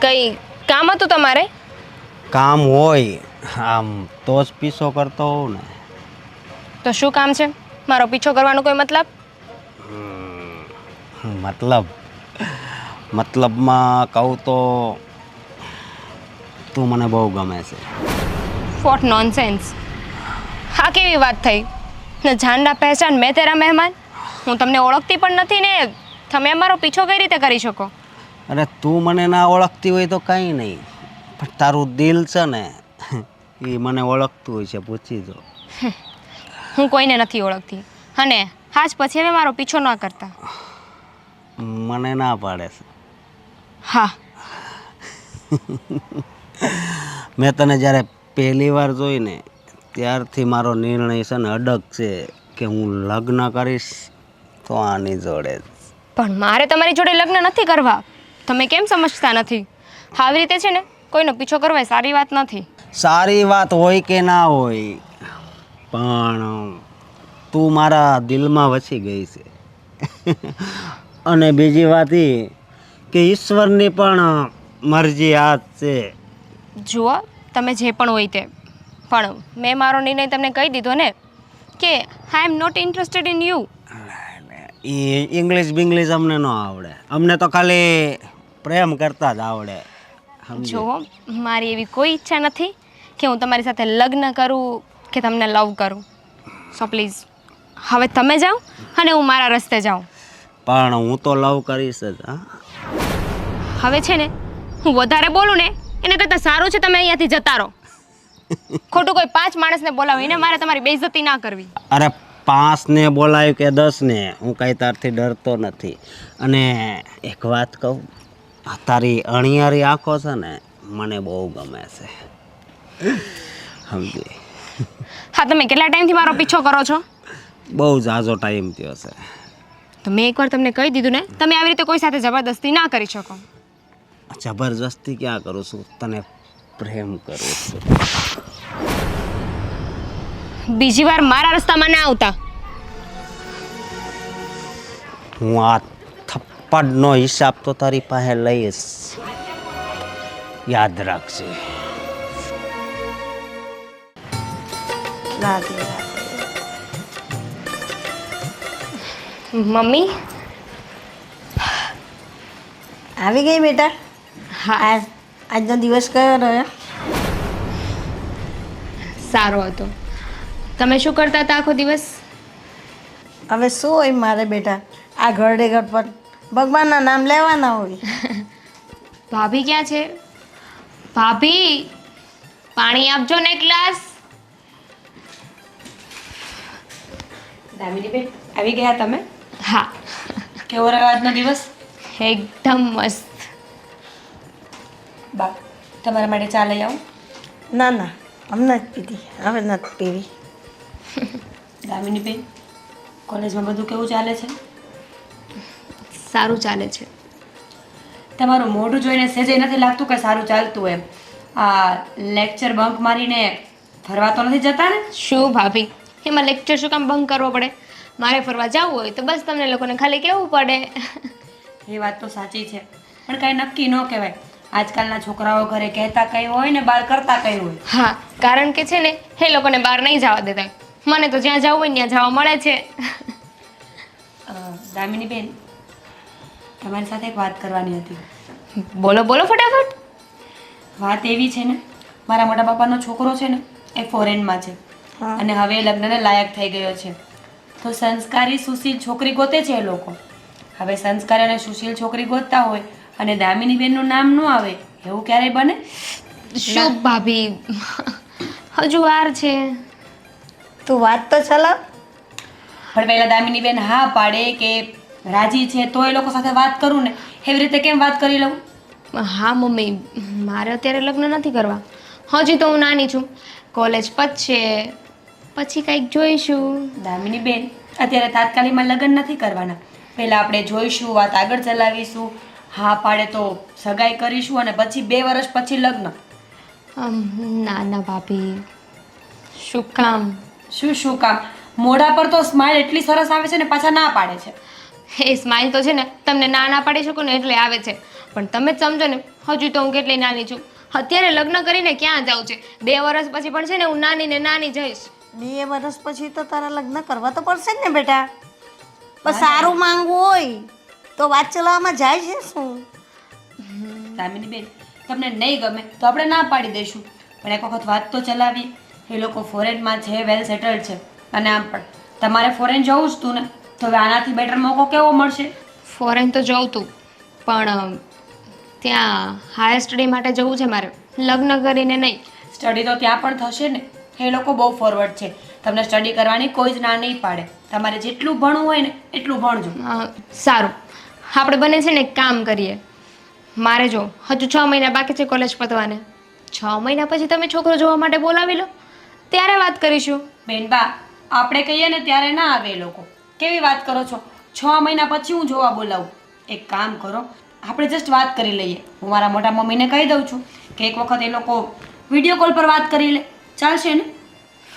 કઈ કામ હતું તમારે? કામ હોય આમ તો જ પીછો કરતો હોઉં ને. તો શું કામ છે? મારો પીછો કરવાનો કોઈ મતલબ? મતલબમાં કહું તો તું મને બહુ ગમે છે. What nonsense! હા કેવી વાત થઈ? ને જાનના પહેચાન મેં તેરા મહેમાન. હું તમને ઓળખતી પણ નથી ને તમે અમારો પીછો કઈ રીતે કરી શકો? અરે તું મને ના ઓળખતી હોય તો કંઈ નહીં, પણ તારું દિલ છે ને એ મને ઓળખતું હોય છે, પૂછી જો. હું કોઈને નથી ઓળખતી અને આજ પછી હવે મારો પીછો ન કરતા. મને ના પાડે છે. હા. મેં તને જ્યારે પહેલી વાર જોઈને ત્યારથી મારો નિર્ણય છે ને અડગ છે કે હું લગ્ન કરીશ તો આની જોડે જ. પણ મારે તમારી જોડે લગ્ન નથી કરવા. તમે કેમ સમજતા નથી? આવી રીતે છે ને કોઈનો પીછો કરવો એ સારી વાત નથી. સારી વાત હોય કે ના હોય, પણ તું મારા દિલમાં વસી ગઈ છે. અને બીજી વાત એ કે ઈશ્વરની પણ મરજી આ જ છે. જુઓ, તમે જે પણ હોય તે, પણ મેં મારો નિર્ણય તમને કહી દીધો ને કે I am not interested in you. એ ઇંગ્લિશ બિંગ્લિશ અમને ન આવડે, અમને તો ખાલી પ્રેમ કરતા જ આવડે. જુઓ, મારી એવી કોઈ ઈચ્છા નથી કે હું તમારી સાથે લગ્ન કરું કે તમને લવ કરું. સો પ્લીઝ હવે તમે જાઓ અને હું મારા રસ્તે જાઉં. પણ હું તો લવ કરીશ જ. હા, હવે છે ને હું વધારે બોલું ને એને કરતાં સારું છે તમે અહીંયાથી જતા રહો. ખોટું કોઈ 5 માણસને બોલાવીને મારે તમારી બેઇજ્જતી ના કરવી. અરે 5 ને બોલાયું કે 10 ને, હું કાંઈ તારથી ડરતો નથી. અને એક વાત કહું, તારી અણિયારી આંખો છે ને મને બહુ ગમે છે, સમજી. હા, તમે કેટલા ટાઈમથી મારો પીછો કરો છો? બહુ ઝાઝો ટાઈમ થયો છે. તો મેં એકવાર તમને કહી દીધું ને, તમે આવી રીતે કોઈ સાથે જબરદસ્તી ના કરી શકો. જબરજસ્તી ક્યાં કરું છું, તને પ્રેમ કરું છું. બીજી વાર મારા રસ્તામાં ના આવતા. હું આ થપ્પડનો હિસાબ તો તારી પાસે લઈશ, યાદ રાખજે. મમ્મી આવી ગઈ બેટા? હા, આજનો દિવસ કયો રહ્યો? સારો હતો. તમે શું કરતા હતા આખો દિવસ? હવે શું હોય મારે બેટા, આ ઘરડે ઘર પર ભગવાનના નામ લેવાના હોય. ભાભી ક્યાં છે? ભાભી, પાણી આપજો ને ગ્લાસ. દામિની બેન, આવી ગયા તમે? હા. કેવો રહ્યો આજનો દિવસ? એકદમ મસ્ત. બા, તમારા માટે ચા લઈ આવું? ના ના, હમણાં જ પીધી, હવે નથી પીવી. દામિની બેન, કોલેજમાં બધું કેવું ચાલે છે? સારું ચાલે છે. તમારું મોઢું જોઈને સહેજે નથી લાગતું કે સારું ચાલતું એમ. આ લેક્ચર બંક મારીને ફરવા તો નથી જતા ને? શું ભાભી, એમાં લેક્ચર શું કામ બંધ કરવો પડે? મારે ફરવા જવું હોય તો બસ તમને લોકોને ખાલી કહેવું પડે. એ વાત તો સાચી છે, પણ કાંઈ નક્કી ન કહેવાય. આજકાલના છોકરાઓ ઘરે કહેતા કંઈ હોય ને બહાર કરતા કંઈ હોય. હા, કારણ કે છે ને એ લોકોને બહાર નહીં જવા દેતા. મને તો જ્યાં જવું હોય ત્યાં જવા મળે છે. દામિની બેન, તમારી સાથે એક વાત કરવાની હતી. બોલો બોલો ફટાફટ. વાત એવી છે ને, મારા મોટા પપ્પાનો છોકરો છે ને એ ફોરેનમાં છે અને હવે એ લગ્નને લાયક થઈ ગયો છે. તો સંસ્કારી સુશીલ છોકરી ગોતે છે એ લોકો. હવે સંસ્કારી અને સુશીલ છોકરી ગોતતા હોય અને દામિની બેનનું નામ ન આવે એવું ક્યારેય બને? શું ભાભી, હજુ વાર છે. તું વાત તો ચલાવ. પણ પહેલા દામિની બેન હા પાડે કે રાજી છે તો એ લોકો સાથે વાત કરું ને. એવી રીતે કેમ વાત કરી લઉં? હા મમ્મી, મારે અત્યારે લગ્ન નથી કરવા. હજી તો હું નાની છું. કોલેજ પતશે પછી કંઈક જોઈશું. દામિની બેન, અત્યારે તાત્કાલિકમાં લગ્ન નથી કરવાના. પહેલાં આપણે જોઈશું, વાત આગળ ચલાવીશું. હા પાડે તો સગાઈ કરીશું અને પછી 2 વર્ષ પછી લગ્ન. ના ના ભાભી, શું કામ? શું કામ? મોઢા પર તો સ્માઈલ એટલી સરસ આવે છે ને પાછા ના પાડે છે. એ સ્માઇલ તો છે ને તમને ના પાડી શકું ને એટલે આવે છે. પણ તમે જ સમજો ને, હજુ તો હું કેટલી નાની છું. અત્યારે લગ્ન કરીને ક્યાં જાઉં છે? 2 વર્ષ પછી પણ છે ને હું નાની ને નાની જઈશ. 2 વર્ષ પછી તો તારા લગ્ન કરવા તો પડશે જ ને બેટા. પણ સારું માંગવું હોય તો વાત ચલાવવામાં જાય છે શું? દામિની બેન, તમને નહીં ગમે તો આપણે ના પાડી દઈશું, પણ એક વખત વાત તો ચલાવીએ. એ લોકો ફોરેનમાં છે, વેલ સેટલ્ડ છે. અને આમ પણ તમારે ફોરેન જવું જ તું ને, તો હવે આનાથી બેટર મોકો કેવો મળશે? ફોરેન તો જવું તું, પણ ત્યાં હાયર સ્ટડી માટે જવું છે મારે, લગ્ન કરીને નહીં. સ્ટડી તો ત્યાં પણ થશે ને. એ લોકો બહુ ફોરવર્ડ છે. તમને સ્ટડી કરવાની કોઈ જ ના નહીં પાડે. તમારે જેટલું ભણવું હોય ને એટલું ભણજો. સારું, આપણે બંને છે ને એક કામ કરીએ. મારે જો હજુ 6 મહિના બાકી છે કોલેજ પતવાને. 6 મહિના પછી તમે છોકરો જોવા માટે બોલાવી લો, ત્યારે વાત કરીશું. બેનબા, આપણે કહીએ ને ત્યારે ના આવે એ લોકો. કેવી વાત કરો છો? 6 મહિના પછી હું જોવા બોલાવું? એક કામ કરો, આપણે જસ્ટ વાત કરી લઈએ. હું મારા મોટા મમ્મીને કહી દઉં છું કે એક વખત એ લોકો વિડીયો કોલ પર વાત કરી લે. ચાલશે ને?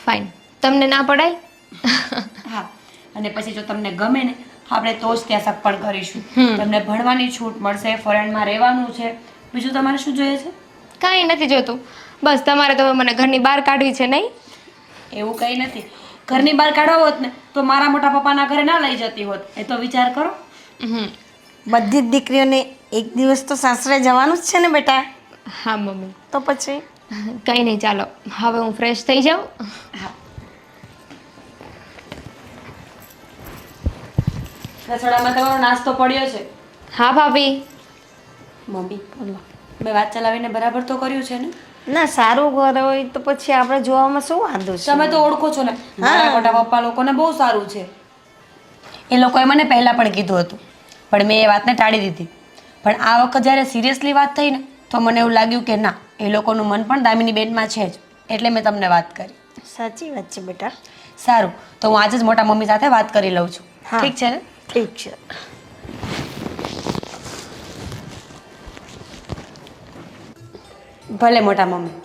ફાઇન, તમને ના પડાય? હા, અને પછી જો તમને ગમે ને આપણે તો જ ત્યાં સગપણ કરીશું. તમને ભણવાની છૂટ મળશે, ફોરેનમાં રહેવાનું છે. બીજું તમારે શું જોઈએ છે? કાંઈ નથી જોતું. બસ તમારે તો મને ઘરની બહાર કાઢવી છે નહીં? એવું કંઈ નથી. ઘરની બહાર કાઢવા હોત ને તો મારા મોટા પપ્પાના ઘરે ના લઈ જતી હોત. એ તો વિચાર કરો. બધી જ દીકરીઓને એક દિવસ તો સાસરે જવાનું જ છે ને બેટા. હા મમ્મી. તો પછી કંઈ નહીં, ચાલો હવે હું ફ્રેશ થઈ જાઉં. હા, રસોડામાં તમારો નાસ્તો પડ્યો છે. હા ભાભી. મમ્મી, મેં વાત ચલાવીને બરાબર તો કર્યું છે ને? ના, સારું ઘર હોય તો પછી આપણે જોવામાં શું વાંધો છે? તમે તો ઓળખો છો ને, મારા મોટા પપ્પા લોકોને બહુ સારું છે. એ લોકોએ મને પહેલાં પણ કીધું હતું, પણ મેં એ વાતને ટાળી દીધી. પણ આ વખત જ્યારે સિરિયસલી વાત થઈ ને તો મને એવું લાગ્યું કે ના, એ લોકોનું મન પણ દામિની બેનમાં છે જ, એટલે મેં તમને વાત કરી. સાચી વાત છે બેટા. સારું, તો હું આજે જ મોટા મમ્મી સાથે વાત કરી લઉં છું. હા. ઠીક છે ને? ઠીક છે. ભલે મોટા મમ્મી.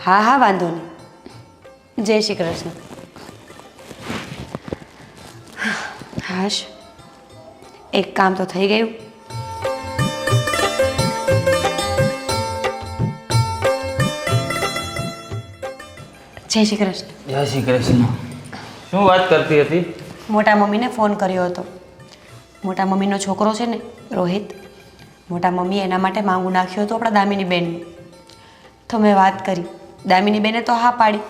હા હા, વાંધો નહીં. જય શ્રી કૃષ્ણ. હાશ, એક કામ તો થઈ ગયું. જય શ્રી કૃષ્ણ. જય શ્રી કૃષ્ણ. શું વાત કરતી હતી? મોટા મમ્મીને ફોન કર્યો હતો. મોટા મમ્મીનો છોકરો છે ને રોહિત, મોટા મમ્મીએ એના માટે માંગુ નાખ્યું હતું આપણા દામિની બેનનું. તો મેં વાત કરી, દામિની બેને તો હા પાડી.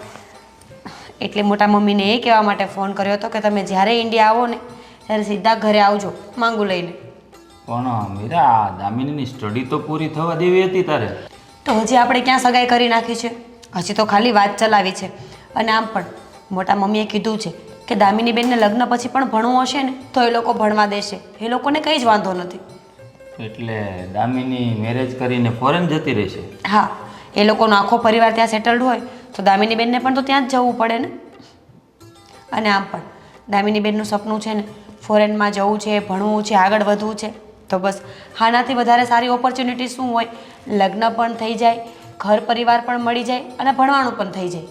એટલે મોટા મમ્મીને એ કહેવા માટે ફોન કર્યો હતો કે તમે જ્યારે ઇન્ડિયા આવો ને ત્યારે સીધા ઘરે આવજો માંગુ લઈને. પણ મીરા, દામિનીની સ્ટડી તો પૂરી થવા દેવી હતી તારે. તો હજી આપણે ક્યાં સગાઈ કરી નાખી છે? હજી તો ખાલી વાત ચલાવી છે. અને આમ પણ મોટા મમ્મીએ કીધું છે કે દામિની બેનને લગ્ન પછી પણ ભણવું હશે ને તો એ લોકો ભણવા દેશે. એ લોકોને કંઈ જ વાંધો નથી. એટલે દામિની મેરેજ કરીને ફોરેન જતી રહેશે? હા, એ લોકોનો આખો પરિવાર ત્યાં સેટલડ હોય તો દામિની બેનને પણ તો ત્યાં જ જવું પડે ને. અને આમ પણ દામિની બેનનું સપનું છે ને ફોરેનમાં જવું છે, ભણવું છે, આગળ વધવું છે. તો બસ આનાથી વધારે સારી ઓપોર્ચ્યુનિટી શું હોય? લગ્ન પણ થઈ જાય, ઘર પરિવાર પણ મળી જાય અને ભણવાનું પણ થઈ જાય.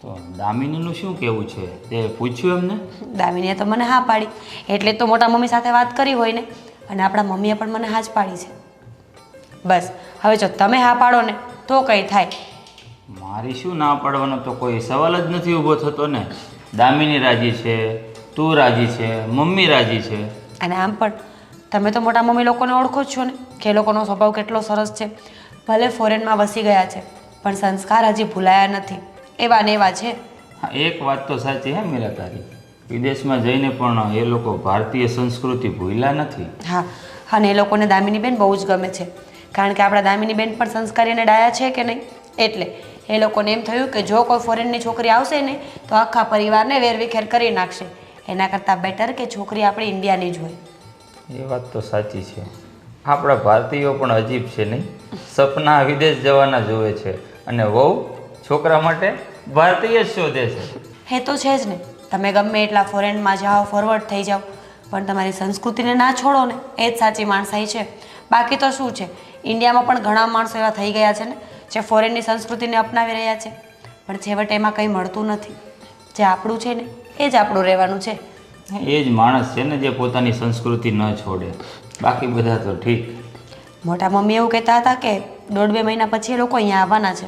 તો દામિનીનું શું કહેવું છે તે પૂછ્યું એમને? દામિનીએ તો મને હા પાડી, એટલે તો મોટા મમ્મી સાથે વાત કરી હોય ને. અને આપણા મમ્મીએ પણ મને હા જ પાડી છે. બસ હવે જો તમે હા પાડો ને તો કંઈ થાય. મારી શું ના પાડવાનો તો કોઈ સવાલ જ નથી ઊભો થતો ને. દામિની રાજી છે, તું રાજી છે, મમ્મી રાજી છે. અને આમ પણ તમે તો મોટા મમ્મી લોકોને ઓળખો જ છો ને કે એ લોકોનો સ્વભાવ કેટલો સરસ છે. ભલે ફોરેનમાં વસી ગયા છે પણ સંસ્કાર હજી ભૂલાયા નથી, એવા ને એવા છે. હા, એક વાત તો સાચી હે મીરા તારી. વિદેશમાં જઈને પણ એ લોકો ભારતીય સંસ્કૃતિ ભૂલ્યા નથી. હા, અને એ લોકોને દામિની બેન બહુ જ ગમે છે, કારણ કે આપણા દામિની બેન પણ સંસ્કારી અને ડાયા છે કે નહીં. એટલે એ લોકોને એમ થયું કે જો કોઈ ફોરેનની છોકરી આવશે ને તો આખા પરિવારને વેરવિખેર કરી નાખશે. એના કરતાં બેટર કે છોકરી આપણી ઇન્ડિયાની જ હોય. એ વાત તો સાચી છે. આપણા ભારતીયો પણ અજીબ છે નહીં? સપના વિદેશ જવાના જોવે છે અને વહુ છોકરા માટે ભારતીય જ શોધે છે. એ તો છે જ ને. તમે ગમે એટલા ફોરેનમાં જાઓ, ફોરવર્ડ થઈ જાઓ, પણ તમારી સંસ્કૃતિને ના છોડો ને એ જ સાચી માણસાઈ છે. બાકી તો શું છે, ઇન્ડિયામાં પણ ઘણા માણસો એવા થઈ ગયા છે ને જે ફોરેનની સંસ્કૃતિને અપનાવી રહ્યા છે, પણ છેવટે એમાં કંઈ મળતું નથી. જે આપણું છે ને એ જ આપણું રહેવાનું છે. એ જ માણસ છે ને જે પોતાની સંસ્કૃતિ ન છોડે. બાકી બધા તો ઠીક. મોટા મમ્મી એવું કહેતા હતા કે 1.5-2 મહિના પછી એ લોકો અહીંયા આવવાના છે,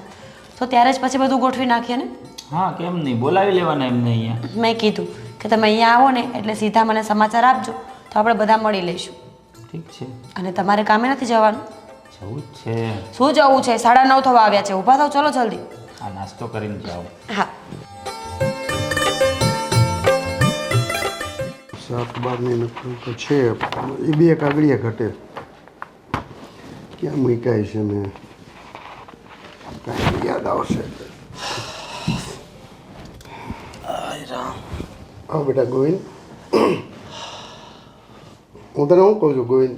તો ત્યારે જ પછી બધું ગોઠવી નાખીએ ને. હા, કેમ નહીં, બોલાવી લેવાના એમને અહીંયા. મેં કીધું કે તમે અહીંયા આવો ને એટલે સીધા મને સમાચાર આપજો તો આપણે બધા મળી લઈશું. ઠીક છે, અને તમારે કામે નથી જવાનું? જવું જ છે. શું જવું છે? 9:30 થવા આવ્યા છે. ઊભા થાવ, ચલો જલ્દી. આ નાસ્તો કરીને જાઓ. હા. 7-12ની નકલ તો છે, એ 2 કાગળિયા ઘટે. ક્યાં મૂકાય છે ને કાંઈ યાદ આવશે. હા બેટા ગોવિંદ, હું તને શું કહું છું ગોવિંદ,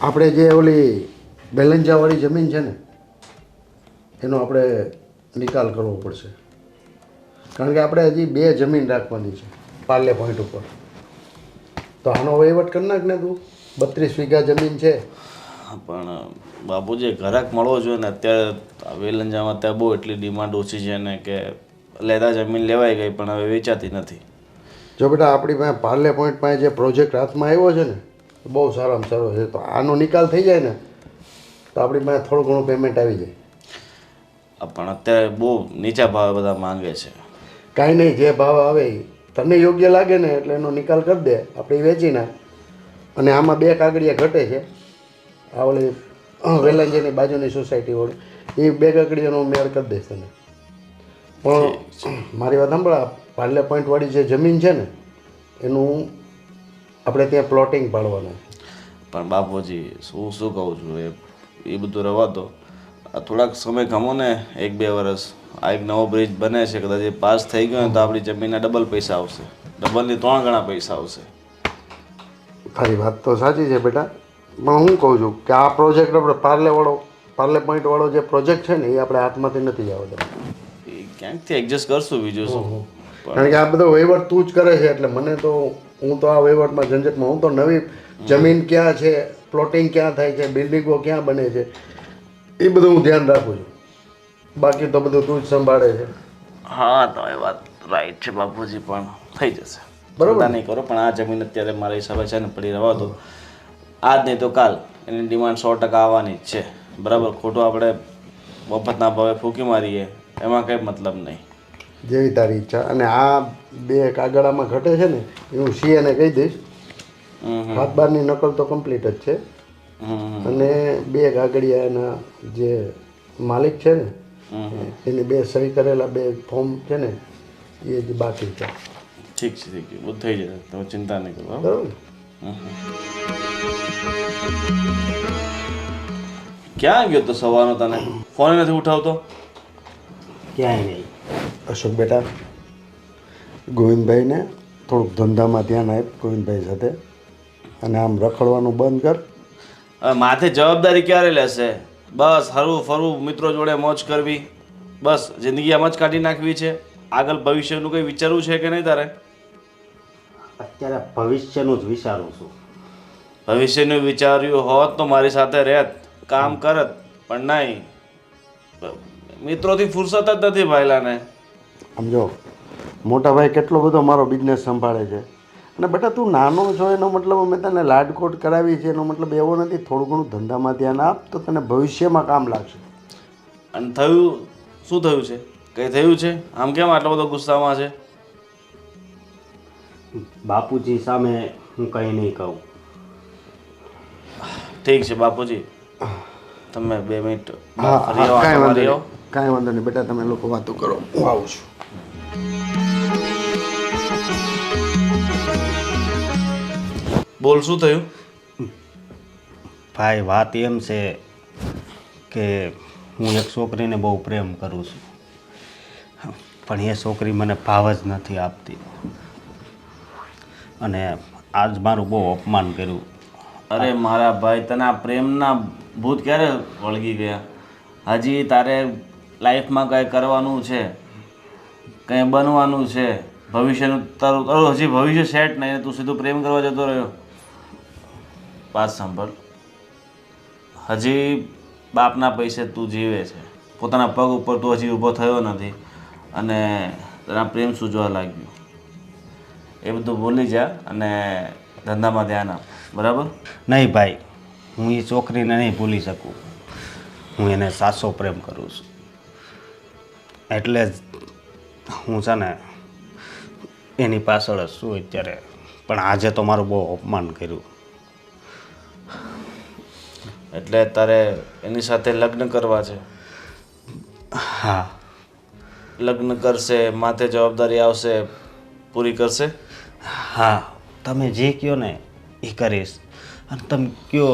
આપણે જે ઓલી બેલંજાવાળી જમીન છે ને એનો આપણે નિકાલ કરવો પડશે. કારણ કે આપણે હજી 2 જમીન રાખવાની છે પાર્લે પોઈન્ટ ઉપર. તો આનો વહીવટ કરી નાખ ને તું. 32 વીઘા જમીન છે. પણ બાપુજી ઘરાક મળવો જોઈએ ને. અત્યારે વેલંજામાં ત્યાં બહુ એટલી ડિમાન્ડ ઓછી છે ને કે લેતા જમીન લેવાઈ ગઈ પણ હવે વેચાતી નથી. જો બેટા આપણી પાસે પાર્લે પોઈન્ટ પાસે જે પ્રોજેક્ટ હાથમાં આવ્યો છે ને એ બહુ સારામાં સારો છે. તો આનો નિકાલ થઈ જાય ને તો આપણી પાસે થોડું ઘણું પેમેન્ટ આવી જાય. પણ અત્યારે બહુ નીચા ભાવે બધા માંગે છે. કાંઈ નહીં, જે ભાવ આવે એ તને યોગ્ય લાગે ને એટલે એનો નિકાલ કરી દે, આપણે વેચી નાખ. અને આમાં 2 કાગળિયા ઘટે છે. આ ઓલી વેલંજાની બાજુની સોસાયટી વાળી એ 2 કાગળિયાનો મેળ કરી દઈશ તને. પણ મારી વાત સાંભળ, પાર્લે પોઈન્ટ વાળી જે જમીન છે ને એનું આપણે ત્યાં પ્લોટિંગ પાડવાના. પણ બાપુજી શું કહું છું, એ બધું રવા દો. થોડાક સમય ગમો ને, 1-2 વર્ષ. આ એક નવો બ્રિજ બને છે, કદાચ એ પાસ થઈ ગયો તો આપણી જમીનના ડબલ પૈસા આવશે. ડબલની 3 ગણા પૈસા આવશે. તારી વાત તો સાચી છે બેટા, પણ હું કહું છું કે આ પ્રોજેક્ટ આપણે પાર્લે પોઈન્ટ વાળો જે પ્રોજેક્ટ છે ને એ આપણે હાથમાંથી નથી જવા દેવાનો. એ ક્યાંકથી એડજસ્ટ કરશું, બીજું શું. કારણ કે આ બધો વહીવટ તું જ કરે છે એટલે મને તો, હું તો આ વહીવટમાં ઝંઝટમાં, હું તો નવી જમીન ક્યાં છે, પ્લોટિંગ ક્યાં થાય છે, બિલ્ડિંગો ક્યાં બને છે એ બધું હું ધ્યાન રાખું છું. બાકી તો બધું તું જ સંભાળે છે. હા, તો એ વાત રાઈટ છે બાપુજી, પણ થઈ જશે. બરોબર નહીં કરો, પણ આ જમીન અત્યારે મારા હિસાબે છે ને પડી રહેવા દો. આજ નહીં તો કાલ એની ડિમાન્ડ 100% આવવાની જ છે. બરાબર, ખોટું આપણે મફતના ભાવે ફૂંકી મારીએ એમાં કંઈ મતલબ નહીં. જેવી તારી ઈચ્છા. અને આ 2 કાગળામાં ઘટે છે ને એ હું સીએને કહી દઈશ. 7-12ની નકલ તો કમ્પ્લીટ જ છે. અને 2 કાગળિયાના જે માલિક છે ને એની 2 સહી કરેલા 2 ફોર્મ છે ને એ જ બાકી છે. ઠીક છે, ઠીક છે, બધું થઈ જશે, તમે ચિંતા નહીં કરો. બરાબર. ક્યાં ગયો તો સવારનો? તને ફોન નથી ઉઠાવતો? ક્યાંય નહીં. અશોક બેટા, ગોવિંદભાઈને થોડુંક ધંધામાં ધ્યાન આપ ગોવિંદભાઈ સાથે, અને આમ રખડવાનું બંધ કર. હવે માથે જવાબદારી ક્યારે લેશે? બસ હરવું ફરવું, મિત્રો જોડે મોજ કરવી, બસ જિંદગી આમ જ કાઢી નાખવી છે. આગળ ભવિષ્યનું કંઈ વિચારવું છે કે નહીં તારે? અત્યારે ભવિષ્યનું જ વિચારું છું. ભવિષ્યનું વિચાર્યું હોત તો મારી સાથે રહેત, કામ કરત, પણ નહીં. મિત્રોથી ફુરસત જ નથી ભાઈલાને. સમજો, મોટા ભાઈ કેટલો બધો મારો બિઝનેસ સંભાળે છે અને બેટા તું નાનો છો એનો મતલબ અમે તને લાડકોટ કરાવી છે એનો મતલબ એવો નથી. થોડું ઘણું ધંધામાં ધ્યાન આપ તો તને ભવિષ્યમાં કામ લાગશે. અને થયું શું થયું છે? કંઈ થયું છે? આમ કેમ આટલો બધો ગુસ્સામાં છે? બાપુજી સામે હું કંઈ નહીં કહું. ઠીક છે બાપુજી, તમે 2 મિનિટ હા ફરી આવો, કાંઈ આંટો વાંધો મારી આવો. નહીં, કાંઈ વાંધો નહીં બેટા, તમે લોકો વાતો કરો, હું આવું છું. બોલ શું થયું? ભાઈ વાત એમ છે કે હું એક છોકરીને બહુ પ્રેમ કરું છું, પણ એ છોકરી મને ભાવ જ નથી આપતી અને આજ મારું બહુ અપમાન કર્યું. અરે મારા ભાઈ, તને આ પ્રેમના ભૂત ક્યારે વળગી ગયા? હજી તારે લાઈફમાં કંઈ કરવાનું છે, કંઈ બનવાનું છે, ભવિષ્યનું તારું હજી ભવિષ્ય સેટ નહીં, તું સીધું પ્રેમ કરવા જતો રહ્યો. વાત સાંભળ, હજી બાપના પૈસે તું જીવે છે, પોતાના પગ ઉપર તું હજી ઊભો થયો નથી અને તને પ્રેમ સૂઝવા લાગ્યું. એ બધું ભૂલી જા અને ધંધામાં ધ્યાન આપ, બરાબર? નહીં ભાઈ, હું એ છોકરીને નહીં ભૂલી શકું. હું એને સાચો પ્રેમ કરું છું, એટલે જ હું છે ને એની પાછળ જ છું અત્યારે. પણ આજે તો મારું બહુ અપમાન કર્યું. એટલે તારે એની સાથે લગ્ન કરવા છે? હા. લગ્ન કરશે, માથે જવાબદારી આવશે, પૂરી કરશે? હા, તમે જે કહો ને એ કરીશ, અને તમે કહો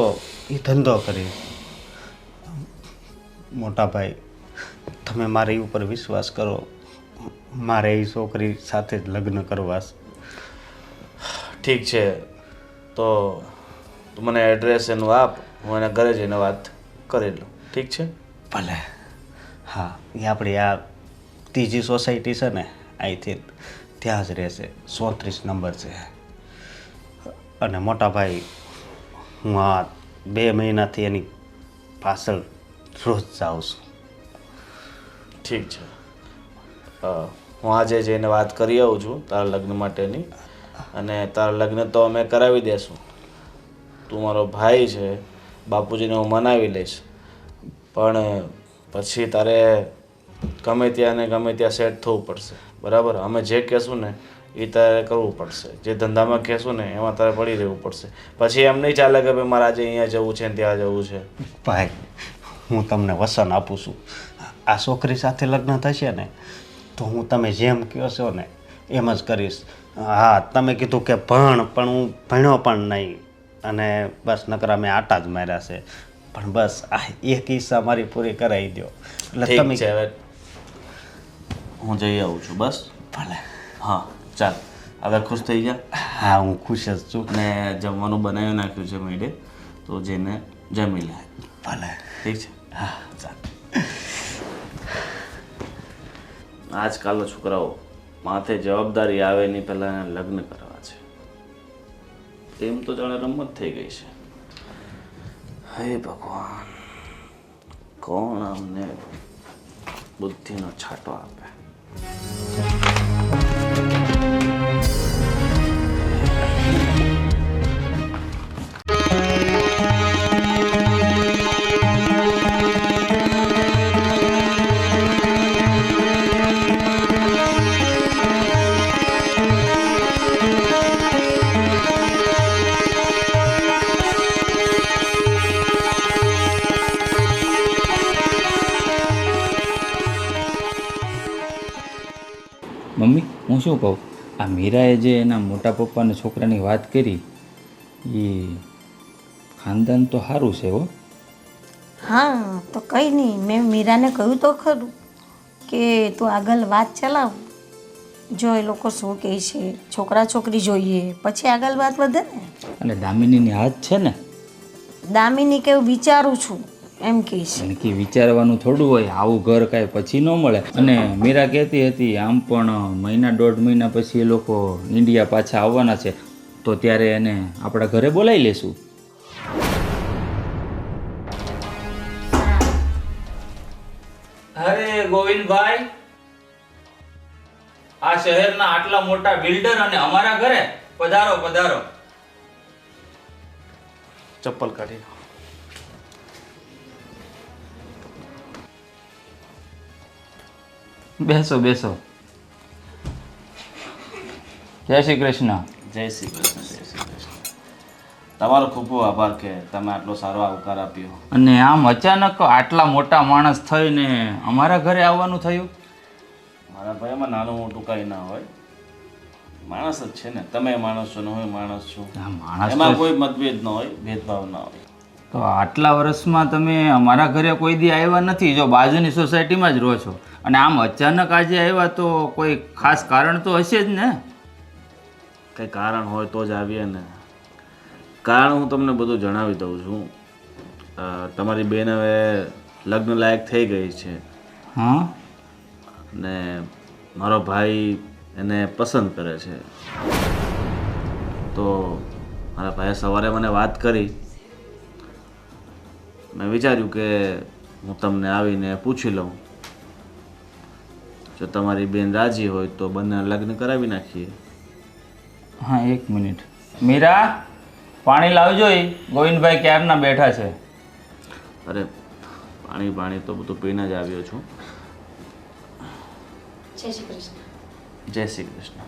એ ધંધો કરીશ. મોટા ભાઈ, તમે મારી ઉપર વિશ્વાસ કરો, મારે એ છોકરી સાથે જ લગ્ન કરવા છે. ઠીક છે, તો તું મને એડ્રેસ એનું આપ, હું એના ઘરે જઈને વાત કરી લઉં. ઠીક છે? ભલે. હા, એ આપણી આ ત્રીજી સોસાયટી છે ને, અહીંથી ત્યાં જ રહેશે. 34 નંબર છે. અને મોટા ભાઈ, હું આ 2 મહિનાથી એની પાછળ રોજ જાઉં છું. ઠીક છે, હું આજે જઈને વાત કરી આવું છું તારા લગ્ન માટેની, અને તારા લગ્ન તો અમે કરાવી દેશું. તું મારો ભાઈ છે, બાપુજીને હું મનાવી લઈશ, પણ પછી તારે ગમે ત્યાં ને ગમે ત્યાં સેટ થવું પડશે, બરાબર? અમે જે કહેશું ને એ તારે કરવું પડશે, જે ધંધામાં કહેશું ને એમાં તારે પડી રહેવું પડશે. પછી એમ નહીં ચાલે કે ભાઈ મારે આજે અહીંયા જવું છે ને ત્યાં જવું છે. ભાઈ, હું તમને વચન આપું છું, આ છોકરી સાથે લગ્ન થશે ને તો હું તમે જેમ કહો છો ને એમ જ કરીશ. હા, તમે કીધું કે પણ હું ભણ્યો પણ નહીં, અને બસ નકરા મેં આટા જ માર્યા છે, પણ બસ આ એક ઈચ્છા મારી પૂરી કરાવી દો. એટલે ઠીક તમે છે, હવે હું જઈ આવું છું. બસ ભલે. હા, ચાલ હવે ખુશ થઈ જા. હા, હું ખુશ જ છું. અને જમવાનું બનાવી નાખ્યું છે મેડે, તો જઈને જમી લે. ભલે. ઠીક છે? હા, ચાલ. આજકાલના છોકરાઓ માથે જવાબદારી આવે નહીં પહેલાં એને લગ્ન કરવા છે. એમ તો જાણે રમત થઈ ગઈ છે. હે ભગવાન, કોણ અમને બુદ્ધિનો છાંટો આપે? મમ્મી, હું શું કહું, આ મીરાએ જે એના મોટા પપ્પાના છોકરાની વાત કરી એ ખાનદાન તો સારું છે હો. હા, તો કંઈ નહીં, મેં મીરાને કહ્યું તો ખરું કે તું આગળ વાત ચલાવ, જો એ લોકો શું કહે છે, છોકરા છોકરી જોઈએ પછી આગળ વાત વધે ને. અને દામિનીની હાથ છે ને, દામિની કેવું વિચારું છું એમ કહે છે. એને કે વિચારવાનું થોડું હોય, આવું ઘર કાંઈ પછી ન મળે. અને મીરા કહેતી હતી આમ પણ મહિના 1.5 મહિના પછી એ લોકો ઇન્ડિયા પાછા આવવાના છે, તો ત્યારે એને આપણા ઘરે બોલાવી લેશું. અરે ગોવિંદભાઈ, આ શહેરના આટલા મોટા બિલ્ડર અને અમારા ઘરે પધારો પધારો. ચપ્પલ કાઢી લો. બેસો બેસો. જય શ્રી કૃષ્ણ. જય શ્રી કૃષ્ણ, જય શ્રી કૃષ્ણ. તમારો ખૂબ ખૂબ આભાર કે તમે આટલો સારો આવકાર આપ્યો. અને આમ અચાનક આટલા મોટા માણસ થઈને અમારા ઘરે આવવાનું થયું? મારા ભાઈમાં નાનું મોટું કાંઈ ના હોય, માણસ જ છે ને. તમે માણસ છો ને હું માણસ છું, આ માણસ એમાં તો- કોઈ મતભેદ ન હોય, ભેદભાવ ના હોય. તો આટલા વર્ષમાં તમે અમારા ઘરે કોઈ દી આવ્યા નથી, જો બાજુની સોસાયટીમાં જ રહો છો, અને આમ અચાનક આજે આવ્યા તો કોઈ ખાસ કારણ તો હશે જ ને? કંઈ કારણ હોય તો જ આવીએ ને. કારણ હું તમને બધું જણાવી દઉં છું. તમારી બેન હવે લગ્ન લાયક થઈ ગઈ છે હા. ને મારો ભાઈ એને પસંદ કરે છે. તો મારા ભાઈએ સવારે મને વાત કરી. મેં વિચાર્યું કે હું તમને આવીને પૂછી લઉં. જો તમારી બેન રાજી હોય તો બંને લગ્ન કરાવી નાખીએ. હા, એક મિનિટ. મીરા, પાણી લાવજો. એ ગોવિંદભાઈ ક્યારના બેઠા છે. અરે પાણી તો બધું પીને જ આવ્યો છું. જય શ્રી કૃષ્ણ. જય શ્રી કૃષ્ણ.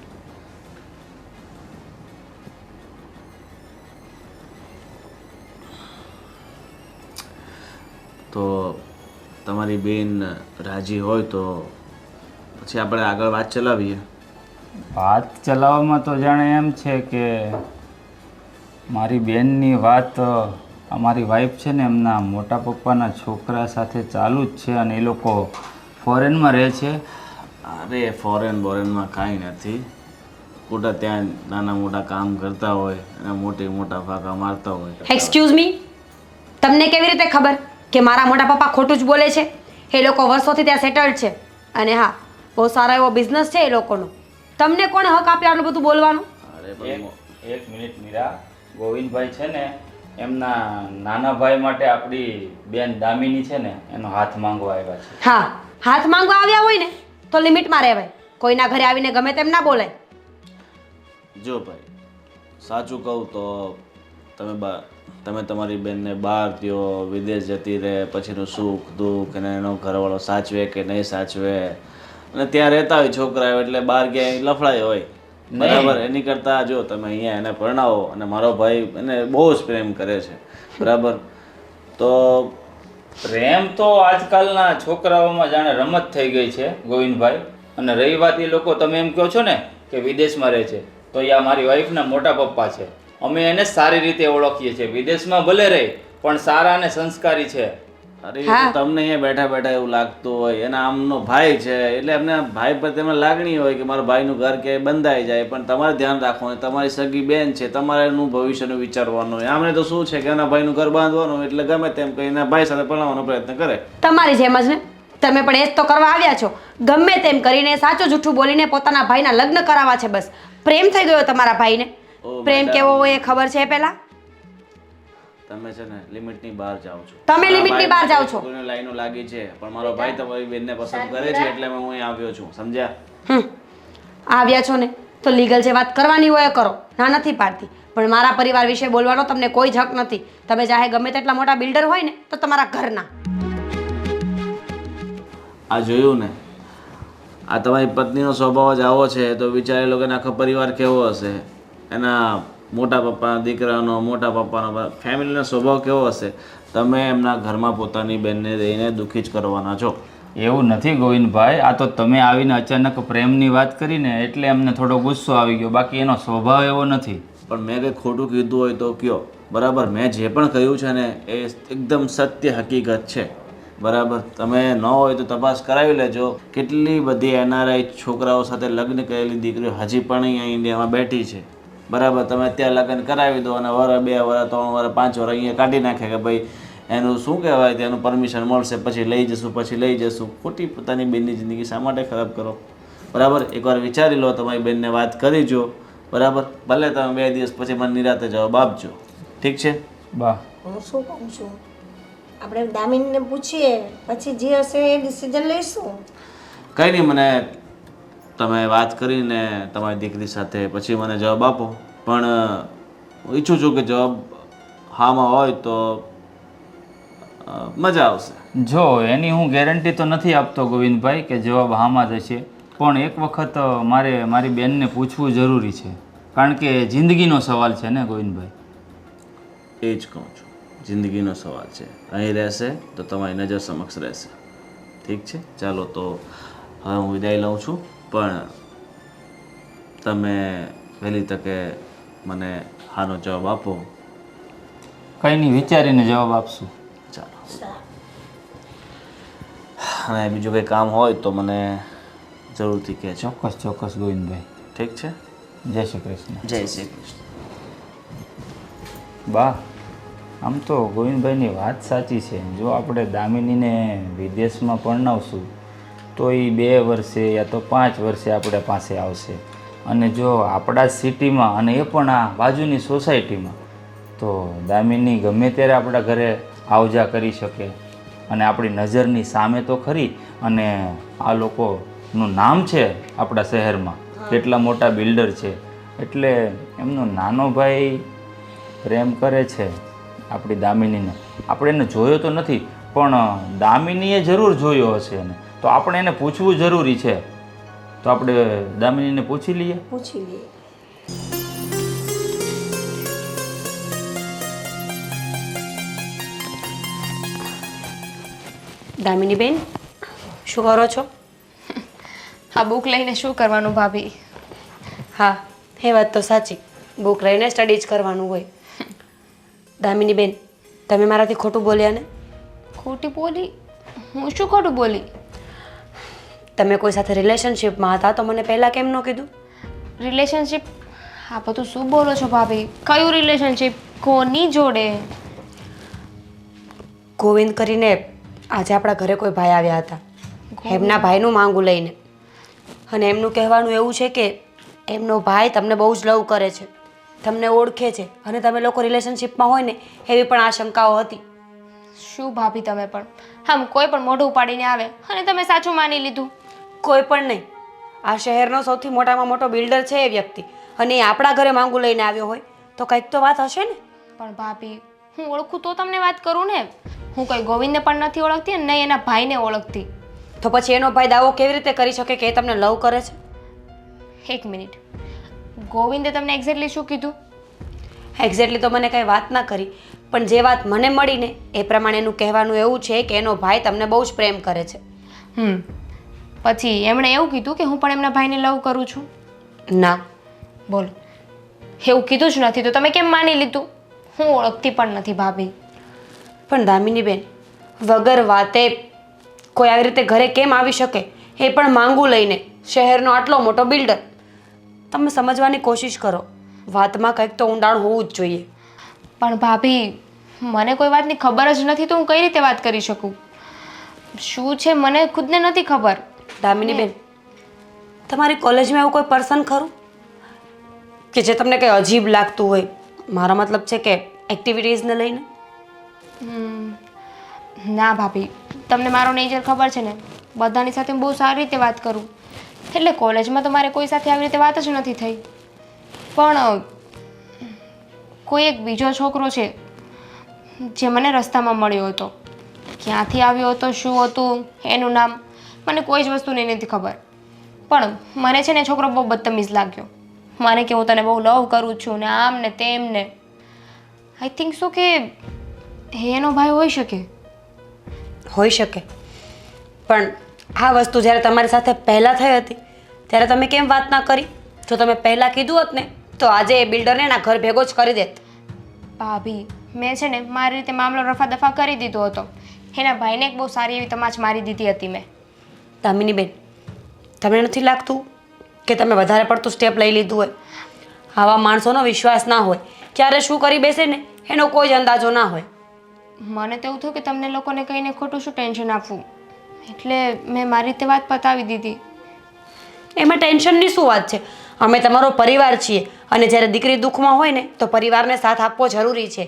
તો તમારી બેન રાજી હોય તો પછી આપણે આગળ વાત ચલાવીએ. વાત ચલાવવામાં તો જાણે એમ છે કે મારી બેનની વાત અમારી વાઈફ છે ને એમના મોટા પપ્પાના છોકરા સાથે ચાલુ જ છે, અને એ લોકો ફોરેનમાં રહે છે. અરે બોરેનમાં કાંઈ નથી. ખોટા ત્યાં નાના મોટા કામ કરતા હોય અને મોટા ફાંકા મારતા હોય. એક્સક્યુઝ મી, તમને કેવી રીતે ખબર કે મારા મોટા પપ્પા ખોટું જ બોલે છે? એ લોકો વર્ષોથી ત્યાં સેટલ્ડ છે, અને હા, બહુ સારો એવો બિઝનેસ છે એ લોકોનો. તમને કોણે હક આપ્યો આટલું બધું બોલવાનું? અરે પણ એક મિનિટ મીરા, ગોવિંદભાઈ છે ને એમના નાના ભાઈ માટે આપણી બેન દામિની છે ને એનો હાથ માંગવા આવ્યા છે. હા, હાથ માંગવા આવ્યા હોય ને તો લિમિટમાં રહેવાય. કોઈના ઘરે આવીને ગમે તેમ ના બોલાય. જો ભાઈ, સાચું કહું તો તમે તમારી બેનને બહાર દ્યો, વિદેશ જતી રહે, પછીનું સુખ દુઃખ અને એનો ઘરવાળો સાચવે કે નહીં સાચવે, અને ત્યાં રહેતા હોય છોકરાઓ એટલે બહાર ક્યાંય લફડાય હોય, બરાબર. એની કરતાં જો તમે અહીંયા એને પરણાવો, અને મારો ભાઈ એને બહુ જ પ્રેમ કરે છે, બરાબર. તો પ્રેમ તો આજકાલના છોકરાઓમાં જાણે રમત થઈ ગઈ છે ગોવિંદભાઈ. અને રહી વાત એ લોકો, તમે એમ કહો છો ને કે વિદેશમાં રહે છે, તો એ આ મારી વાઈફના મોટા પપ્પા છે. અમે એને સારી રીતે ઓળખીએ છીએ. વિદેશમાં ભલે રહે પણ સારા અને સંસ્કારી છે. અરે એ તો તમને અહીંયા બેઠા બેઠા એવું લાગતું હોય, એના આમનો ભાઈ છે એટલે એમને ભાઈ પર તેમને લાગણી હોય કે મારા ભાઈનું ઘર ક્યાંય બંધાઈ જાય, પણ તમારે ધ્યાન રાખવાનું, તમારી સગી બેન છે, તમારે એનું ભવિષ્યનું વિચારવાનું હોય. આમને તો શું છે કે એના ભાઈનું ઘર બાંધવાનું એટલે ગમે તેમ કહીને ભાઈ સાથે પરણાવવાનો પ્રયત્ન કરે. તમારી જેમ જ ને, તમે પણ એ જ તો કરવા આવ્યા છો. ગમે તેમ કરીને સાચું જૂઠું બોલીને પોતાના ભાઈના લગ્ન કરાવવા છે. બસ પ્રેમ થઈ ગયો તમારા ભાઈને. પ્રેમ કેવો હોય એ ખબર છે પહેલા? તમે છે ને લિમિટની બહાર જાઓ છો. તમે લિમિટની બહાર જાઓ છો. કોઈની લાઈનો લાગી છે, પણ મારો ભાઈ તમારી બેનને પસંદ કરે છે એટલે હું અહીં આવ્યો છું, સમજ્યા? આવ્યા છો ને તો લીગલ જે વાત કરવાની હોય એ કરો, ના નથી પાડતી. પણ મારા પરિવાર વિશે બોલવાનો તમને કોઈ જ હક નથી. તમે ચાહે ગમે તેટલા મોટા બિલ્ડર હોય ને તો તમારા ઘરના. આ જોયું ને, આ તમારી પત્નીનો સ્વભાવ જ આવો છે તો વિચારી લો કે આખો પરિવાર કેવો હશે. એના મોટા પપ્પાના દીકરાનો, મોટા પપ્પાનો, ફેમિલીનો સ્વભાવ કેવો હશે. તમે એમના ઘરમાં પોતાની બેનને દઈને દુઃખી જ કરવાના છો. એવું નથી ગોવિંદભાઈ, આ તો તમે આવીને અચાનક પ્રેમની વાત કરીને એટલે અમને થોડો ગુસ્સો આવી ગયો, બાકી એનો સ્વભાવ એવો નથી. પણ મેં કંઈ ખોટું કીધું હોય તો કયો, બરાબર. મેં જે પણ કહ્યું છે ને એ એકદમ સત્ય હકીકત છે, બરાબર. તમે ન હોય તો તપાસ કરાવી લેજો. કેટલી બધી NRI છોકરાઓ સાથે લગ્ન કરેલી દીકરીઓ હજી પણ અહીંયા ઇન્ડિયામાં બેઠી છે, બરાબર. તમે અત્યારે લગ્ન કરાવી દો અને વર 2 વર 3 વર 5 વર અહીંયા કાઢી નાખે કે ભાઈ એનું શું કહેવાય, તેનું પરમિશન મળશે પછી લઈ જશું. ખોટી પોતાની બેનની જિંદગી શા માટે ખરાબ કરો, બરાબર. એકવાર વિચારી લો, તમારી બેનને વાત કરી જો, બરાબર. ભલે તમે 2 દિવસ પછી મને નિરાતે જવાબ આપજો, ઠીક છે? બા, હું શું કહું છું, આપણે દામિનીને પૂછીએ, પછી જે હશે એ ડિસિઝન લઈશું. કંઈ નહીં, મને તમે વાત કરીને તમારી દીકરી સાથે પછી મને જવાબ આપો, પણ હું ઈચ્છું છું કે જવાબ હામાં હોય તો મજા આવશે. જો એની હું ગેરંટી તો નથી આપતો ગોવિંદભાઈ કે જવાબ હામાં જ હશે, પણ એક વખત મારે મારી બેનને પૂછવું જરૂરી છે, કારણ કે જિંદગીનો સવાલ છે ને ગોવિંદભાઈ. એ જ કહું છું, જિંદગીનો સવાલ છે. અહીં રહેશે તો તમારી નજર સમક્ષ રહેશે. ઠીક છે, ચાલો તો હવે હું વિદાય લઉં છું, પણ તમે વહેલી તકે મને હાનો જવાબ આપો. કંઈ નહીં, વિચારીને જવાબ આપશું. ચાલો, અને બીજું કંઈ કામ હોય તો મને જરૂરથી કહેજો. ચોક્કસ ચોક્કસ ગોવિંદભાઈ. ઠીક છે, જય શ્રી કૃષ્ણ. જય શ્રી કૃષ્ણ. બા, આમ તો ગોવિંદભાઈની વાત સાચી છે. જો આપણે દામિનીને વિદેશમાં પરણાવશું તો એ 2 વર્ષે યા તો 5 વર્ષે આપણે પાસે આવશે, અને જો આપણા સિટીમાં અને એ પણ આ બાજુની સોસાયટીમાં, તો દામિની ગમે ત્યારે આપણા ઘરે આવજા કરી શકે, અને આપણી નજરની સામે તો ખરી, અને આ લોકોનું નામ છે આપણા શહેરમાં, કેટલા મોટા બિલ્ડર છે, એટલે એમનો નાનો ભાઈ પ્રેમ કરે છે આપણી દામિનીને. આપણે એને જોયો તો નથી, પણ દામિનીએ જરૂર જોયો હશે એને, તો આપણે એને પૂછવું જરૂરી છે. તો આપણે દામિનીને પૂછી લઈએ. પૂછી લઈએ. દામિની બેન, શું કરો છો? આ બુક લઈને શું કરવાનું ભાભી? હા, એ વાત તો સાચી, બુક લઈને સ્ટડી જ કરવાનું હોય. દામિની બેન, તમે મારાથી ખોટું બોલ્યા ને? ખોટી બોલી? હું શું ખોટું બોલી? તમે કોઈ સાથે રિલેશનશિપમાં હતા તો મને પહેલાં કેમ ન કીધું? રિલેશનશિપ? આ બધું શું બોલો છો ભાભી? કયું રિલેશનશિપ? કોની જોડે? ગોવિંદ કરીને આજે આપણા ઘરે કોઈ ભાઈ આવ્યા હતા, એમના ભાઈનું માંગું લઈને, અને એમનું કહેવાનું એવું છે કે એમનો ભાઈ તમને બહુ જ લવ કરે છે, તમને ઓળખે છે, અને તમે લોકો રિલેશનશિપમાં હોય ને એવી પણ આશંકાઓ હતી. શું ભાભી તમે પણ? આમ કોઈ પણ મોઢું ઉપાડીને આવે અને તમે સાચું માની લીધું? કોઈ પણ નહીં, આ શહેરનો સૌથી મોટામાં મોટો બિલ્ડર છે એ વ્યક્તિ, અને એ આપણા ઘરે માંગું લઈને આવ્યો હોય તો કંઈક તો વાત હશે ને? પણ ભાભી, હું ઓળખું તો તમને વાત કરું ને. હું કોઈ ગોવિંદને પણ નથી ઓળખતી અને નહીં એના ભાઈને ઓળખતી. તો પછી એનો ભાઈ દાવો કેવી રીતે કરી શકે કે એ તમને લવ કરે છે? એક મિનિટ, ગોવિંદે તમને એક્ઝેક્ટલી શું કીધું? એક્ઝેક્ટલી તો મને કંઈ વાત ના કરી, પણ જે વાત મને મળી ને એ પ્રમાણે એનું કહેવાનું એવું છે કે એનો ભાઈ તમને બહુ જ પ્રેમ કરે છે. પછી એમણે એવું કીધું કે હું પણ એમના ભાઈને લવ કરું છું? ના. બોલો, એવું કીધું જ નથી તો તમે કેમ માની લીધું? હું ઓળખતી પણ નથી ભાભી. પણ દામિની બેન, વગર વાતે કોઈ આવી રીતે ઘરે કેમ આવી શકે, એ પણ માંગું લઈને, શહેરનો આટલો મોટો બિલ્ડર? તમે સમજવાની કોશિશ કરો, વાતમાં કંઈક તો ઊંડાણ હોવું જ જોઈએ. પણ ભાભી, મને કોઈ વાતની ખબર જ નથી તો હું કઈ રીતે વાત કરી શકું? શું છે મને ખુદને નથી ખબર. દામિની બેન, તમારી કોલેજમાં એવું કોઈ પર્સન ખરું કે જે તમને કંઈ અજીબ લાગતું હોય? મારો મતલબ છે કે એક્ટિવિટીઝને લઈને. ના ભાભી, તમને મારો નેચર ખબર છે ને, બધાની સાથે હું બહુ સારી રીતે વાત કરું, એટલે કોલેજમાં તો મારે કોઈ સાથે આવી રીતે વાત જ નથી થઈ. પણ કોઈ એક બીજો છોકરો છે જે મને રસ્તામાં મળ્યો હતો. ક્યાંથી આવ્યો હતો, શું હતું એનું નામ, મને કોઈ જ વસ્તુની નથી ખબર, પણ મને છે ને છોકરો બહુ બદતમીઝ લાગ્યો. મને કે હું તને બહુ લવ કરું છું ને આમ ને તેમ ને. આઈ થિંક સો કે એનો ભાઈ હોઈ શકે. હોઈ શકે, પણ આ વસ્તુ જ્યારે તમારી સાથે પહેલાં થઈ હતી ત્યારે તમે કેમ વાત ના કરી? જો તમે પહેલાં કીધું હોત ને તો આજે એ બિલ્ડરને એના ઘર ભેગો જ કરી દેત. ભાભી, મેં છે ને મારી રીતે મામલો રફા દફા કરી દીધો હતો. એના ભાઈને એક બહુ સારી એવી તમાચ મારી દીધી હતી મેં. દામિની બેન, તમને નથી લાગતું કે તમે વધારે પડતું સ્ટેપ લઈ લીધું હોય? આવા માણસોનો વિશ્વાસ ના હોય, ક્યારે શું કરી બેસે ને એનો કોઈ જ અંદાજો ના હોય. મને તો એવું થયું કે તમને લોકોને કહીને ખોટું શું ટેન્શન આપવું, એટલે મેં મારી રીતે વાત પતાવી દીધી. એમાં ટેન્શનની શું વાત છે? અમે તમારો પરિવાર છીએ, અને જ્યારે દીકરી દુઃખમાં હોય ને તો પરિવારને સાથ આપવો જરૂરી છે.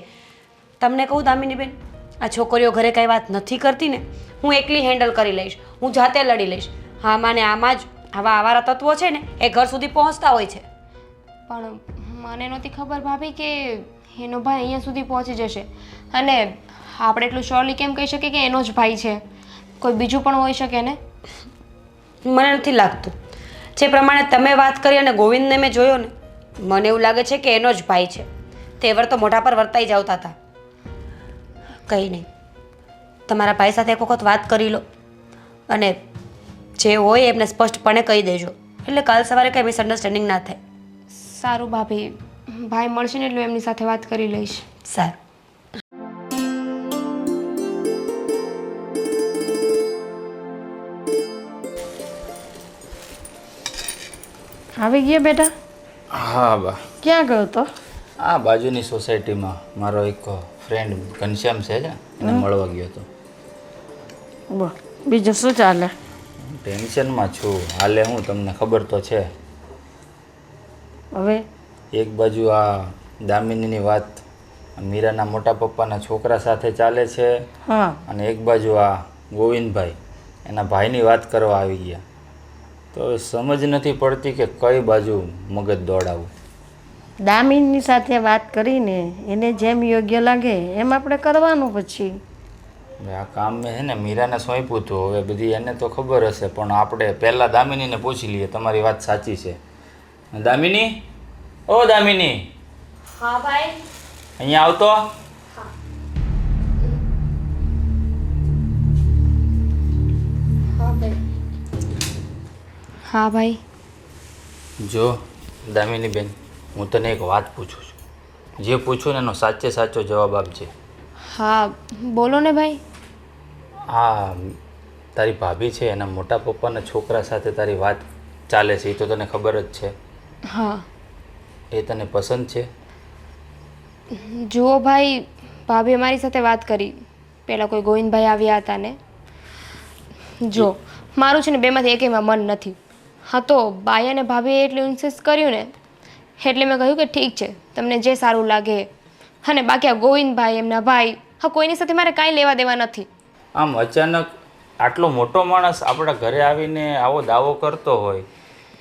તમને કહું દામિની બેન, આ છોકરીઓ ઘરે કંઈ વાત નથી કરતી ને, હું એકલી હેન્ડલ કરી લઈશ, હું જાતે લડી લઈશ. હા, માને આમાં જ આવા આવારા તત્વો છે ને એ ઘર સુધી પહોંચતા હોય છે. પણ મને નહોતી ખબર ભાભી કે એનો ભાઈ અહીંયા સુધી પહોંચી જશે. અને આપણે એટલું શ્યોરલી કેમ કહી શકીએ કે એનો જ ભાઈ છે? કોઈ બીજું પણ હોઈ શકે ને? મને નથી લાગતું. જે પ્રમાણે તમે વાત કરી અને ગોવિંદને મેં જોયો ને, મને એવું લાગે છે કે એનો જ ભાઈ છે. તેવર તો મોઢા પર વર્તાઈ જ આવતા હતા. કંઈ નહીં, તમારા ભાઈ સાથે એક વખત વાત કરી લો અને જે હોય એમને સ્પષ્ટપણે કહી દેજો, એટલે કાલ સવારે કંઈ મિસઅન્ડરસ્ટેન્ડિંગ ના થાય. સારું ભાભી, ભાઈ મળશે ને એટલે એમની સાથે વાત કરી લઈશ. સારું. આવી ગયા બેટા? હા બા, ક્યાં ગયો તો? આ બાજુની સોસાયટીમાં મારો એક ફ્રેન્ડ ઘનશ્યામ છે ને, એને મળવા ગયો હતો. બોલ, બીજું શું ચાલે? ટેન્શનમાં છું. હાલે હું તમને ખબર તો છે. હવે એક બાજુ આ દામિનીની વાત મીરાના મોટા પપ્પાના છોકરા સાથે ચાલે છે, હા, અને એક બાજુ આ ગોવિંદભાઈ એના ભાઈની વાત કરવા આવી ગયા. તો સમજ નથી પડતી કે કઈ બાજુ મગજ દોડાવું. દામિનની સાથે વાત કરીને એને જેમ યોગ્ય લાગે એમ આપણે કરવાનું. પછી હવે આ કામ મેં છે ને મીરાને સોંપ્યું હતું. હવે બધી એને તો ખબર હશે, પણ આપણે પહેલાં દામિનીને પૂછી લઈએ. તમારી વાત સાચી છે. દામિની, ઓ દામિની, હા ભાઈ. અહીંયા આવતો. હા ભાઈ. જો દામિની બેન, હું તને એક વાત પૂછું છું. જે પૂછું ને એનો સાચે સાચો જવાબ આપજે. હા બોલો ને ભાઈ. આ તારી ભાભી છે, એના મોટા પપ્પાના છોકરા સાથે તારી વાત ચાલે છે, એ તો તને ખબર જ છે. હા. એ તને પસંદ છે? જુઓ ભાઈ, ભાભીએ મારી સાથે વાત કરી. પહેલાં કોઈ ગોવિંદભાઈ આવ્યા હતા ને. જો મારું છે ને બેમાંથી એકેયમાં મન નથી. હા, તો બાઈ અને ભાભીએ એટલું ઇન્સિસ્ટ કર્યું ને, એટલે મેં કહ્યું કે ઠીક છે, તમને જે સારું લાગે. અને બાકી આ ગોવિંદભાઈ, એમના ભાઈ, હા કોઈની સાથે મારે કાંઈ લેવા દેવા નથી. આમ અચાનક આટલો મોટો માણસ આપણા ઘરે આવીને આવો દાવો કરતો હોય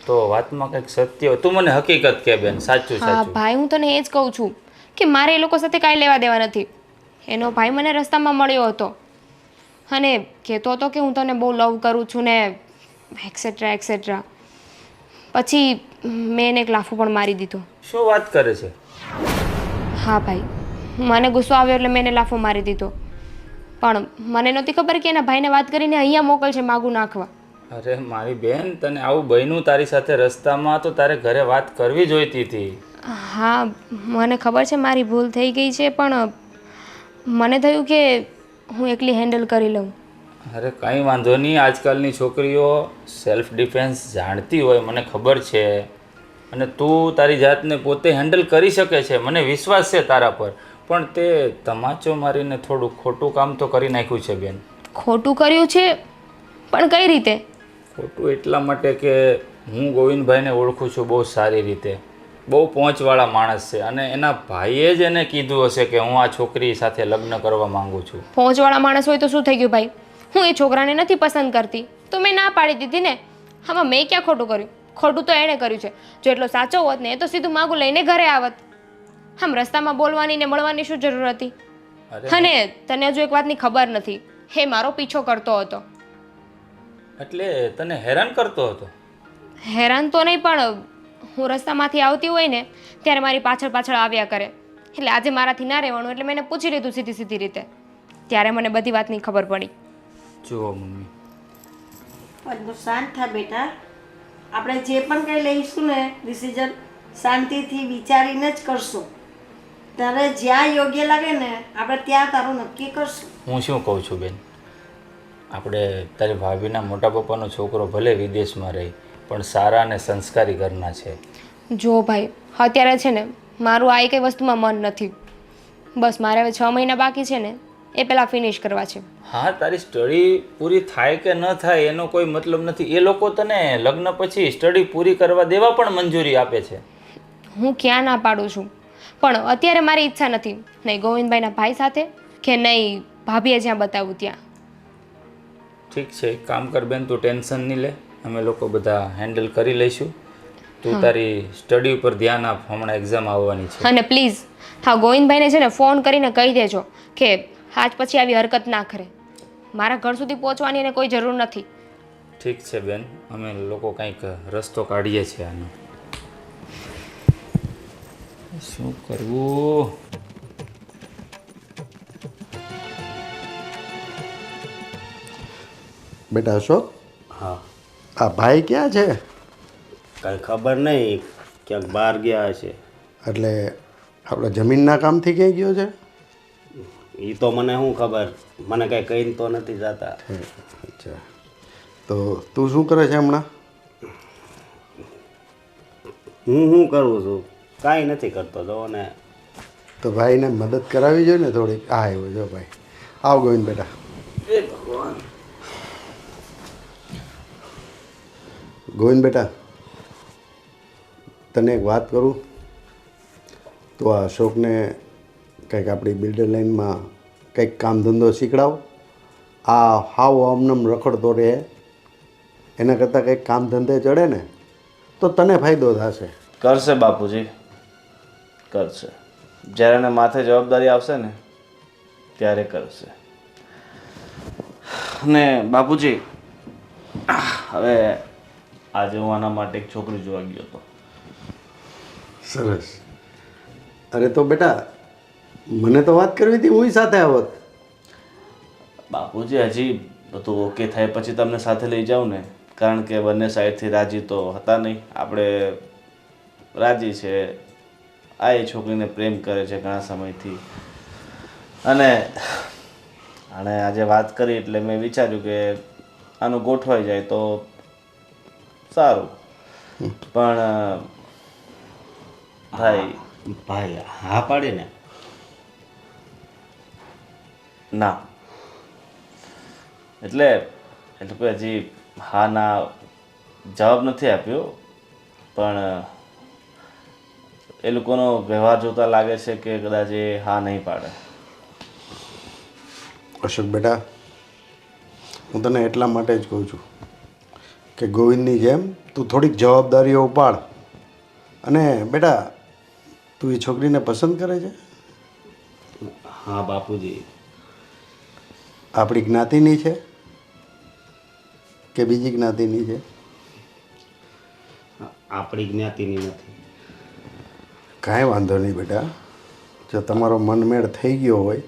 તો વાતમાં કંઈક સત્ય હોય. તું મને હકીકત કહે બેન, સાચું હા સાચું. ભાઈ, હું તને એ જ કહું છું કે મારે એ લોકો સાથે કાંઈ લેવા દેવા નથી. એનો ભાઈ મને રસ્તામાં મળ્યો હતો અને કહેતો હતો કે હું તને બહુ લવ કરું છું ને એક્સેટ્રા એક્સેટ્રા. પછી મેં એને એક લાફો પણ મારી દીધો. શું વાત કરે છે? હા ભાઈ, મને ગુસ્સો આવ્યો એટલે મેં એને લાફો મારી દીધો. પણ મને નહોતી ખબર કે એના ભાઈને વાત કરીને અહીંયા મોકલશે માગું નાખવા. અરે મારી બેન, તને આવું બન્યું તારી સાથે રસ્તામાં તો તારે ઘરે વાત કરવી જોઈતી હતી. હા મને ખબર છે મારી ભૂલ થઈ ગઈ છે, પણ મને થયું કે હું એકલી હેન્ડલ કરી લઉં. અરે કંઈ વાંધો નહીં. આજકાલની છોકરીઓ સેલ્ફ ડિફેન્સ જાણતી હોય, મને ખબર છે. અને તું તારી જાતને પોતે હેન્ડલ કરી શકે છે, મને વિશ્વાસ છે તારા પર. પણ તે તમાચો મારીને થોડું ખોટું કામ તો કરી નાખ્યું છે બેન. ખોટું કર્યું છે? પણ કઈ રીતે? ખોટું એટલા માટે કે હું ગોવિંદભાઈને ઓળખું છું બહુ સારી રીતે. બહુ પહોંચવાળા માણસ છે, અને એના ભાઈએ જ એને કીધું હશે કે હું આ છોકરી સાથે લગ્ન કરવા માંગુ છું. પહોંચવાળા માણસ હોય તો શું થઈ ગયું ભાઈ? હું એ છોકરાને નથી પસંદ કરતી તો મેં ના પાડી દીધી ને. આમાં મેં ક્યાં ખોટું કર્યું? ખોટું તો એણે કર્યું છે. જો એટલો સાચો હોત ને એ તો સીધું માગું લઈને ઘરે આવત. આમ રસ્તામાં બોલવાની ને મળવાની શું જરૂર હતી? અને તને હજુ એક વાતની ખબર નથી, હે મારો પીછો કરતો હતો. એટલે તને હેરાન કરતો હતો? હેરાન તો નહીં, પણ હું રસ્તામાંથી આવતી હોય ને ત્યારે મારી પાછળ પાછળ આવ્યા કરે. એટલે આજે મારાથી ના રહેવાનું એટલે મેં એને પૂછી લીધું સીધી સીધી રીતે. ત્યારે મને બધી વાતની ખબર પડી. જુઓ મમ્મી, બધું શાંત થા બેટા. આપણે જે પણ કંઈ લઈશું ને ડિસિઝન શાંતિથી વિચારીને જ કરશું. તારે જ્યાં યોગ્ય લાગે ને આપણે ત્યાં તારું નક્કી કરશું. હું શું કહું છું બેન, આપણે તારી ભાભીના મોટા પપ્પાનો છોકરો ભલે વિદેશમાં રહે પણ સારા અને સંસ્કારી ઘરના છે. જો ભાઈ, અત્યારે છે ને મારું આ કઈ વસ્તુમાં મન નથી. બસ મારે હવે 6 મહિના બાકી છે ને એ પહેલાં ફિનિશ કરવા છે. હા, તારી સ્ટડી પૂરી થાય કે ન થાય એનો કોઈ મતલબ નથી. એ લોકો તને લગ્ન પછી સ્ટડી પૂરી કરવા દેવા પણ મંજૂરી આપે છે. હું ક્યાં ના પાડું છું, પણ અત્યારે મારી ઈચ્છા નથી, નહીં ગોવિંદભાઈના ભાઈ સાથે કે નહીં ભાભીએ જ્યાં બતાવું ત્યાં. ઠીક છે, એક કામ કર બેન, તું ટેન્શન નહીં લે, અમે લોકો બધા હેન્ડલ કરી લઈશું. તું તારી સ્ટડી ઉપર ધ્યાન આપ, હમણાં એક્ઝામ આવવાની છે. અને પ્લીઝ હા ગોવિંદભાઈને છે ને ફોન કરીને કહી દેજો કે આજ પછી આવી હરકત ના કરે. મારા ઘર સુધી પહોંચવાની એને કોઈ જરૂર નથી. ઠીક છે બેન, અમે લોકો કંઈક રસ્તો કાઢીએ છીએ આનો. શું કરવું? બેટા અશોક, હા, આ ભાઈ ક્યાં છે? કાંઈ ખબર નહીં, ક્યાંક બહાર ગયા હશે. એટલે આપણા જમીનના કામથી ક્યાંય ગયો છે? એ તો મને શું ખબર, મને કાંઈ કહીને તો નથી જતા. અચ્છા, તો તું શું કરે છે હમણાં? હું શું કરું છું? કાંઈ નથી કરતો જો ને. તો ભાઈને મદદ કરાવી જોઈએ ને થોડીક. આ આવ્યો જો ભાઈ. આવ ગોવિંદ બેટા. એ ભગવાન. ગોવિંદ બેટા, તને એક વાત કરું. તો આ અશોકને કંઈક આપણી બિલ્ડર લાઇનમાં કંઈક કામ ધંધો શીખડાવ. આ હાવ આમનામ રખડતો રહે, એના કરતાં કંઈક કામ ધંધે ચડે ને તો તને ફાયદો થશે. કરશે બાપુજી, કરશે. જ્યારે એને માથે જવાબદારી આવશે ને ત્યારે કરશે. અને બાપુજી, હવે આજે હું આના માટે એક છોકરી જોવા ગયો હતો. સરસ. અરે તો બેટા, મને તો વાત કરવી હતી, હું સાથે આવત. બાપુજી હજી બધું ઓકે થાય પછી તમને સાથે લઈ જાઉં ને, કારણ કે બંને સાઈડથી રાજી તો હતા નહીં. આપણે રાજી છે, આ એ છોકરીને પ્રેમ કરે છે ઘણા સમયથી, અને આજે વાત કરી એટલે મેં વિચાર્યું કે આનું ગોઠવાઈ જાય તો સારું. પણ ભાઈ ભાઈ હા પાડે ને? ના, એટલે કોઈ હજી હા ના જવાબ નથી આપ્યો, પણ એ લોકોનો વ્યવહાર જોતા લાગે છે કે કદાચ એ હા નહીં પાડે. અશોક બેટા, હું તને એટલા માટે જ કહું છું કે ગોવિંદની જેમ તું થોડીક જવાબદારીઓ ઉપાડ. અને બેટા, તું એ છોકરીને પસંદ કરે છે? હા બાપુજી. આપણી જ્ઞાતિની છે કે બીજી જ્ઞાતિની છે? આપણી જ્ઞાતિની નથી. કાંઈ વાંધો નહીં બેટા, જો તમારો મનમેળ થઈ ગયો હોય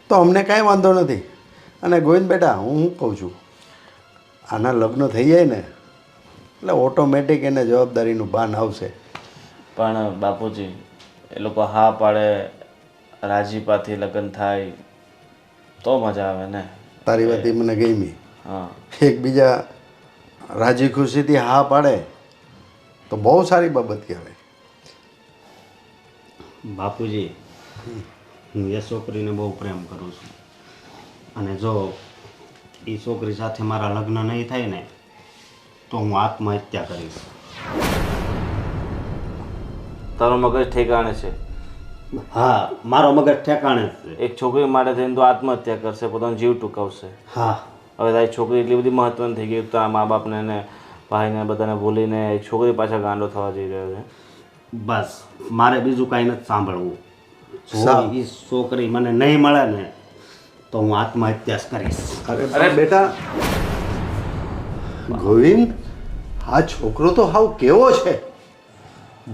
તો અમને કાંઈ વાંધો નથી. અને ગોવિંદ બેટા, હું શું કહું છું, આના લગ્ન થઈ જાય ને એટલે ઓટોમેટિક એને જવાબદારીનું ભાન આવશે. પણ બાપુજી, એ લોકો હા પાડે, રાજીપાથી લગ્ન થાય તો મજા આવે ને. તારી વાત એ મને ગમી. હા, એકબીજા રાજી ખુશીથી હા પાડે તો બહુ સારી બાબત કહેવાય. બાપુજી, હું એ છોકરીને બહુ પ્રેમ કરું છું, અને જો એ છોકરી સાથે મારા લગ્ન નહીં થાય ને તો હું આત્મહત્યા કરીશ. તારો મગજ ઠેકાણે છે. હા, મારો મગજ ઠેકાણે જ છે. એક છોકરી માટે થઈને તો આત્મહત્યા કરશે, પોતાનો જીવ ટૂંકાવશે. હા, હવે તારી છોકરી એટલી બધી મહત્વની થઈ ગઈ, તારા મા બાપને ને ભાઈને બધાને ભૂલીને એક છોકરી પાછા ગાંડો થવા જઈ રહ્યો છે. બસ મારે બીજું કાંઈ નથી સાંભળવું. જો એ છોકરી મને નહીં મળે ને તો હું આત્મહત્યા જ કરીશ. અરે બેટા ગોવિંદ, આ છોકરો તો હાવ કેવો છે,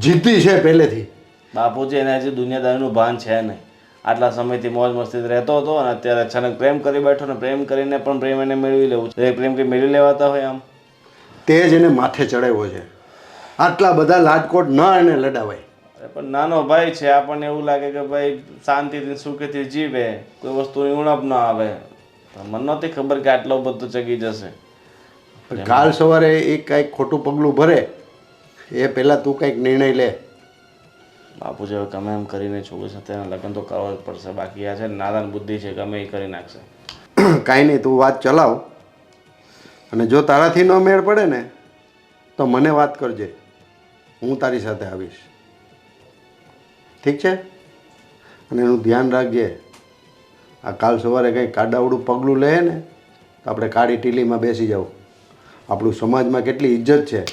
જીદ્દી છે પહેલેથી. બાપુજી, એને હજી દુનિયાદારીનું ભાન છે નહીં. આટલા સમયથી મોજ મસ્તી રહેતો હતો અને અત્યારે અચાનક પ્રેમ કરી બેઠો ને પ્રેમ કરીને પણ પ્રેમ એને મેળવી લેવું છે. પ્રેમ કંઈ મેળવી લેવાતા હોય આમ? તે જ એને માથે ચડાવ્યો છે. આટલા બધા લાડકોટ ન એને લડાવાય. અરે પણ નાનો ભાઈ છે, આપણને એવું લાગે કે ભાઈ શાંતિથી સુખેથી જીવે, કોઈ વસ્તુની ઉણપ ન આવે. મને નહોતી ખબર કે આટલો બધો ચગી જશે. પણ કાલ સવારે એ કાંઈક ખોટું પગલું ભરે એ પહેલાં તું કંઈક નિર્ણય લે. બાપુજી, હવે ગમે એમ કરીને છોકરી સાથે એના લગ્ન તો કરવા જ પડશે. બાકી આ છે ને નાદાન બુદ્ધિ છે, ગમે એ કરી નાખશે. કાંઈ નહીં, તું વાત ચલાવ, અને જો તારાથી ન મેળ પડે ને તો મને વાત કરજે, હું તારી સાથે આવીશ. ઠીક છે? અને એનું ધ્યાન રાખજે, આ કાલ સવારે કંઈ કાડાવડું પગલું લે ને તો આપણે કાળી ટીલીમાં બેસી જાવ. આપણું સમાજમાં કેટલી ઇજ્જત છે,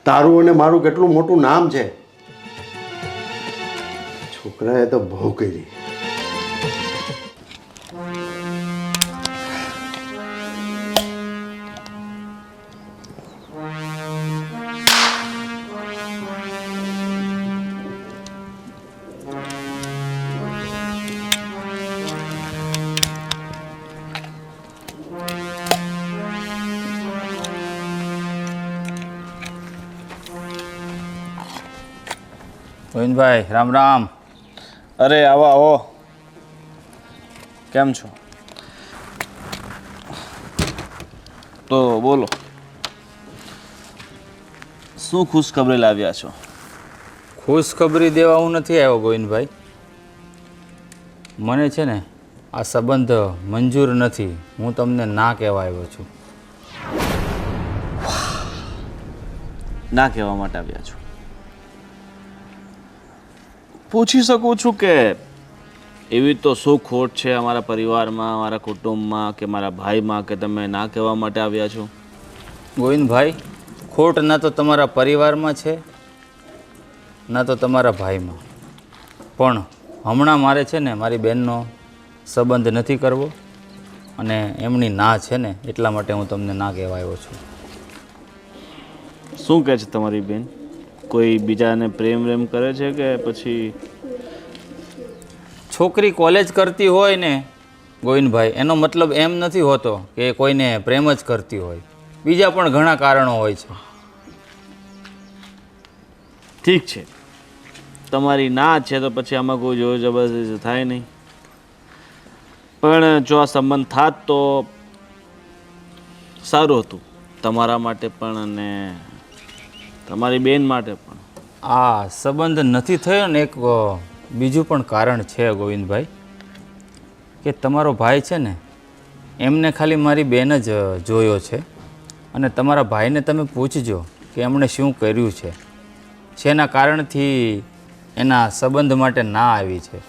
તારું અને મારું કેટલું મોટું નામ છે. છોકરાએ તો બહુ કરી. ગોવિંદભાઈ રામ રામ. અરે આવો આવો, કેમ છો? તો બોલો, શું ખુશખબરી લાવ્યા છો? ખુશખબરી દેવા હું નથી આવ્યો ગોવિંદભાઈ. મને છે ને આ સંબંધ મંજૂર નથી, હું તમને ના કહેવા આવ્યો છું. ના કહેવા માટે આવ્યા છો? પૂછી શકું છું કે એવી તો શું ખોટ છે અમારા પરિવારમાં, અમારા કુટુંબમાં કે મારા ભાઈમાં કે તમે ના કહેવા માટે આવ્યા છો? ગોવિંદભાઈ, ખોટ ના તો તમારા પરિવારમાં છે ના તો તમારા ભાઈમાં, પણ હમણાં મારે છે ને મારી બહેનનો સંબંધ નથી કરવો અને એમની ના છે ને એટલા માટે હું તમને ના કહેવા આવ્યો છું. શું કહે છે તમારી બેન? કોઈ બીજાને પ્રેમ પ્રેમ કરે છે કે પછી? છોકરી કોલેજ કરતી હોય ને ગોવિંદભાઈ, એનો મતલબ એમ નથી હોતો કે કોઈને પ્રેમ જ કરતી હોય, બીજા પણ ઘણા કારણો હોય છે. ઠીક છે, તમારી ના છે તો પછી આમાં કોઈ જોર જબરદસ્તી થાય નહીં. પણ જો આ સંબંધ થાત તો સારું હતું તમારા માટે પણ અને તમારી બેન માટે પણ. આ સંબંધ નથી થયો ને એક બીજું પણ કારણ છે ગોવિંદભાઈ, કે તમારો ભાઈ છે ને એમને ખાલી મારી બેન જ જોયો છે અને તમારા ભાઈને તમે પૂછજો કે એમણે શું કર્યું છે, શેના કારણથી એના સંબંધ માટે ના આવી છે.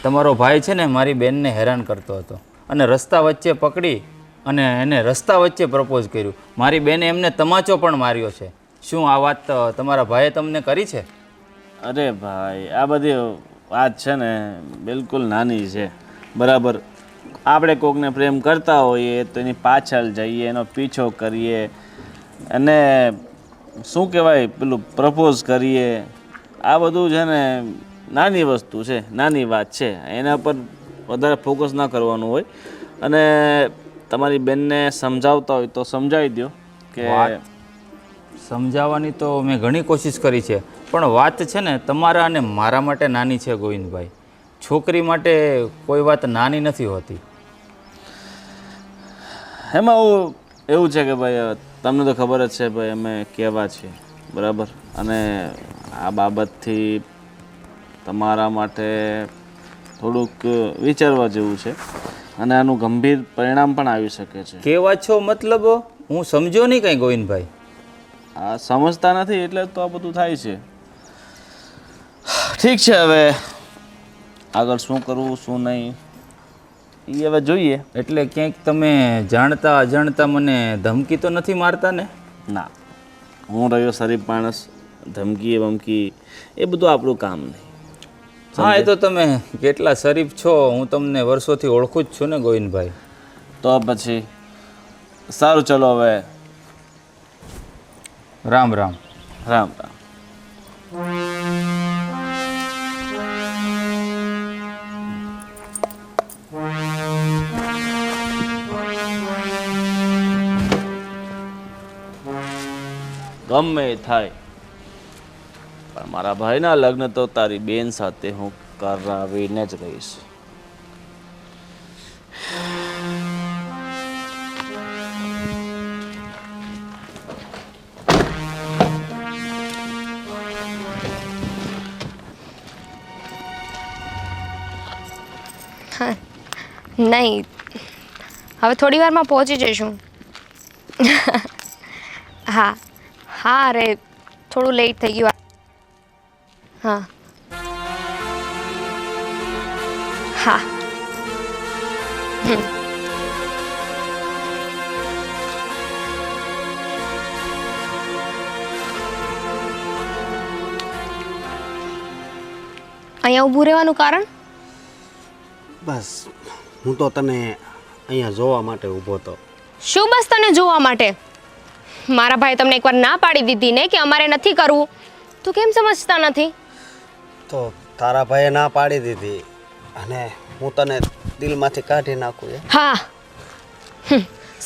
તમારો ભાઈ છે ને મારી બેનને હેરાન કરતો હતો અને રસ્તા વચ્ચે પકડી અને એને રસ્તા વચ્ચે પ્રપોઝ કર્યું. મારી બેને એમને તમાચો પણ માર્યો છે. શું આ વાત તમારા ભાઈએ તમને કરી છે? અરે ભાઈ, આ બધી વાત છે ને બિલકુલ નાની છે, બરાબર. આપણે કોકને પ્રેમ કરતા હોઈએ તો એની પાછળ જઈએ, એનો પીછો કરીએ અને શું કહેવાય પેલું પ્રપોઝ કરીએ. આ બધું છે ને નાની વસ્તુ છે, નાની વાત છે, એના પર વધારે ફોકસ ના કરવાનું હોય. અને તમારી બેનને સમજાવતા હોય તો સમજાવી દો કે સમજાવવાની તો મેં ઘણી કોશિશ કરી છે, પણ વાત છે ને તમારા અને મારા માટે નાની છે ગોવિંદભાઈ. છોકરી માટે કોઈ વાત નાની નથી હોતી. એમાં એવું છે કે ભાઈ તમને તો ખબર જ છે ભાઈ અમે કેવા છીએ, બરાબર. અને આ બાબતથી તમારા માટે થોડુંક વિચારવા જેવું છે અને આનું ગંભીર પરિણામ પણ આવી શકે છે. કેવા છો મતલબ? હું સમજો નહીં કંઈ ગોવિંદભાઈ. આ સમજતા નથી એટલે તો આ બધું થાય છે. ઠીક છે, હવે આગળ શું કરવું શું નહીં એ હવે જોઈએ. એટલે ક્યાંક તમે જાણતા અજાણતા મને ધમકી તો નથી મારતા ને? ના, હું રહ્યો શરીફ માણસ, ધમકી વમકી એ બધું આપણું કામ નહીં. હા, એ તો તમે કેટલા શરીફ છો હું તમને વર્ષોથી ઓળખું જ છું ને ગોવિંદભાઈ. તો પછી સારું, ચલો હવે રામ રામ. રામ રામ. ગમે એ થાય પણ મારા ભાઈના લગ્ન તો તારી બેન સાથે હું કરાવીને જ રહીશ. નહીં, હવે થોડી વારમાં પહોંચી જઈશું. હા હા, અરે થોડું લેટ થઈ ગયું. હા હા. અહીંયા ઊભું રહેવાનું કારણ? બસ હું તો તને અહીંયા જોવા માટે ઊભો હતો. શું બસ તને જોવા માટે? મારા ભાઈ તમને એકવાર ના પાડી દીધી ને કે અમારે નથી કરવું, તો કેમ સમજતા નથી? તો તારા ભાઈએ ના પાડી દીધી અને હું તને દિલમાંથી કાઢી નાખું. હા,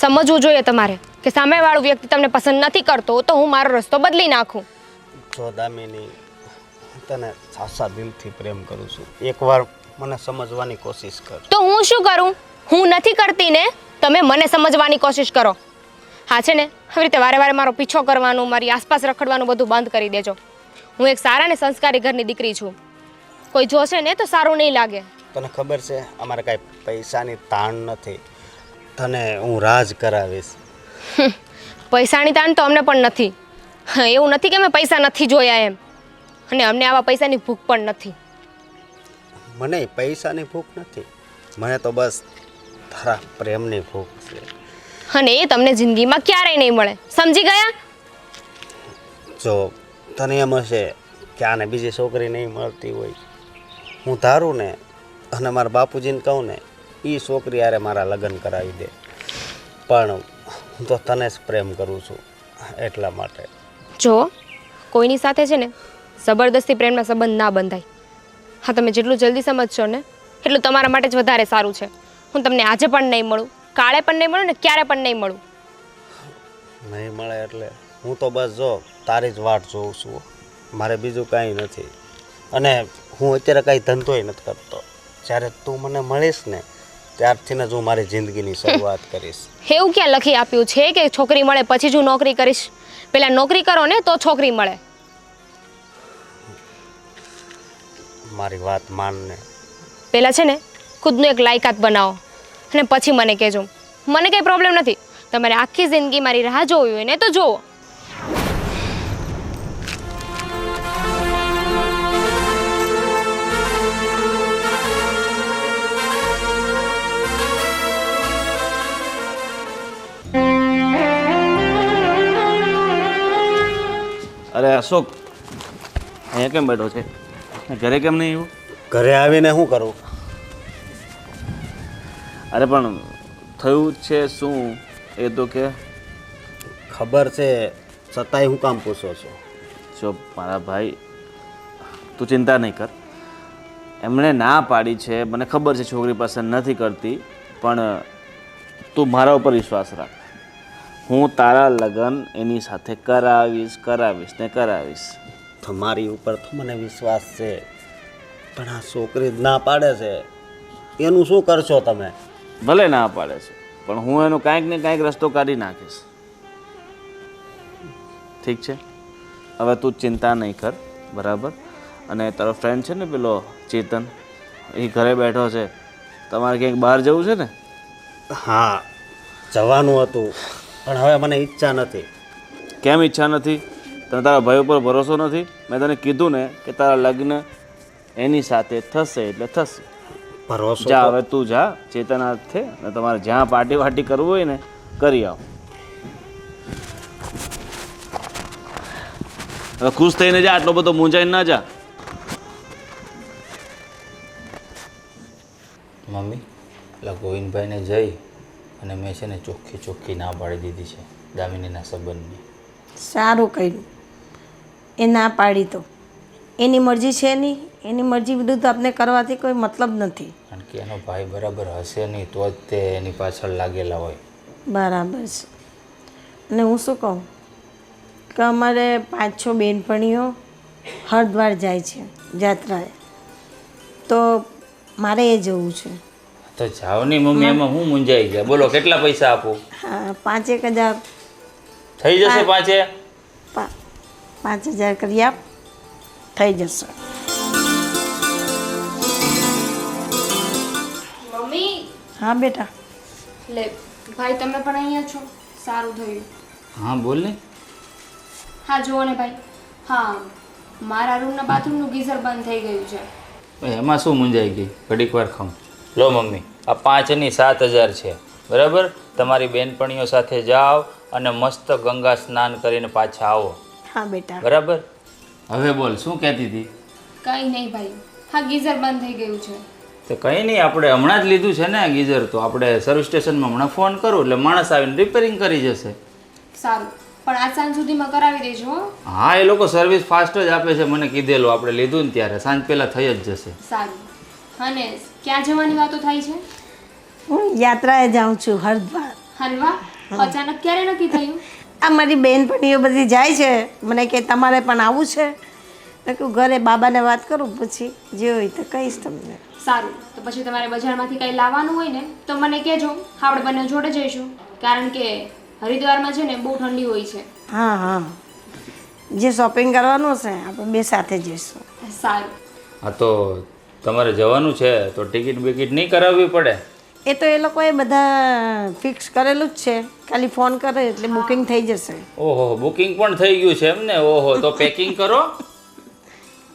સમજવું જોઈએ તમારે કે સામેવાળો વ્યક્તિ તમને પસંદ નથી કરતો તો હું મારો રસ્તો બદલી નાખું. જો દામિની, હું તને સાચા દિલથી પ્રેમ કરું છું. એકવાર મને સમજવાની કોશિશ કર. તો હું શું કરું? હું નથી કરતી ને, તમે મને સમજવાની કોશિશ કરો. હા છે ને, આવી રીતે વારે વારે મારો પીછો કરવાનું, મારી આસપાસ રખડવાનું બધું બંધ કરી દેજો. હું એક સારા ને સંસ્કારી ઘરની દીકરી છું. કોઈ જોશે ને તો સારું નહીં લાગે. તને ખબર છે અમારે કાંઈ પૈસાની તાણ નથી. તને હું રાજ કરાવીશ. પૈસાની તાણ તો અમને પણ નથી. એવું નથી કે અમે પૈસા નથી જોયા એમ, અને અમને આવા પૈસાની ભૂખ પણ નથી. મને પૈસાની ભૂખ નથી, મને તો બસ તારા પ્રેમની ભૂખ છે. અને એ તમને જિંદગીમાં ક્યારેય નહીં મળે, સમજી ગયા? જો તને એમ હશે કે આને બીજી છોકરી નહીં મળતી હોય, હું ધારું ને અને મારા બાપુજીને કહું ને એ છોકરી યારે મારા લગ્ન કરાવી દે, પણ હું તો તને જ પ્રેમ કરું છું એટલા માટે. જો કોઈની સાથે છે ને જબરદસ્તી પ્રેમના સંબંધ ના બંધાય. હા, તમે જેટલું જલ્દી સમજશો ને એટલું તમારા માટે જ વધારે સારું છે. હું તમને આજે પણ નહીં મળું, કાલે પણ નહીં મળું ને ક્યારે પણ નહીં મળું. નહીં મળે એટલે હું તો બસ જો તારી જ વાટ જોઉં છું, મારે બીજું કાંઈ નથી. અને હું અત્યારે કાંઈ ધંધોય નથી કરતો. જ્યારે તું મને મળીશ ને ત્યારથી જ હું મારી જિંદગીની શરૂઆત કરીશ. એવું ક્યાં લખી આપ્યું છે કે છોકરી મળે પછી જ હું નોકરી કરીશ? પહેલાં નોકરી કરો ને તો છોકરી મળે. મારી વાત માનને. પહેલાં છે ને ખુદનું એક લાયકાત બનાવો અને પછી મને કહેજો. મને કંઈ પ્રોબ્લેમ નથી. તમારે આખી જિંદગી મારી રાહ જોવી હોય ને તો જોવો. અરે અશોક, અહીંયા કેમ બેઠો છે? ઘરે કેમ નહીં આવ્યો? ઘરે આવીને શું કરું? અરે પણ થયું જ છે શું એ તો કે. ખબર છે છતાંય હું કામ પૂછો છો? જો મારા ભાઈ, તું ચિંતા નહીં કર. એમણે ના પાડી છે, મને ખબર છે છોકરી પસંદ નથી કરતી, પણ તું મારા ઉપર વિશ્વાસ રાખ. હું તારા લગ્ન એની સાથે કરાવીશ ને કરાવીશ. તમારી ઉપર તો મને વિશ્વાસ છે, પણ આ છોકરી જ ના પાડે છે, એનું શું કરશો તમે? ભલે ના પાડે છે, પણ હું એનો કાંઈક ને કાંઈક રસ્તો કાઢી નાખીશ. ઠીક છે? હવે તું ચિંતા નહીં કર, બરાબર? અને તારો ફ્રેન્ડ છે ને પેલો ચેતન, એ ઘરે બેઠો છે. તમારે ક્યાંક બહાર જવું છે ને? હા, જવાનું હતું, પણ હવે મને ઈચ્છા નથી. કેમ ઈચ્છા નથી? તને તારા ભાઈ ઉપર ભરોસો નથી? મેં તને કીધું ને કે તારા લગ્ન એની સાથે થશે એટલે થશે. ભરોસો જા હવે તું જા ચેતન હાથે, ને તમારે જ્યાં પાર્ટી વાટી કરવું હોય ને કરી આવો. હવે ખુશ થઈને જા, આટલો બધો મૂંઝાઈને ના જા. મમ્મી, પેલા ગોવિંદભાઈને જઈ અને મેં છે ને ચોખ્ખી ના પાડી દીધી છે દામિનીના સંબંધની. સારું કર્યું. એ ના પાડી તો એની મરજી છે નહીં, એની મરજી વિરુદ્ધ આપણે કરવાથી કોઈ મતલબ નથી. કારણ કે એનો ભાઈ બરાબર હશે નહીં તો જ તે એની પાછળ લાગેલા હોય. બરાબર છે. અને હું શું કહું કે અમારે 5-6 બહેનપણીઓ હરિદ્વાર જાય છે યાત્રાએ, તો મારે એ જવું છે. તો જાઓ નહીં મમ્મી, એમાં હું મૂંઝાઈ ગયા. બોલો કેટલા પૈસા આપું? હા, 5,000 થઈ જશે પાંચે? 5,000 કરી આપ, થઈ જશે. મમ્મી, હા બેટા. લે ભાઈ, તમે પણ અહીંયા છો, સારું થયું. હા બોલ ને. હા જુઓ ને ભાઈ, હા મારા રૂમના બાથરૂમનું ગીઝર બંધ થઈ ગયું છે. એમાં શું મૂંઝાઈ ગઈ? ઘડીક વાર ખમ. લો મમ્મી, આ 5 ની 7,000 છે, બરાબર? તમારી બેનપણીઓ સાથે જાઓ અને મસ્ત ગંગા સ્નાન કરીને પાછા આવો, હા બેટા. બરાબર? હવે બોલ, શું કહેતી હતી? કંઈ નહીં ભાઈ, હા ગીઝર બંધ થઈ ગયું છે. તો કંઈ નહીં, આપણે હમણાં જ લીધું છે ને ગીઝર, તો આપણે સર્વિસ સ્ટેશનમાં હમણાં ફોન કરું એટલે માણસ આવીને રિપેરિંગ કરી જશે. સારું, પણ આજ સાંજ સુધીમાં કરાવી દેજો હો. હા, એ લોકો સર્વિસ ફાસ્ટ જ આપે છે, મને કીધેલું. આપણે લીધું ને ત્યારે સાંજ પહેલાં થઈ જ જશે. સારું. અને ક્યાં જવાની વાતો થાય છે? હું યાત્રાએ જાઉં છું હરિદ્વાર. હલવા અચાનક ક્યારે નક્કી થયું? આ મારી બહેનપણીઓ બધી જાય છે, મને કે તમારે પણ આવવું છે. મેં કહ્યું ઘરે બાબાને વાત કરું, પછી જે હોય તો કહીશ તમને. સારું, તો પછી તમારે બજારમાંથી કંઈ લાવવાનું હોય ને તો મને કહેજો, આપણે બંને જોડે જઈશું. કારણ કે હરિદ્વારમાં છે ને બહુ ઠંડી હોય છે. હા હા, જે શોપિંગ કરવાનું હશે આપણે બે સાથે જઈશું. સારું. હા, તો તમારે જવાનું છે તો ટિકિટ બિકિટ નહીં કરાવવી પડે? એ તો એ લોકોએ બધા ફિક્સ કરેલું જ છે, ખાલી ફોન કરે એટલે બુકિંગ થઈ જશે. ઓહો, બુકિંગ પણ થઈ ગયું છે એમ ને? ઓહો, તો પેકિંગ કરો.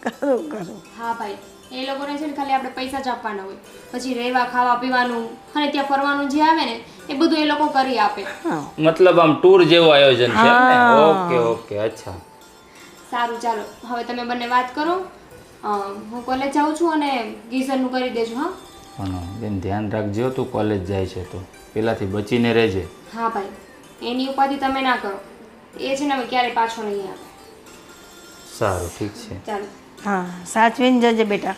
કરું કરું. હા ભાઈ, એ લોકોને છે ને ખાલી આપણે પૈસા જ આપવાના હોય, પછી રહેવા ખાવા પીવાનું અને ત્યાં ફરવાનું જે આવે ને એ બધું એ લોકો કરી આપે. મતલબ આમ ટૂર જેવું આયોજન છે એમ ને? ઓકે ઓકે, અચ્છા. સારું, ચાલો હવે તમે બંને વાત કરો. હું કોલેજ જાઉં છું અને ગીઝરનું કરી દેજો. હા પણ બેન ધ્યાન રાખજો, તું કોલેજ જાય છે તો પેલાથી બચીને રહેજે. હા ભાઈ, એની ઉપાધિ તમે ના કરો, એ છે ને હવે ક્યારેય પાછો નહીં આવે. સારું, ઠીક છે. ચાલો. હા, સાચવીને જજે બેટા.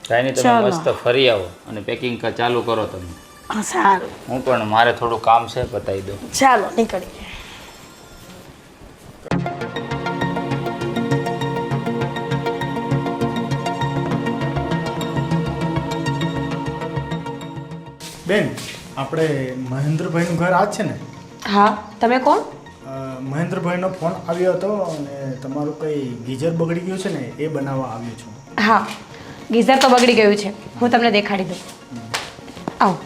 કાંઈ નહીં, તમે મસ્ત ફરી આવો અને પેકિંગ ચાલુ કરો તમે. હા, સારું. હું પણ મારે થોડું કામ છે, બતાવી દઉં. ચાલો નીકળીએ. બેન, આપણે મહેન્દ્રભાઈનું ઘર આ જ છે ને? હા, તમે કોણ? મહેન્દ્રભાઈનો ફોન આવ્યો હતો અને તમારું કંઈ ગીઝર બગડી ગયું છે ને એ બનાવવા આવ્યો છું. હા, ગીઝર તો બગડી ગયું છે, હું તમને દેખાડી દઉં. આવો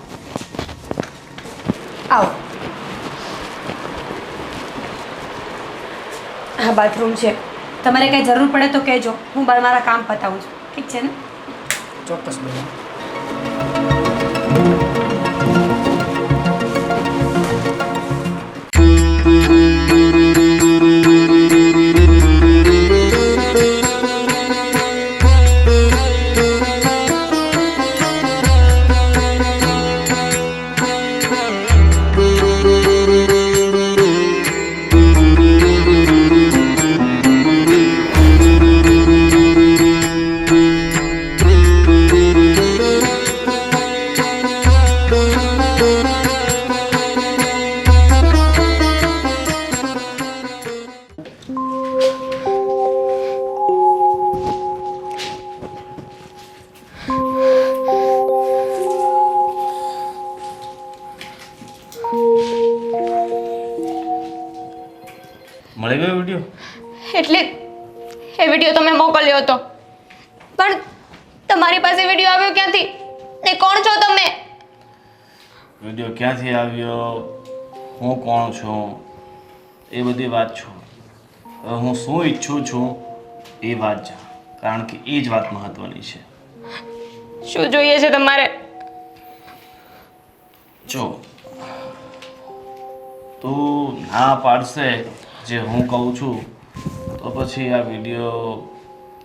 આવો. હા, બાથરૂમ છે. તમારે કંઈ જરૂર પડે તો કહેજો, હું મારા કામ પતાવું છું. ઠીક છે ને? ચોક્કસ બેન. મળી ગયો વિડીયો? એટલે એ વિડીયો તમે મોકલ્યો હતો, પણ તમારી પાસે વિડીયો આવ્યો ક્યાંથી ને કોણ છો તમે? વિડીયો ક્યાંથી આવ્યો, હું કોણ છું, એ બધી વાત છું. હવે હું શું ઈચ્છું છું એ વાત છે, કારણ કે એ જ વાત મહત્વની છે. શું જોઈએ છે તમારે? જો તું ના પાડશે જે હું કહું છું તો પછી આ વિડીયો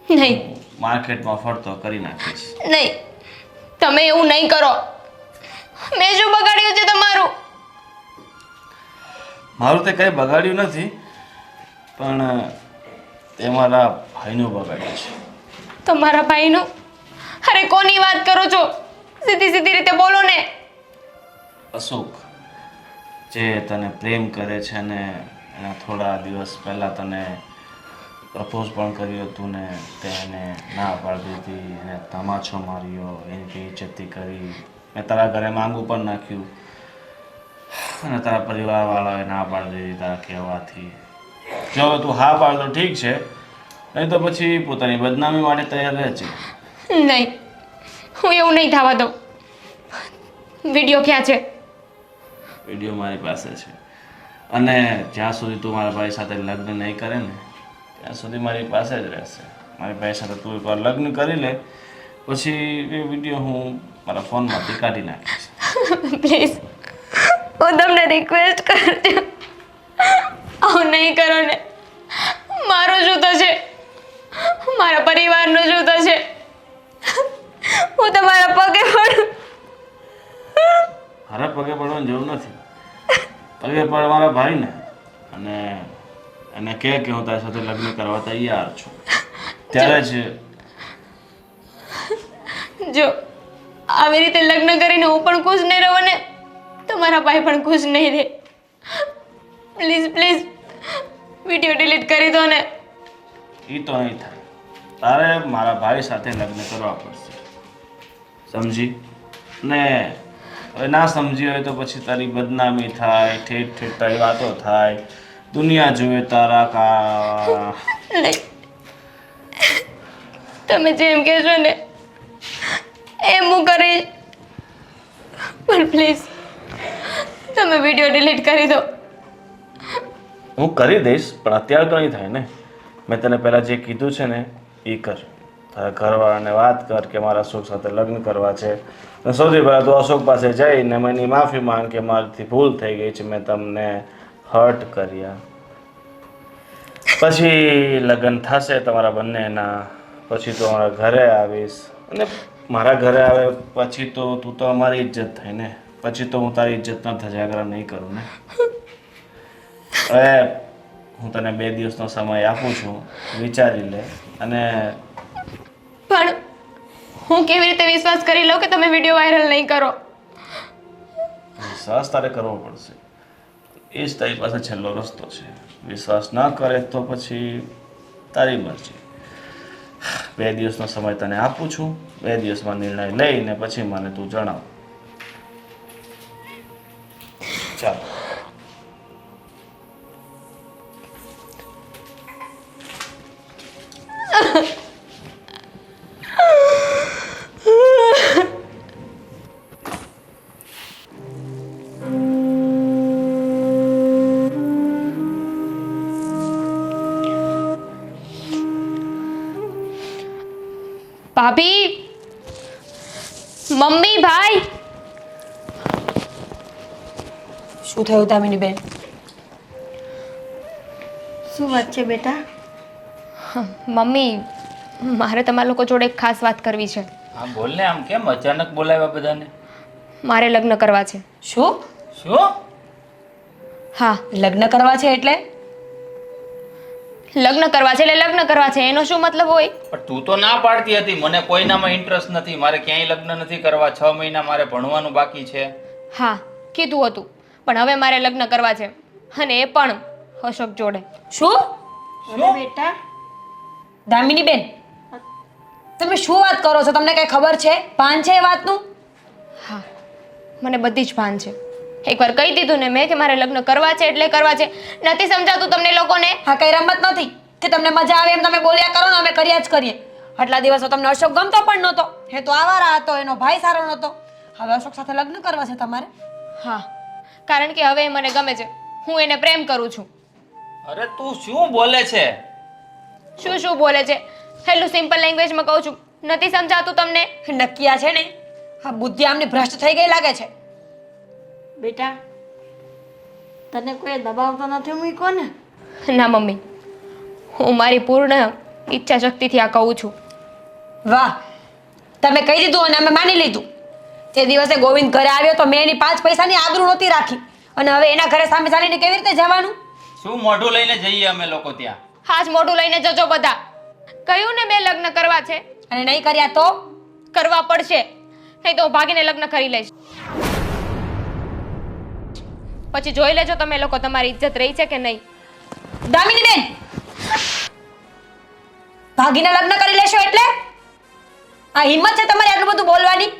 નહીં માર્કેટમાં ફરતો કરી નાખીશ. નહીં, તમે એવું નહીં કરો. મેં શું બગાડ્યું છે તમારું? મારું તે કંઈ બગાડ્યું નથી, પણ તે મારા ભાઈનું બગાડ્યું છે. તમારા ભાઈનું? અરે કોની વાત કરો છો? સીધી સીધી રીતે બોલો ને. અશોક, જે તને પ્રેમ કરે છે ને એના થોડા દિવસ પહેલાં તને પ્રપોઝ પણ કર્યું હતું ને તે એને ના પાડી દીધી, એને તમાચો માર્યો, એની બેઇજ્જતી કરી, મેં તારા ઘરે માંગુ પણ નાખ્યું અને તારા પરિવારવાળાએ ના પાડી દીધી તારા કહેવાથી. જો હવે તું હા પાડ તો ઠીક છે, નહીં તો પછી પોતાની બદનામી માટે તૈયાર રહે છે. નહીં, હું એવું નહીં થવા દઉં. વિડીયો ક્યાં છે? વિડીયો મારી પાસે છે, અને જ્યાં સુધી તું મારા ભાઈ સાથે લગ્ન નહીં કરે ને ત્યાં સુધી મારી પાસે જ રહેશે. મારી ભાઈ સાથે તું એકવાર લગ્ન કરી લે પછી એ વિડીયો હું મારા ફોનમાંથી કાઢી નાખીશ. પ્લીઝ, હું તમને રિક્વેસ્ટ કરું છું, આવું નહીં કરો ને. મારું શું થશે? પરિવારનું શું થશે? હું તમારા પગે પડું. મારા પગે પડવાની જરૂર નથી. પગે પડ મારા ભાઈને અને એને કહે કે હું તારી સાથે લગ્ન કરવા તૈયાર છું. ત્યારે જ જો આવી રીતે લગ્ન કરીને હું પણ ખુશ નહીં રહું ને તમારા ભાઈ પણ ખુશ નહીં રહે. પ્લીઝ પ્લીઝ વિડીયો ડિલીટ કરી દો ને. એ તો નહીં થાય. તારે મારા ભાઈ સાથે લગ્ન કરવા પડશે, સમજી? ને હવે ના સમજી હોય તો પછી તારી બદનામી થાય, ઠેઠ ઠેઠ તારી વાતો થાય, દુનિયા જોવે તારા કા. નહીં, તમે જેમ કહેશો ને એમ હું કરીશ. પણ પ્લીઝ તમે વિડીયો ડિલીટ કરી દો. હું કરી દઈશ પણ અત્યારે તો નહીં થાય ને. મેં તને પહેલાં જે કીધું છે ને એ કર. તારા ઘરવાળાને વાત કર કે મારા અશોક સાથે લગ્ન કરવા છે. અને સૌથી પહેલાં તું અશોક પાસે જઈને એની માફી માંગ કે મારાથી ભૂલ થઈ ગઈ છે, મેં તમને હર્ટ કર્યા. પછી લગ્ન થશે તમારા બંનેના. પછી તું અમારા ઘરે આવીશ અને મારા ઘરે આવે પછી તો તું તો અમારી ઇજ્જત થાય ને. પછી તો હું તારી ઇજ્જતના ધજાગરા નહીં કરું ને. હવે હું તને 2 દિવસનો સમય આપું છું, વિચારી લે. અને પણ હું કેવી રીતે વિશ્વાસ કરી લઉં કે તમે વિડીયો વાયરલ નહીં કરો? વિશ્વાસ તારે કરવો પડશે. એ જ તારી પાસે છેલ્લો રસ્તો છે. વિશ્વાસ ના કરે તો પછી તારી મરજી. 2 દિવસનો સમય તને આપું છું. 2 દિવસમાં નિર્ણય લઈને પછી મને તું જણાવ. ચાલો. ભાભી, મમ્મી, ભાઈ. શું થયું દામિની બેન? શું વાત છે બેટા? મમ્મી, મારે તમારા લોકો જોડે એક ખાસ વાત કરવી છે. હા બોલ ને. આમ કેમ અચાનક બોલાવ્યા બધાને? મારે લગ્ન કરવા છે. શું? શું? હા, લગ્ન કરવા છે એટલે? લગ્ન કરવા છે એટલે લગ્ન કરવા છે, એનો શું મતલબ હોય? પણ તું તો ના પાડતી હતી મને કોઈનામાં ઇન્ટરેસ્ટ નથી, મારે ક્યાંય લગ્ન નથી કરવા, 6 મહિના મારે ભણવાનું બાકી છે. હા, કીધું હતું. પણ હવે મારે લગ્ન કરવા છે અને એ પણ અશોક જોડે. શું? અરે બેટા, દામિની બેન, તમે શું વાત કરો છો? તમને કઈ ખબર છે? ભાન છે એ વાતનું? હા, મને બધી જ ભાન છે. એકવાર કહી દીધું ને મેં કે મારે લગ્ન કરવા છે એટલે કરવા છે. નથી સમજાતું તમને લોકોને? હા, કઈ રમત નથી કે તમને મજા આવે એમ તમે બોલ્યા કરો ને અમે કર્યા જ કરીએ. આટલા દિવસો તમને અશોક ગમતો પણ નહોતો, એ તો આવારા હતો, એનો ભાઈ સારો નહોતો. હવે અશોક સાથે લગ્ન કરવા છે તમારે? હા, કારણ કે હવે એ મને ગમે છે, હું એને પ્રેમ કરું છું. અરે તું શું બોલે છે? શું શું બોલે છે? હેલું સિમ્પલ લેંગ્વેજમાં કહું છું. નથી સમજાતું તમને? નક્કી આ છે ને, આ બુદ્ધિ આમની ભ્રષ્ટ થઈ ગઈ લાગે છે. બેટા, તને કોઈ દબાવતો નથી મૂક્યો ને? ના મમ્મી, હું મારી પૂર્ણ ઈચ્છા શક્તિથી આ કહું છું. વાહ, તમે કહી દીધું અને અમે માની લીધું. તે દિવસે ગોવિંદ ઘરે આવ્યો તો મેં એની 5 પૈસાની આબરૂ નહોતી રાખી અને હવે એના ઘરે સામે ચાલીને કેવી રીતે જવાનું? શું મોઢું લઈને જઈએ અમે લોકો ત્યાં? હાજ મોઢું લઈને જજો બધા. કહ્યું ને મેં લગ્ન કરવા છે. અને નહીં કર્યા તો? કરવા પડશે, નહીં તો હું ભાગીને લગ્ન કરી લઈશ. પછી જોઈ લેજો તમે લોકો તમારી ઇજ્જત રહી છે કે નહીં. દામિની બેન, ભાગીને લગ્ન કરી લેશો એટલે? આ હિંમત છે તમારી આટલું બધું બોલવાની?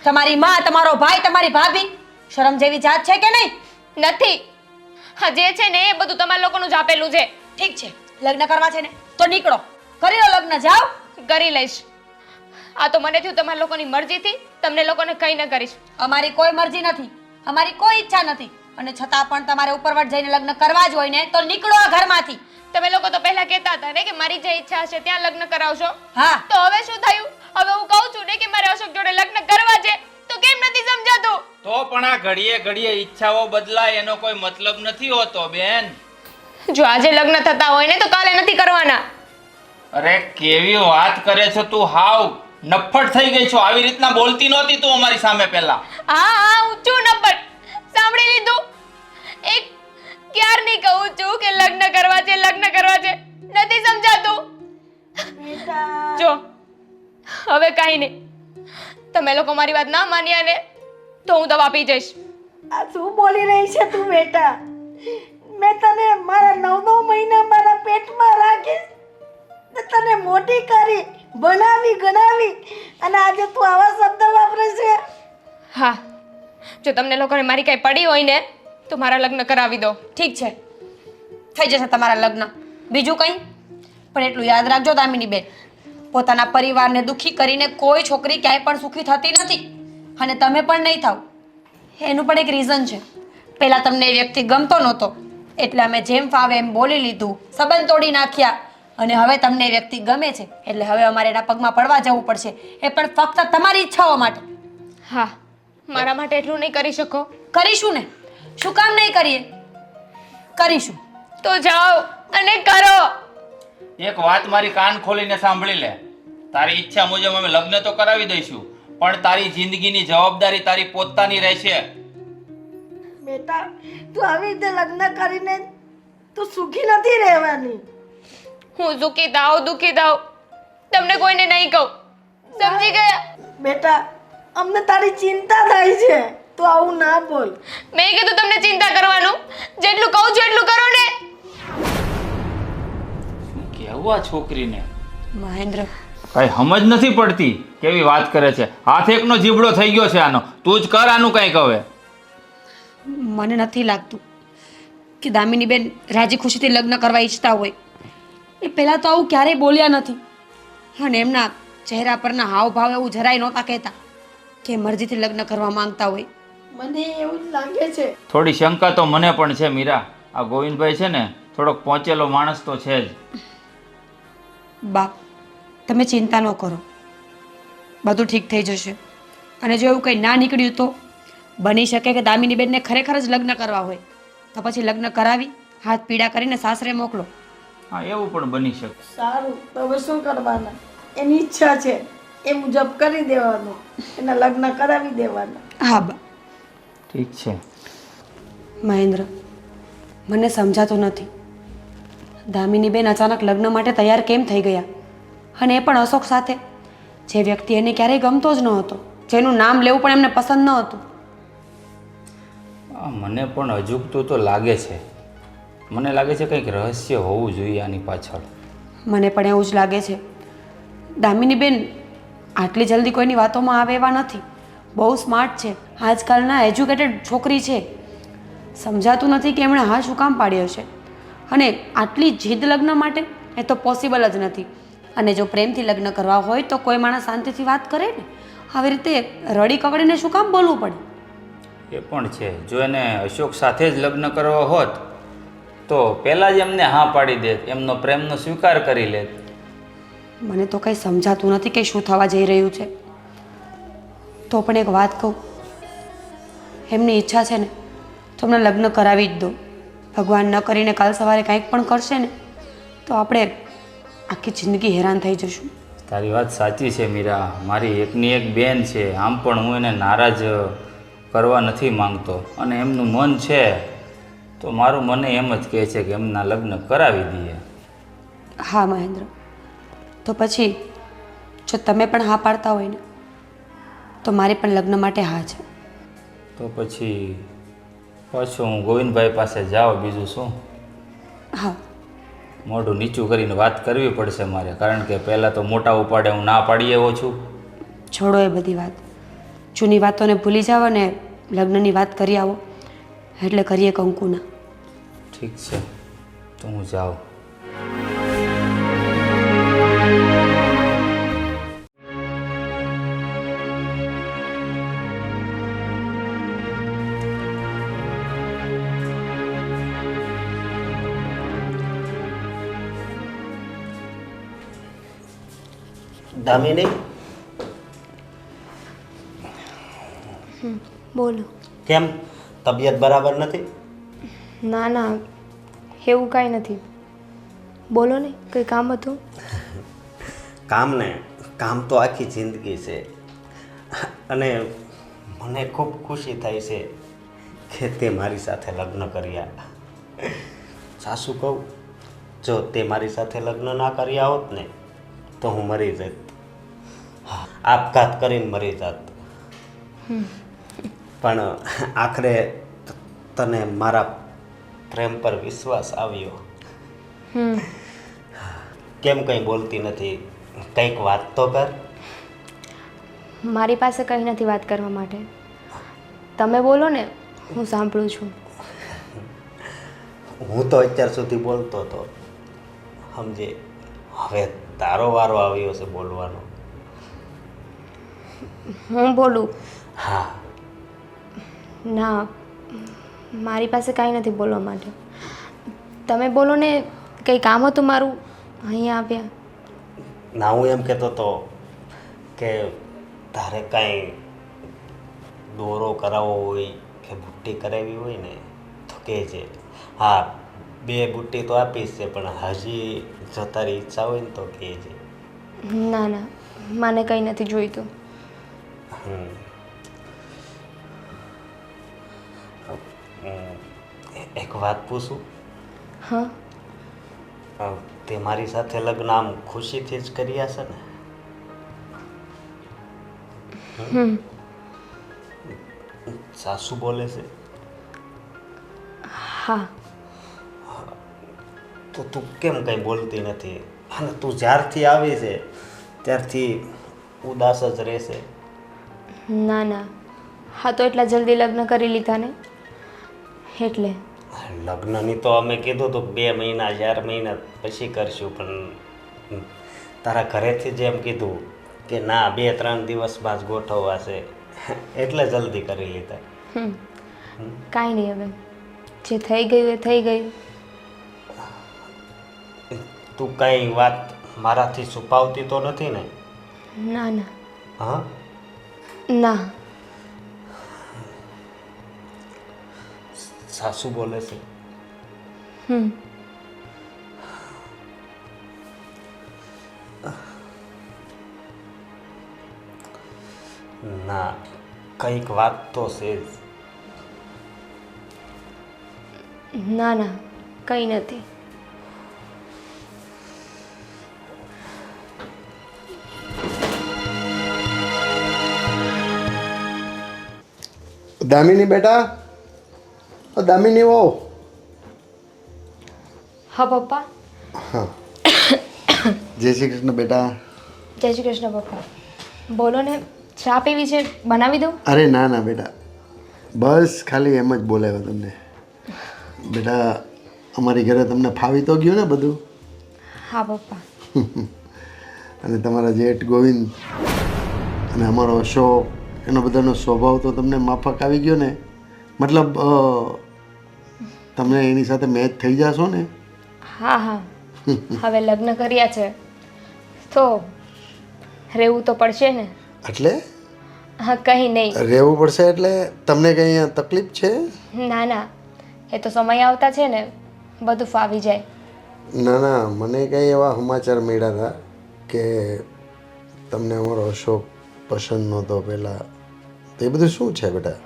તમારી માં, તમારો ભાઈ, તમારી ભાભી, શરમ જેવી જાત છે કે નહીં? નથી. હા, જે છે ને એ બધું તમારા લોકોનું જ આપેલું છે. ઠીક છે, લગ્ન કરવા છે ને તો નીકળો, કરી લો લગ્ન, જાઓ. કરી લઈશ. આ તો મને થયું તમારા લોકોની મરજીથી તમને લોકોને કઈ ન કરીશ. અમારી કોઈ મરજી નથી, અમારી કોઈ ઈચ્છા નથી અને છતાં પણ તમારે ઉપરવટ જઈને લગ્ન કરવા જ હોય ને તો નીકળો આ ઘરમાંથી. તમે લોકો તો પહેલા કહેતા હતા ને કે મારી જે ઈચ્છા હશે ત્યાં લગ્ન કરાવશો. હા, તો હવે શું થયું? હવે હું કહું છું ને કે મારે અશોક જોડે લગ્ન કરવા છે, તો કેમ નથી સમજાતું? તો પણ આ ઘડીએ ઘડીએ ઈચ્છાઓ બદલાય એનો કોઈ મતલબ નથી હોતો બેન. જો આજે લગ્ન થતા હોય ને તો કાલે નથી કરવાના. અરે કેવી વાત કરે છે તું, હાવ નફ્ફટ થઈ ગઈ છો. આવી રીતના બોલતી નહોતી તું અમારી સામે પહેલા. હા ઊંચું નંબર સાંભળી લીધું. એક ક્યારની કહું છું કે લગ્ન કરવા છે, નથી સમજાતું. જો હવે કાંઈ નહીં, તમે લોકો મારી વાત ના માન્યા ને તો હું દવા પી જઈશ. આ શું બોલી રહી છે તું બેટા? મેં તને મારા 9 મહિના મારા પેટમાં રાખી, ને તને મોટી કરી, બનાવી ગણાવી, અને આજે તું આવા શબ્દ વાપરે છે? હા, જો તમને લોકોને મારી કાંઈ પડી હોય ને તો મારા લગ્ન કરાવી દો. ઠીક છે, થઈ જશે તમારા લગ્ન. બીજું કંઈ? પણ એટલું યાદ રાખજો દામિની બેન, પોતાના પરિવારને દુઃખી કરીને કોઈ છોકરી ક્યાંય પણ સુખી થતી નથી, અને તમે પણ નહીં થાવ. એનું પણ એક રીઝન છે. પહેલાં તમને એ વ્યક્તિ ગમતો નહોતો એટલે અમે જેમ ફાવે એમ બોલી લીધું, સંબંધ તોડી નાખ્યા, અને હવે તમને એ વ્યક્તિ ગમે છે એટલે હવે અમારે એના પગમાં પડવા જવું પડશે, એ પણ ફક્ત તમારી ઈચ્છાઓ માટે. હા, મારા માટે એટલું નહીં કરી શકો? કરીશું ને, શું કામ નહીં કરીએ? કરીશું. તો જાઓ અને કરો. એક વાત મારી કાન ખોલીને સાંભળી લે. તારી ઈચ્છા મુજબ અમે લગ્ન તો કરાવી દઈશું, પણ તારી જિંદગીની જવાબદારી તારી પોતાની રહેશે. બેટા, તું આવી રીતે લગ્ન કરીને તું સુખી નથી રહેવાની. હું દુખી થાવ તમને કોઈને નહીં કહું, સમજી ગયા? બેટા, અમને તારી ચિંતા થાય છે, તું આવું ના બોલ. મેં કીધું તમને ચિંતા કરવાનું, જેટલું કહું છું એટલું કરો ને. શું કહેવું આ છોકરીને? મહેન્દ્ર, કઈ સમજ નથી પડતી, કેવી વાત કરે છે. હાથ એકનો જીબડો થઈ ગયો છે આનો. તું જ કર આનું કંઈક હવે. મને નથી લાગતું કે દામિની બેન રાજી ખુશીથી લગ્ન કરવા ઈચ્છતા હોય. એ પહેલાં તો આવું ક્યારેય બોલ્યા નથી, અને એમના ચહેરા પરના હાવભાવ એવું જરાય નહોતા કહેતા કે મરજીથી લગ્ન કરવા માંગતા હોય. મને એવું જ લાગે છે. થોડી શંકા તો મને પણ છે મીરા. આ ગોવિંદભાઈ છે ને થોડોક પહોંચેલો માણસ તો છે જ. બા, તમે ચિંતા ન કરો, બધું ઠીક થઈ જશે. અને જો એવું કંઈ ના નીકળ્યું તો બની શકે કે દામિની બેનને ખરેખર જ લગ્ન કરવા હોય, તો પછી લગ્ન કરાવી હાથ પીડા કરીને સાસરે મોકલો. હા, એવું પણ બની શકે. સારું, તો હવે શું કરવાના? એની ઈચ્છા છે એ મુજબ કરી દેવાનું, એના લગ્ન કરાવી દેવાના. હા બા. ઠીક છે. મહેન્દ્ર, મને સમજાતું નથી દામિની બેન અચાનક લગ્ન માટે તૈયાર કેમ થઈ ગયા, અને એ પણ અશોક સાથે, જે વ્યક્તિ એને ક્યારેય ગમતો જ ન હતો, જેનું નામ લેવું પણ એમને પસંદ ન હતું. મને પણ અજુગતું તો લાગે છે. મને લાગે છે કંઈક રહસ્ય હોવું જોઈએ આની પાછળ. મને પણ એવું જ લાગે છે. દામિની બેન આટલી જલ્દી કોઈની વાતોમાં આવે એવા નથી, બહુ સ્માર્ટ છે, આજકાલના એજ્યુકેટેડ છોકરી છે. સમજાતું નથી કે એમણે હા શું કામ પાડ્યો છે, અને આટલી જીદ લગ્ન માટે એ તો પોસિબલ જ નથી. અને જો પ્રેમથી લગ્ન કરવા હોય તો કોઈ માણસ શાંતિથી વાત કરે ને, આવી રીતે રડી કકડીને શું કામ બોલવું પડે? એ પણ છે. જો એને અશોક સાથે જ લગ્ન કરવા હોત તો પહેલાં જ એમને હા પાડી દેત, એમનો પ્રેમનો સ્વીકાર કરી લેત. મને તો કંઈ સમજાતું નથી કે શું થવા જઈ રહ્યું છે. તો પણ એક વાત કહું, એમની ઈચ્છા છે ને તો અમને લગ્ન કરાવી જ દો. ભગવાન ન કરીને કાલ સવારે કંઈક પણ કરશે ને તો આપણે આખી જિંદગી હેરાન થઈ જશું. તારી વાત સાચી છે મીરા. મારી એકની એક બેન છે, આમ પણ હું એને નારાજ કરવા નથી માંગતો, અને એમનું મન છે તો મારું મને એમ જ કહે છે કે એમના લગ્ન કરાવી દઈએ. હા મહેન્દ્ર, તો પછી જો તમે પણ હા પાડતા હોય ને તો મારી પણ લગ્ન માટે હા છે. તો પછી પાછું હું ગોવિંદભાઈ પાસે જાઉં, બીજું શું? હા, મોઢું નીચું કરીને વાત કરવી પડશે મારે, કારણ કે પહેલાં તો મોટા ઉપાડે હું ના પાડી આવ્યો છું. છોડો એ બધી વાત, જૂની વાતોને ભૂલી જાઓ અને લગ્નની વાત કરી આવો, એટલે કરીએ કંકુના. ઠીક છે, તો હું જાઉં. દામિની, બોલો. કેમ તબિયત બરાબર નથી? ના ના, એવું કાંઈ નથી. બોલો ને, કંઈ કામ હતું? કામ તો આખી જિંદગી છે. અને મને ખૂબ ખુશી થાય છે કે તે મારી સાથે લગ્ન કર્યા. સાસુ કહું, જો તે મારી સાથે લગ્ન ના કર્યા હોત ને તો હું મરી જત. આપઘાત કરીને મરી જાત. પણ આખરે તને મારા પ્રેમ પર વિશ્વાસ આવ્યો. કેમ કંઈ બોલતી નથી? કંઈક વાત તો કર. મારી પાસે કંઈ નથી વાત કરવા માટે. તમે બોલો ને, હું સાંભળું છું. હું તો અત્યાર સુધી બોલતો હતો, સમજે. હવે તારો વારો આવ્યો છે બોલવાનો. હું બોલું? હા. ના, મારી પાસે કાંઈ નથી બોલવા માટે. તમે બોલો ને, કંઈ કામ હતું મારું અહીંયા આવ્યા? ના, હું એમ કહેતો હતો કે તારે કાંઈ દોરો કરાવવો હોય કે બુટ્ટી કરાવી હોય ને તો કહેજે. હા, 2 બુટ્ટી તો આપીશ છે, પણ હજી જો તારી ઈચ્છા હોય ને તો કહેજે. ના ના, મને કંઈ નથી જોઈતું. એક વાત પૂછું? હા. તે મારી સાથે લગ્ન આમ ખુશીથી જ કર્યા છે ને? સાસુ બોલે છે? હા. તો તું કેમ કંઈ બોલતી નથી? અને તું જ્યારથી આવી છે ત્યારથી ઉદાસ જ રહેશે. ના ના, હા તો એટલા જલ્દી લગ્ન કરી લીધા ને એટલે. લગ્નની તો અમે કીધું તો 2 મહિના 4 મહિના પછી કરશું, પણ તારા ઘરેથી જ એમ કીધું કે ના 2-3 દિવસમાં જ ગોઠવવા છે, એટલે જલ્દી કરી લીધા. કાંઈ નહીં, હવે જે થઈ ગયું એ થઈ ગયું. તું કાંઈ વાત મારાથી છુપાવતી તો નથી ને? ના ના. હા? ના. સાસુ બોલે છે? ના, કંઈક વાત તો છે જ. ના ના, કંઈ નથી. દામિની બેટા, દામિની વહુ. હા પપ્પા. હા, જય શ્રી કૃષ્ણ બેટા. જય શ્રી કૃષ્ણ પપ્પા. બોલો ને, ચા પીવી છે? બનાવી દઉં? અરે ના ના બેટા, બસ ખાલી એમ જ બોલાવ્યો તમને. બેટા, અમારી ઘરે તમને ફાવી તો ગયું ને બધું? હા પપ્પા. અને તમારા જેઠ ગોવિંદ અને અમારો અશોક, એનો બધાનો સ્વભાવ તો તમને માફક આવી ગયો ને? મતલબ તમે એની સાથે મેચ થઈ જશો ને? હા હા, હવે લગ્ન કર્યા છે તો રહેવું તો પડશે ને. એટલે હા, કંઈ નહીં. રહેવું પડશે એટલે તમને કંઈ તકલીફ છે? ના ના, એ તો સમય આવતા છે ને, બધું ફાવી જાય. ના ના, મને કંઈ એવા સમાચાર મળ્યા હતા કે તમને અમારો અશોક પસંદ નહોતો પહેલાં. તો એ બધું શું છે બેટા?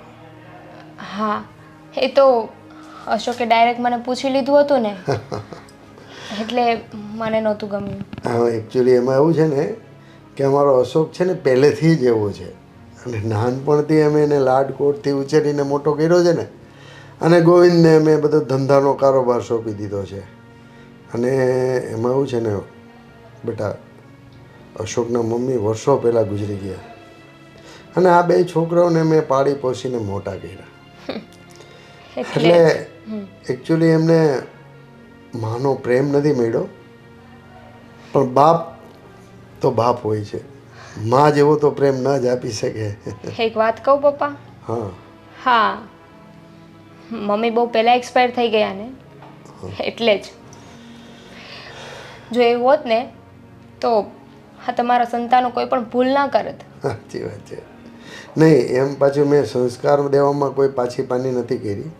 હા, એ તો અશોકે ડાયરેક્ટ મને પૂછી લીધું હતું ને એટલે મને નહોતું ગમ્યું. હા, એકચ્યુઅલી એમાં એવું છે ને કે અમારો અશોક છે ને પહેલેથી જ એવો છે, અને નાનપણથી અમે એને લાડકોટથી ઉછેરીને મોટો કર્યો છે ને. અને ગોવિંદને અમે બધો ધંધાનો કારોબાર સોંપી દીધો છે. અને એમાં એવું છે ને બેટા, અશોકના મમ્મી વર્ષો પહેલાં ગુજરી ગયા, અને આ 2 છોકરાઓને મેં પાળી પોસીને મોટા કર્યા. એટલે એકચ્યુઅલી એમને માનો પ્રેમ નથી મળ્યો, પણ બાપ તો બાપ હોય છે. માં જેવો તો પ્રેમ ન જ આપી શકે. એક વાત કહું પપ્પા? હા. હા, મમ્મી બહુ પહેલાં એક્સપાયર થઈ ગયા ને, એટલે જ. જો એવું હોત ને તો હા, તમારા સંતાનો કોઈ પણ ભૂલ ના કરત. સાચી વાત છે. નહીં, એમ પાછું મેં સંસ્કાર દેવામાં કોઈ પાછી પાની નથી કરી,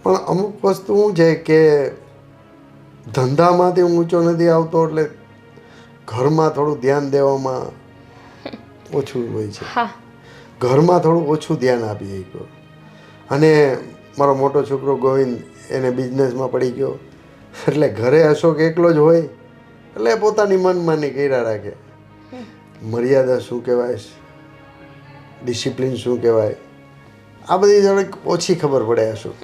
પણ અમુક વસ્તુ શું છે કે ધંધામાંથી હું ઊંચો નથી આવતો એટલે ઘરમાં થોડું ધ્યાન દેવામાં ઓછું હોય છે. હા ઘરમાં થોડું ઓછું ધ્યાન આપી ગયો. અને મારો મોટો છોકરો ગોવિંદ એને બિઝનેસમાં પડી ગયો એટલે ઘરે અશોક એકલો જ હોય એટલે પોતાની મનમાની કર્યા રાખે. મર્યાદા શું કહેવાય, ડિસિપ્લિન શું કહેવાય, આ બધી થોડીક ઓછી ખબર પડે અશોક.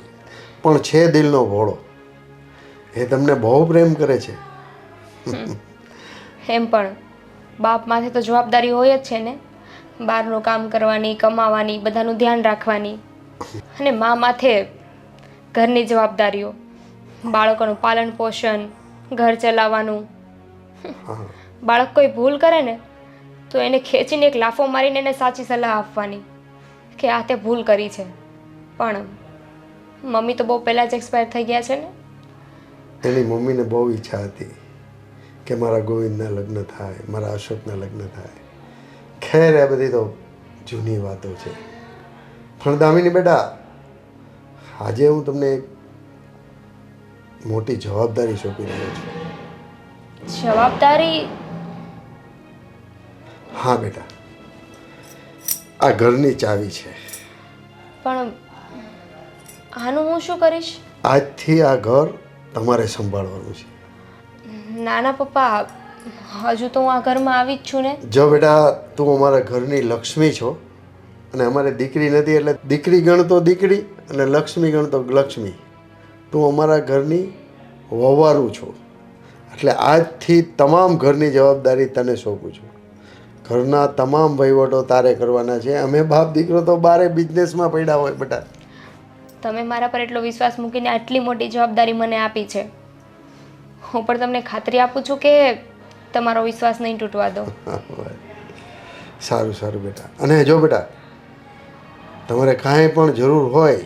પણ છે દિલનો ભોળો, એ તમને બહુ પ્રેમ કરે છે. એમ પણ બાપ માથે તો જવાબદારી હોય જ છે ને, બહારનું કામ કરવાની, કમાવાની, બધાનું ધ્યાન રાખવાની. અને મા માથે ઘરની જવાબદારીઓ, બાળકોનું પાલન પોષણ, ઘર ચલાવવાનું. બાળક કોઈ ભૂલ કરે ને તો એને ખેંચીને એક લાફો મારીને એને સાચી સલાહ આપવાની કે આ તે ભૂલ કરી છે. પણ મમ્મી તો બહુ પહેલાં જ એક્સપાયર થઈ ગયા છે ને. એની મમ્મીને બહુ ઈચ્છા હતી કે મારા ગોવિંદના લગ્ન થાય, મારા અશોકના લગ્ન થાય. ખેર એ બધી તો જૂની વાતો છે. પણ દામિની બેટા, આજે હું તમને એક મોટી જવાબદારી સોંપી રહ્યો છું. જવાબદારી? હા બેટા, આ ઘરની ચાવી છે. પણ આનું હું શું કરીશ? આજથી આ ઘર તમારે સંભાળવાનું છે. નાના પપ્પા, હજુ તો હું આ ઘરમાં આવી જ છું ને. જો બેટા, તું અમારા ઘરની લક્ષ્મી છો અને અમારે દીકરી નથી એટલે દીકરી ગણતો દીકરી અને લક્ષ્મી ગણતો લક્ષ્મી. તું અમારા ઘરની વહવારું છો એટલે આજથી તમામ ઘરની જવાબદારી તને સોંપું છું. ઘરના તમામ વહીવટો તારે કરવાના છે. અમે બાપ દીકરો તો બારે બિઝનેસમાં પડ્યા હોય બેટા. તમે મારા પર એટલો વિશ્વાસ મૂકીને આટલી મોટી જવાબદારી મને આપી છે. હું પણ તમને ખાતરી આપું છું કે તમારો વિશ્વાસ નહીં તૂટવા દો. સારું સારું બેટા. અને જો બેટા, તમારે કાંઈ પણ જરૂર હોય,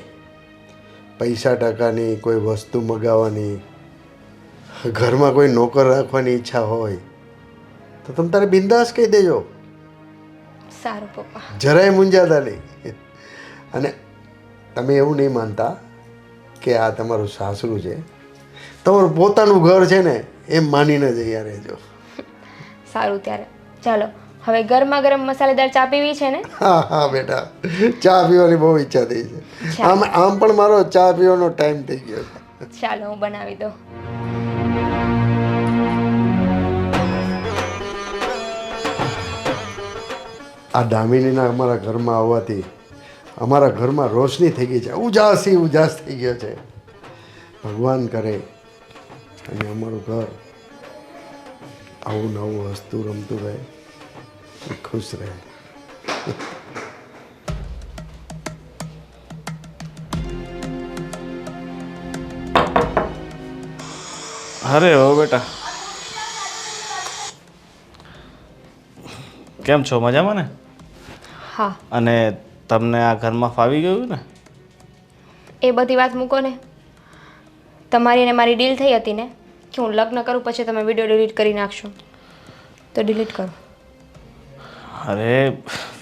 પૈસા ટકાની, કોઈ વસ્તુ મગાવવાની, ઘરમાં કોઈ નોકર રાખવાની ઈચ્છા હોય તો તમે તારે બિંદાસ કહી દેજો. સારું પપ્પા. જરાય મૂંઝાતા નહીં. અને તમે એવું નહીં માનતા કે આ તમારું સાસરું છે, તમારું પોતાનું ઘર છે ને એમ માનીને જ અહીંયા રહેજો. સારું ત્યારે ચાલો હવે ગરમા ગરમ મસાલેદાર ચા પીવી છે ને? હા હા બેટા, ચા પીવાની બહુ ઈચ્છા થઈ છે. આમ પણ મારો ચા પીવાનો ટાઈમ થઈ ગયો છે. ચાલો હું બનાવી દઉં. આ દામિનીના અમારા ઘરમાં આવવાથી અમારા ઘરમાં રોશની થઈ ગઈ છે. ઉજાસ થઈ ગયો છે. ભગવાન કરે અને અમારું ઘર આવું નવું હસતું રમતું રહે, ખુશ રહે. અરે હો બેટા, કેમ છો? મજામાં ને? હા. અને તમને આ ઘરમાં ફાવી ગયું ને? એ બધી વાત મૂકો ને. તમારી અને મારી ડીલ થઈ હતી ને કે હું લગ્ન કરું પછી તમે વિડીયો ડિલીટ કરી નાખશો, તો ડિલીટ કરો. અરે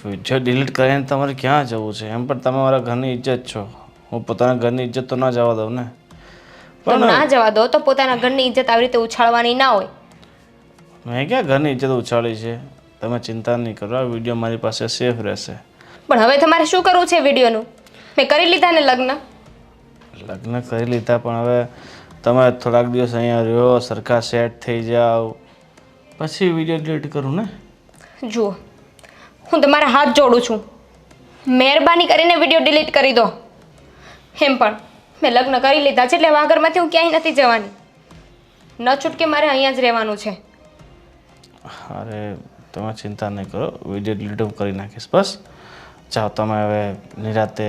વિડીયો ડિલીટ કરીને તમારે ક્યાં જવું છે? એમ પણ તમે મારા ઘરની ઇજ્જત છો. હું પોતાના ઘરની ઇજ્જત તો ના જવા દઉં ને. તો ના જવા દો તો પોતાના ઘરની ઇજ્જત આવી રીતે ઉછાળવાની ના હોય. મેં ક્યાં ઘરની ઇજ્જત ઉછાળી છે? તમે ચિંતા નહીં કરો, આ વિડીયો મારી પાસે સેફ રહેશે. પણ હવે તમારે શું કરવું છે વિડીયોનું? મેં કરી લીધા ને લગ્ન. લગ્ન કરી લીધા પણ હવે તમે થોડાક દિવસ અહીંયા રહ્યો, સરખા સેટ થઈ જાઓ, પછી વિડીયો ડિલીટ કરું ને. જુઓ, હું તમારા હાથ જોડું છું, મહેરબાની કરીને વિડીયો ડિલીટ કરી દો. એમ પણ મેં લગ્ન કરી લીધા છે એટલે આ ઘરમાંથી હું ક્યાંય નથી જવાની. ન છૂટકે મારે અહીંયા જ રહેવાનું છે. અરે તમે ચિંતા નહીં કરો, વિડીયો ડિલીટ હું કરી નાખીશ. બસ જાઓ તમે હવે નિરાતે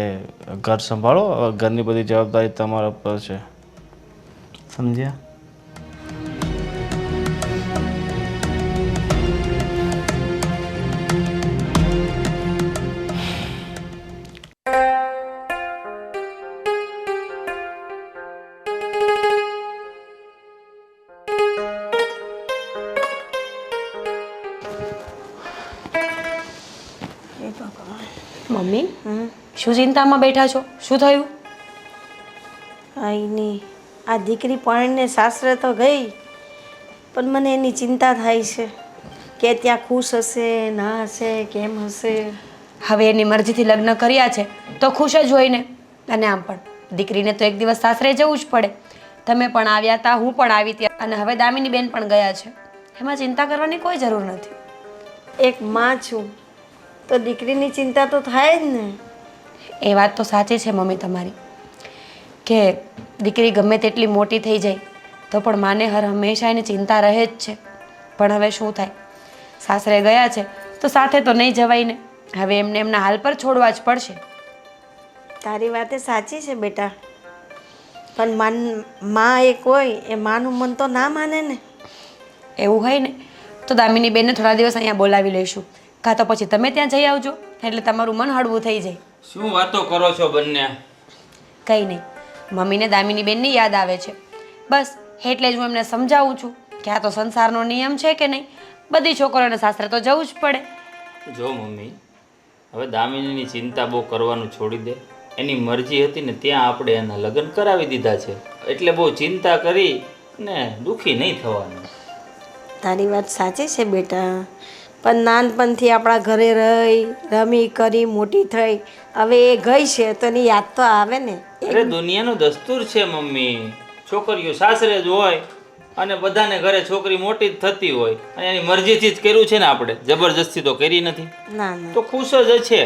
ઘર સંભાળો. હવે ઘરની બધી જવાબદારી તમારા ઉપર છે, સમજ્યા? મમ્મી, શું ચિંતામાં બેઠા છો? શું થયું? આઈ નહીં, આ દીકરી પરણીને સાસરે તો ગઈ, પણ મને એની ચિંતા થાય છે કે ત્યાં ખુશ હશે ના હશે, કેમ હશે. હવે એની મરજીથી લગ્ન કર્યા છે તો ખુશ જ હોય ને. અને આમ પણ દીકરીને તો એક દિવસ સાસરે જવું જ પડે. તમે પણ આવ્યા હતા, હું પણ આવી ત્યાં, અને હવે દામિની બેન પણ ગયા છે. એમાં ચિંતા કરવાની કોઈ જરૂર નથી. એક માં છું તો દીકરીની ચિંતા તો થાય જ ને. એ વાત તો સાચી છે મમ્મી તમારી, કે દીકરી ગમે તેટલી મોટી થઈ જાય તો પણ માને હંમેશા એની ચિંતા રહે જ છે. પણ હવે શું થાય, સાસરે ગયા છે તો સાથે તો નહીં જવાય ને. હવે એમને એમના હાલ પર છોડવા જ પડશે. તારી વાતે સાચી છે બેટા, પણ માં એક હોય એ માનું મન તો ના માને ને. એવું હોય ને તો દામિની બેનને થોડા દિવસ અહીંયા બોલાવી લઈશું, કાં તો પછી તમે ત્યાં જઈ આવજો, એટલે તમારું મન હળવું થઈ જાય. શું વાતો કરો છો બંને? કંઈ નહીં, મમ્મીને દામિની બેનની યાદ આવે છે બસ, એટલે જ હું એમને સમજાવું છું કે આ તો સંસારનો નિયમ છે કે નહીં, બધી છોકરીઓને સાસરે તો જવું જ પડે. જો મમ્મી, હવે દામિનીની ચિંતા બહુ કરવાનું છોડી દે. એની મરજી હતી ને ત્યાં આપણે એના લગ્ન કરાવી દીધા છે, એટલે બહુ ચિંતા કરી ને દુઃખી નહીં થવાનું. તારી વાત સાચી છે બેટા, પણ નાનપણથી આપણા ઘરે રહી રમી કરી મોટી થઈ, હવે એ ગઈ છે તો એની યાદ તો આવે ને. અરે દુનિયાનું દસ્તુર છે મમ્મી, છોકરીઓ સાસરે જ હોય અને બધાને ઘરે છોકરી મોટી જ થતી હોય, અને એની મરજીથી જ કર્યું છે ને આપણે, જબરજસ્તી તો કરી નથી. ના ના તો ખુશ જ છે.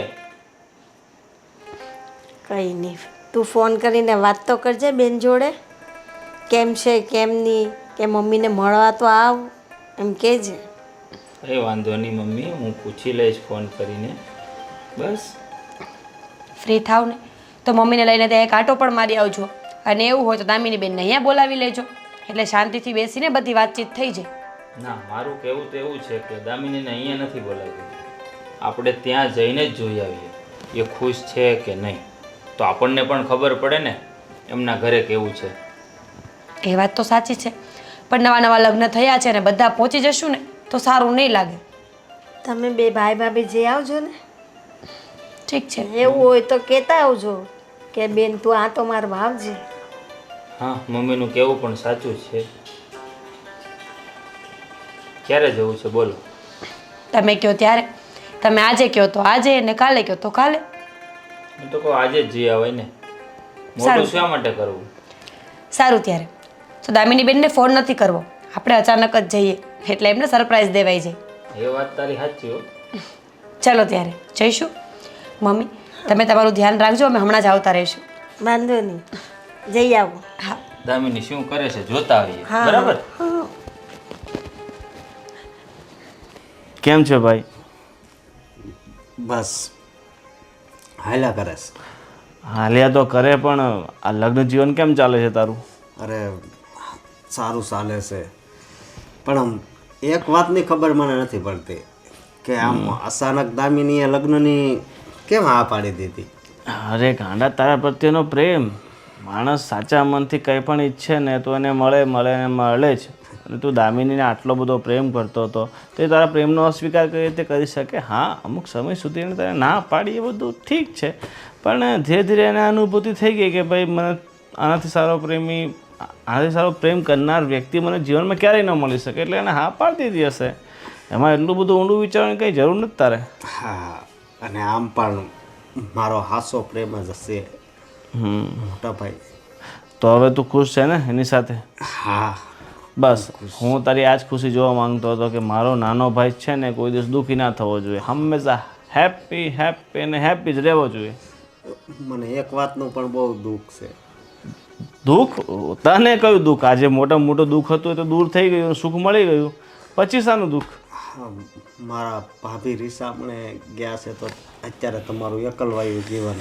કંઈ નહીં, તું ફોન કરીને વાત તો કરજે બેન જોડે, કેમ છે કેમ નહીં, કે મમ્મીને મળવા તો આવ એમ કહેજે. એ વાંધો નહીં મમ્મી, હું પૂછી લઈશ ફોન કરીને. બસ ફ્રી થાવ ને તો મમ્મીને લઈને ત્યાં એક આંટો પણ મારી આવજો, અને એવું હોય તો દામિની બેનને અહીંયા બોલાવી લેજો, એટલે શાંતિથી બેસીને બધી વાતચીત થઈ જાય. ના, મારું કહેવું તો એવું છે કે દામિનીને અહીંયા નથી બોલાવી, આપણે ત્યાં જઈને જ જોઈ આવીએ એ ખુશ છે કે નહીં, તો આપણને પણ ખબર પડે ને એમના ઘરે કેવું છે. એ વાત તો સાચી છે, પણ નવા નવા લગ્ન થયા છે ને બધા પહોંચી જશું ને તો સારું નહીં લાગે. તમે બે ભાઈ ભાભી જઈ આવજો ને. ઠીક છે. એવું હોય તો કહેતા આવજો કે બેન તું આ તો માર ભાવજે. હા, મમ્મીનું કહેવું પણ સાચું છે. ક્યારે જવું છે બોલો? તમે કહો ત્યારે, તમે આજે કહો તો આજે, ને કાલે કહો તો કાલે. હું તો કહું આજે જ જઈ આવાય ને, મોટું સારું. શા માટે કરવું? સારું, ત્યારે તો દામિની બેનને ફોન નથી કરવો, આપણે અચાનક જ જઈએ એટલે એમને સરપ્રાઈઝ દેવાઈ જાય. એ વાત તારી સાચી હો. ચલો ત્યારે જઈશું. મમ્મી તમે તમારું ધ્યાન રાખજો, અમે હમણાં જ આવતા રહીશું. વાંધો નહીં, જઈ આવો. હા. દામિની શું કરે છે જોતા આવીએ. હા. બરાબર? કેમ છે ભાઈ? બસ હાલ્યા કરે છે. હાલ્યા તો કરે, પણ આ લગ્ન જીવન કેમ ચાલે છે તારું? અરે સારું ચાલે છે, પણ આમ એક વાતની ખબર મને નથી પડતી કે આમ અચાનક દામિનીએ લગ્નની કેમ હા પાડી દીધી? અરે ગાંડા, તારા પ્રત્યેનો પ્રેમ, માણસ સાચા મનથી કંઈ પણ ઈચ્છે ને તો એને મળે ને મળે જ. અને તું દામિનીને આટલો બધો પ્રેમ કરતો હતો તો એ તારા પ્રેમનો અસ્વીકાર કઈ રીતે કરી શકે? હા, અમુક સમય સુધી એને તારે ના પાડી એ બધું ઠીક છે, પણ ધીરે ધીરે એને અનુભૂતિ થઈ ગઈ કે ભાઈ મને આનાથી સારો પ્રેમ કરનાર વ્યક્તિ મને જીવનમાં ક્યારેય ન મળી શકે, એટલે એને હા પાડી દીધી હશે. એમાં એટલું બધું ઊંડું વિચારવાની કંઈ જરૂર નથી તારે. હા, અને આમ પણ મારો હાસો પ્રેમ જ હશે મોટા ભાઈ. તો હવે તું ખુશ છે ને એની સાથે? હા બસ હું તારી આ જ ખુશી જોવા માંગતો હતો કે મારો નાનો ભાઈ છે ને કોઈ દિવસ દુઃખી ના થવો જોઈએ, હંમેશા હેપી અને હેપી જ રહેવો જોઈએ. મને એક વાતનું પણ બહુ દુઃખ છે. દુઃખ? તને કયું દુઃખ? આજે મોટામાં મોટું દુઃખ હતું એ તો દૂર થઈ ગયું, સુખ મળી ગયું, પછી શાનું દુઃખ? હા, મારા ભાભી રીસામણે ગયા છે તો અત્યારે તમારું એકલવાયું જીવન.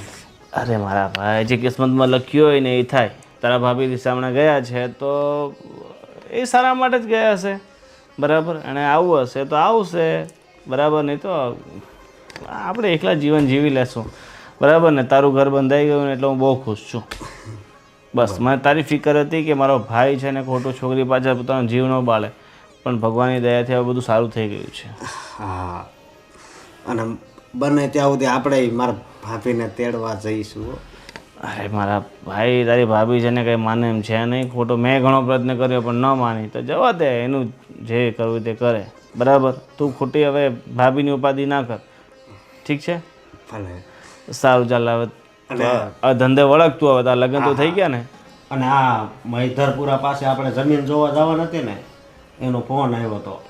અરે મારા ભાઈ, જે કિસ્મતમાં લખ્યું હોય ને એ થાય. તારા ભાભી રીસામણે ગયા છે તો એ સારા માટે જ ગયા હશે, બરાબર, અને આવું હશે તો આવશે, બરાબર, નહીં તો આપણે એકલા જીવન જીવી લેશું, બરાબર ને? તારું ઘર બંધાઈ ગયું ને એટલે હું બહુ ખુશ છું. બસ મને તારી ફિકર હતી કે મારો ભાઈ છે ને ખોટું છોકરી પાછળ પોતાનો જીવ ન બાળે, પણ ભગવાનની દયાથી હવે બધું સારું થઈ ગયું છે. હા, અને બને ત્યાં સુધી આપણે મારા ભાભીને તેડવા જઈશું. અરે મારા ભાઈ તારી ભાભી છે ને કંઈ માને એમ છે નહીં, ખોટો મેં ઘણો પ્રયત્ન કર્યો પણ ન માની તો જવા દે, એનું જે કરવું તે કરે, બરાબર. તું ખોટી હવે ભાભીની ઉપાધિ ના કર, ઠીક છે? સારું ચાલ, હવે આ ધંધે વળગતું, હવે તારા લગ્ન તો થઈ ગયા ને. અને આ મૈધરપુરા પાસે આપણે જમીન જોવા જવા નથી ને, એનો ફોન આવ્યો હતો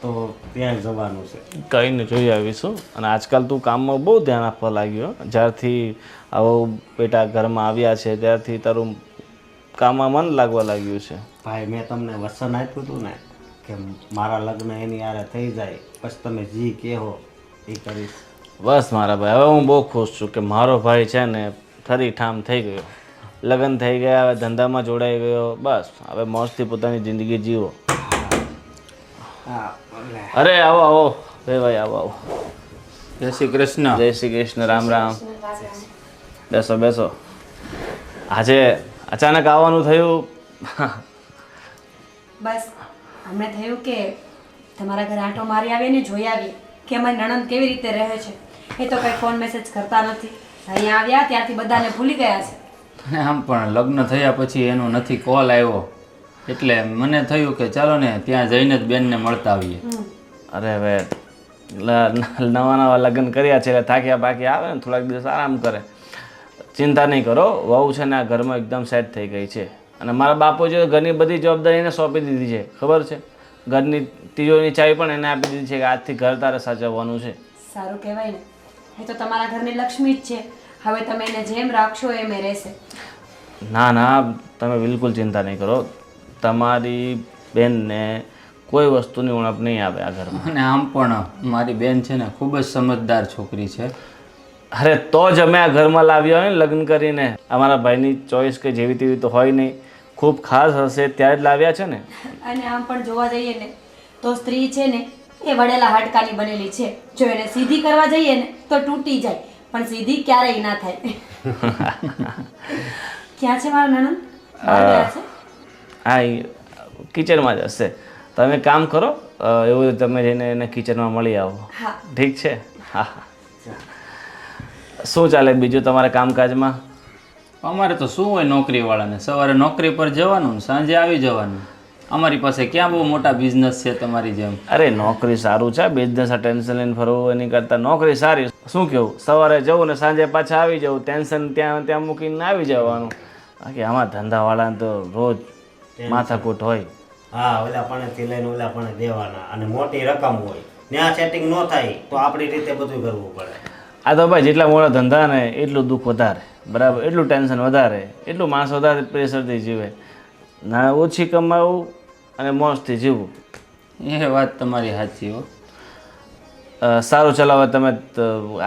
તો ત્યાં જવાનું છે. કંઈ નહીં, જોઈ આવીશું. અને આજકાલ તું કામમાં બહુ ધ્યાન આપવા લાગ્યો. જ્યારથી આવો બેટા ઘરમાં આવ્યા છે ત્યારથી તારું કામમાં મન લાગવા લાગ્યું છે. ભાઈ મેં તમને વચન આપ્યું હતું ને કે મારા લગ્ન એની હારે થઈ જાય પછી તમે જી કહેવો એ કરીશ. બસ મારા ભાઈ, હવે હું બહુ ખુશ છું કે મારો ભાઈ છે ને ફરી ઠામ થઈ ગયો, લગ્ન થઈ ગયા, હવે ધંધામાં જોડાઈ ગયો. બસ હવે મોજથી પોતાની જિંદગી જીવો. અરે આવો આવો ભાઈ, આવો આવો. જય શ્રી કૃષ્ણ. જય શ્રી કૃષ્ણ, રામ રામ. બેસો બેસો. આજે અચાનક આવવાનું થયું? બસ અમને થયું કે તમારા ઘરે આંટો મારી આવીએ ને જોઈ આવીએ કે અમારી નણંદ કેવી રીતે રહે છે. એ તો કંઈ ફોન મેસેજ કરતા નથી. અહીંયા આવ્યા ત્યારથી બધાને ભૂલી ગયા છે. અને આમ પણ લગ્ન થયા પછી એનો નથી કોલ આવ્યો, એટલે મને થયું કે ચાલો ને ત્યાં જઈને જ બેનને મળતા આવીએ. અરે હવે નવા નવા લગ્ન કર્યા છે એટલે થાક્યા બાકી આવે ને થોડાક દિવસ આરામ કરે. ચિંતા નહીં કરો, વહુ છે ને આ ઘરમાં એકદમ સેટ થઈ ગઈ છે. અને મારા બાપુજીએ ઘરની બધી જવાબદારી એને સોંપી દીધી છે, ખબર છે? ઘરની તિજોરીની ચાવી પણ એને આપી દીધી છે કે આજથી ઘર તારે સાચવવાનું છે. સારું કહેવાય ને, એ તો તમારા ઘરની લક્ષ્મી જ છે. હવે તમે એને જેમ રાખશો એમ એ રહેશે. ના ના, તમે બિલકુલ ચિંતા નહીં કરો. તમારી બેનને કોઈ વસ્તુની ઉણપ નહીં આવે આ ઘરમાં. અને આમ પણ મારી બેન છે ને ખૂબ જ સમજદાર છોકરી છે. અરે તો જ અમે આ ઘરમાં લાવ્યા હોય ને લગ્ન કરીને. અમારા ભાઈની ચોઈસ કે જેવી તેવી તો હોય નહીં, ખૂબ ખાસ હશે ત્યારે જ લાવ્યા છે ને. અને આમ પણ જોવા જઈએ ને તો સ્ત્રી છે ને એ વળેલા હાડકાની બનેલી છે. જો એને સીધી કરવા જઈએ ને તો તૂટી જાય, પણ સીધી ક્યારેય ના થાય. ક્યાં છે મારા નણંદ? બહાર ગયા છે? હા, એ કિચનમાં જ હશે. તમે કામ કરો, એવું તમે જઈને એને કિચનમાં મળી આવો. હા. ઠીક છે? હા. શું ચાલે બીજું તમારા કામકાજમાં? અમારે તો શું હોય નોકરીવાળાને, સવારે નોકરી પર જવાનું, સાંજે આવી જવાનું. અમારી પાસે ક્યાં બહુ મોટા બિઝનેસ છે તમારી જેમ. અરે નોકરી સારું છે, બિઝનેસ ટેન્શન લઈને ફરવું એની કરતાં નોકરી સારી. શું કેવું? સવારે જવું ને સાંજે પાછા આવી જવું, ટેન્શન ત્યાં ત્યાં મૂકીને આવી જવાનું. બાકી આમાં ધંધાવાળાને તો રોજ માથાકૂટ હોય. હા, ઓલા પાણીથી લઈને ઓલા પાણી દેવાના અને મોટી રકમ હોય, ત્યાં સેટિંગ ન થાય તો આપણી રીતે બધું કરવું પડે. આ તો ભાઈ જેટલા મોટા ધંધા ને એટલું દુઃખ વધારે, બરાબર? એટલું ટેન્શન વધારે, એટલું માણસ વધારે પ્રેશરથી જીવે. ના ઓછી કમાવું અને મોજથી જીવવું. એ વાત તમારી સાચી હો. સારું ચાલો, હવે તમે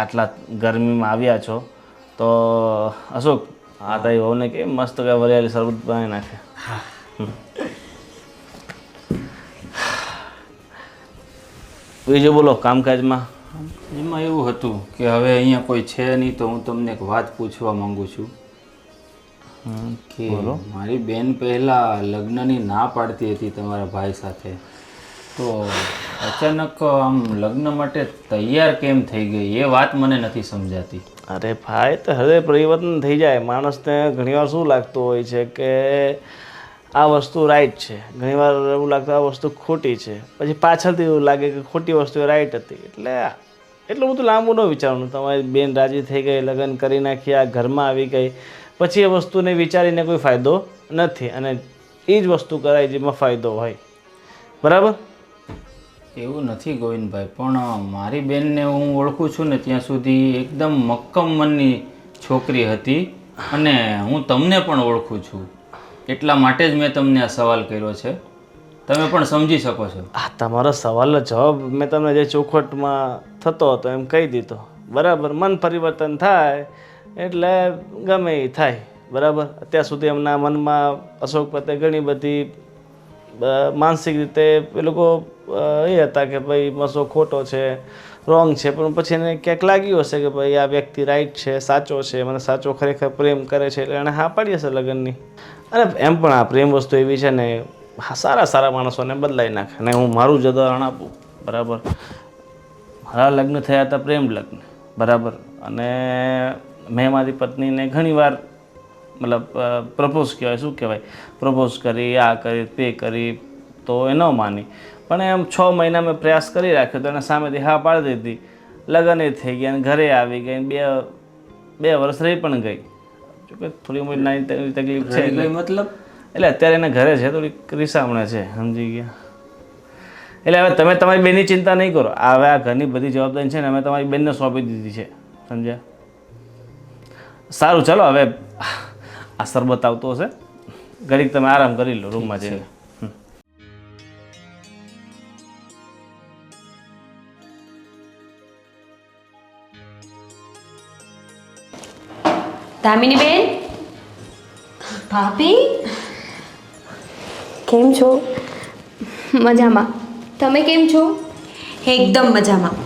આટલા ગરમીમાં આવ્યા છો તો અશોક આ તારી વહુને કે મસ્ત કે વરિયાળી શરબત બનાવી નાખે. બીજું બોલો કામકાજમાં. એમાં એવું હતું કે હવે અહીંયા કોઈ છે નહીં તો હું તમને એક વાત પૂછવા માંગુ છું કે મારી બેન પહેલાં લગ્નની ના પાડતી હતી તમારા ભાઈ સાથે, તો અચાનક આમ લગ્ન માટે તૈયાર કેમ થઈ ગઈ એ વાત મને નથી સમજાતી. અરે ભાઈ, તો હૃદય પરિવર્તન થઈ જાય માણસને. ઘણીવાર શું લાગતું હોય છે કે આ વસ્તુ રાઈટ છે, ઘણીવાર એવું લાગતું આ વસ્તુ ખોટી છે, પછી પાછળથી એવું લાગે કે ખોટી વસ્તુ એ રાઈટ હતી. એટલે એટલું બધું લાંબુ ન વિચારવાનું. તમારી બેન રાજી થઈ ગઈ, લગ્ન કરી નાખી, આ ઘરમાં આવી ગઈ, પછી એ વસ્તુને વિચારીને કોઈ ફાયદો નથી. અને એ જ વસ્તુ કરાય જેમાં ફાયદો હોય, બરાબર? એવું નથી ગોવિંદભાઈ, પણ મારી બેનને હું ઓળખું છું ને ત્યાં સુધી એકદમ મક્કમ મનની છોકરી હતી. અને હું તમને પણ ઓળખું છું, એટલા માટે જ મેં તમને આ સવાલ કર્યો છે. તમે પણ સમજી શકો છો. આ તમારો સવાલનો જવાબ મેં તમને જે ચોખવટમાં થતો હતો એમ કહી દીધો, બરાબર? મન પરિવર્તન થાય એટલે ગમે એ થાય, બરાબર? અત્યાર સુધી એમના મનમાં અશોક પ્રત્યે ઘણી બધી માનસિક રીતે એ લોકો એ હતા કે ભાઈ અશોક ખોટો છે, રોંગ છે, પણ પછી એને ક્યાંક લાગ્યું હશે કે ભાઈ આ વ્યક્તિ રાઈટ છે, સાચો છે, મને સાચો ખરેખર પ્રેમ કરે છે, એટલે એણે હા પાડી હશે લગ્નની. અને એમ પણ આ પ્રેમ વસ્તુ એવી છે ને, સારા સારા માણસોને બદલાઈ નાખે. અને હું મારું જ ઉદાહરણ આપું, બરાબર? મારા લગ્ન થયા હતા પ્રેમ લગ્ન, બરાબર? અને મેં મારી પત્નીને ઘણીવાર મતલબ પ્રપોઝ કહેવાય, શું કહેવાય, પ્રપોઝ કરી, આ કરી, તે કરી, તો એ ન માની. પણ એમ 6 મહિના મેં પ્રયાસ કરી રાખ્યો તો એને સામેથી હા પાડી દીધી. લગ્ન એ થઈ ગયા અને ઘરે આવી ગઈ, 2 વર્ષ રહી પણ ગઈ. જોકે થોડી મોટી નાની તકલીફ છે મતલબ એટલે અત્યારે એને ઘરે છે, થોડીક રીસામણે છે, સમજી ગયા. એટલે હવે તમે તમારી બેનની ચિંતા નહીં કરો. હવે આ ઘરની બધી જવાબદારી છે ને અમે તમારી બેનને સોંપી દીધી છે, સમજ્યા? સારું, ચાલો હવે આ શરબત આવતો હશે, ઘડીક તમે આરામ કરી લો રૂમમાં જઈને. દામિની બેન, ભાભી, કેમ છો? મજામાં. તમે કેમ છો? એકદમ મજામાં.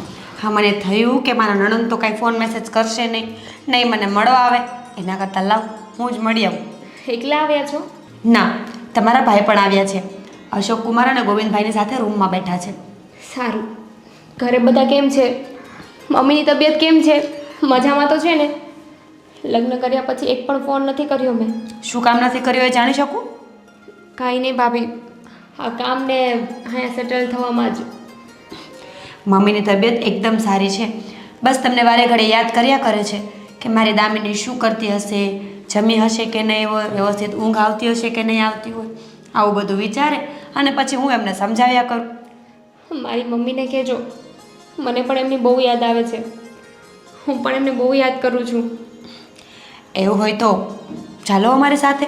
હા, મને થયું કે મારા નણંદ તો કાંઈ ફોન મેસેજ કરશે નહીં મને મળવા આવે, એના કરતાં લાવ હું જ મળી આવું. એકલા આવ્યા છો? ના, તમારા ભાઈ પણ આવ્યા છે. અશોક કુમાર અને ગોવિંદભાઈની સાથે રૂમમાં બેઠા છે. સારું. ઘરે બધા કેમ છે? મમ્મીની તબિયત કેમ છે? મજામાં તો છે ને? લગ્ન કર્યા પછી એક પણ ફોન નથી કર્યો મેં. શું કામ નથી કર્યું એ જાણી શકું? કાંઈ નહીં ભાભી, આ કામને અહીંયા સેટલ થવામાં જ. મમ્મીની તબિયત એકદમ સારી છે. બસ તમને વારે ઘડે યાદ કર્યા કરે છે કે મારી દામિની શું કરતી હશે, જમી હશે કે નહીં હોય, વ્યવસ્થિત ઊંઘ આવતી હશે કે નહીં આવતી હોય, આવું બધું વિચારે અને પછી હું એમને સમજાવ્યા કરું. મારી મમ્મીને કહેજો, મને પણ એમની બહુ યાદ આવે છે. હું પણ એમને બહુ યાદ કરું છું. એવું હોય તો ચાલો અમારી સાથે,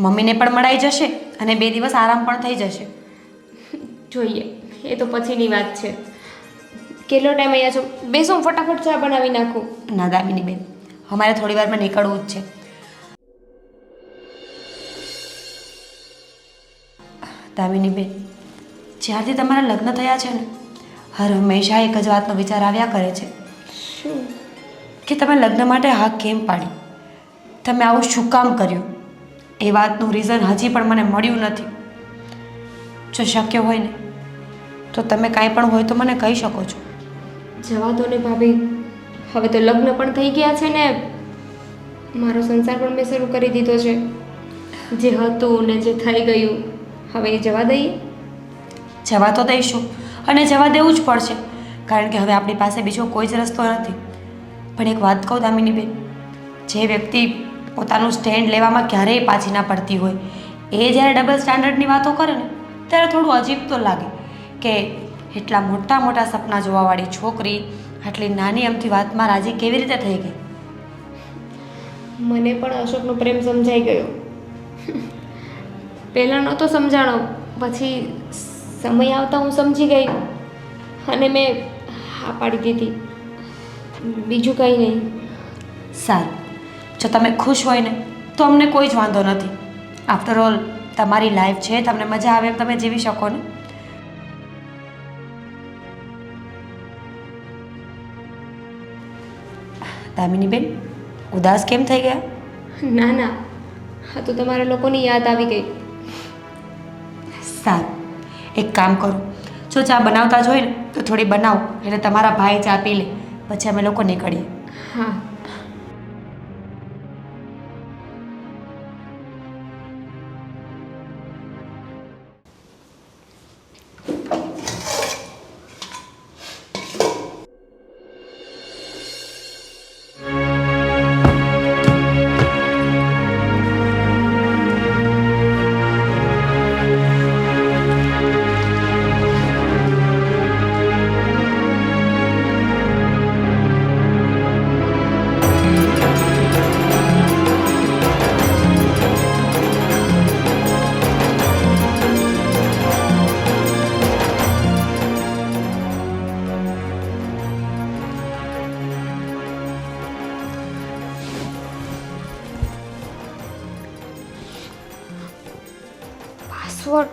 મમ્મીને પણ મળાઈ જશે અને 2 દિવસ આરામ પણ થઈ જશે. જોઈએ, એ તો પછીની વાત છે. કેટલો ટાઈમ અહીંયા છો? બેસો, હું ફટાફટ ચા બનાવી નાખું. ના દામિની બેન, અમારે થોડી વારમાં નીકળવું જ છે. દામિની બેન, જ્યારથી તમારા લગ્ન થયા છે ને, હર હંમેશા એક જ વાતનો વિચાર આવ્યા કરે છે શું? કે તમે લગ્ન માટે હા કેમ પાડી, તમે આવું શું કામ કર્યું. એ વાતનું રીઝન હજી પણ મને મળ્યું નથી. જો શક્ય હોય ને તો તમે કાંઈ પણ હોય તો મને કહી શકો છો. જવા દો ને ભાભી, હવે તો લગ્ન પણ થઈ ગયા છે ને મારો સંસાર પણ મેં શરૂ કરી દીધો છે. જે હતું ને જે થઈ ગયું હવે એ જવા દઈએ. જવા તો દઈશું અને જવા દેવું જ પડશે, કારણ કે હવે આપણી પાસે બીજો કોઈ જ રસ્તો નથી. પણ એક વાત કહું દામિની બેન, જે વ્યક્તિ પોતાનું સ્ટેન્ડ લેવામાં ક્યારેય પાછી ના પડતી હોય એ જ્યારે ડબલ સ્ટાન્ડર્ડની વાતો કરે ને ત્યારે થોડું અજીબ તો લાગે કે એટલા મોટા મોટા સપના જોવાવાળી છોકરી આટલી નાની અમથી વાતમાં રાજી કેવી રીતે થઈ ગઈ. મને પણ અશોકનો પ્રેમ સમજાઈ ગયો. પહેલાં નહોતો સમજાણો, પછી સમય આવતા હું સમજી ગઈ અને મેં હા પાડી દીધી. બીજું કંઈ નહીં. સારું, જો તમે ખુશ હોય ને તો અમને કોઈ જ વાંધો નથી. આફ્ટર ઓલ તમારી લાઈફ છે, તમને મજા આવે એમ તમે જીવી શકો ને. દામિની બેન, ઉદાસ કેમ થઈ ગયા? ના ના, હા તો તમારા લોકોની યાદ આવી ગઈ. સારું, એક કામ કરો, જો ચા બનાવતા જ હોય ને તો થોડી બનાવો, એટલે તમારા ભાઈ ચા પી લે, પછી અમે લોકો નીકળીએ. હા. પાસવર્ડ.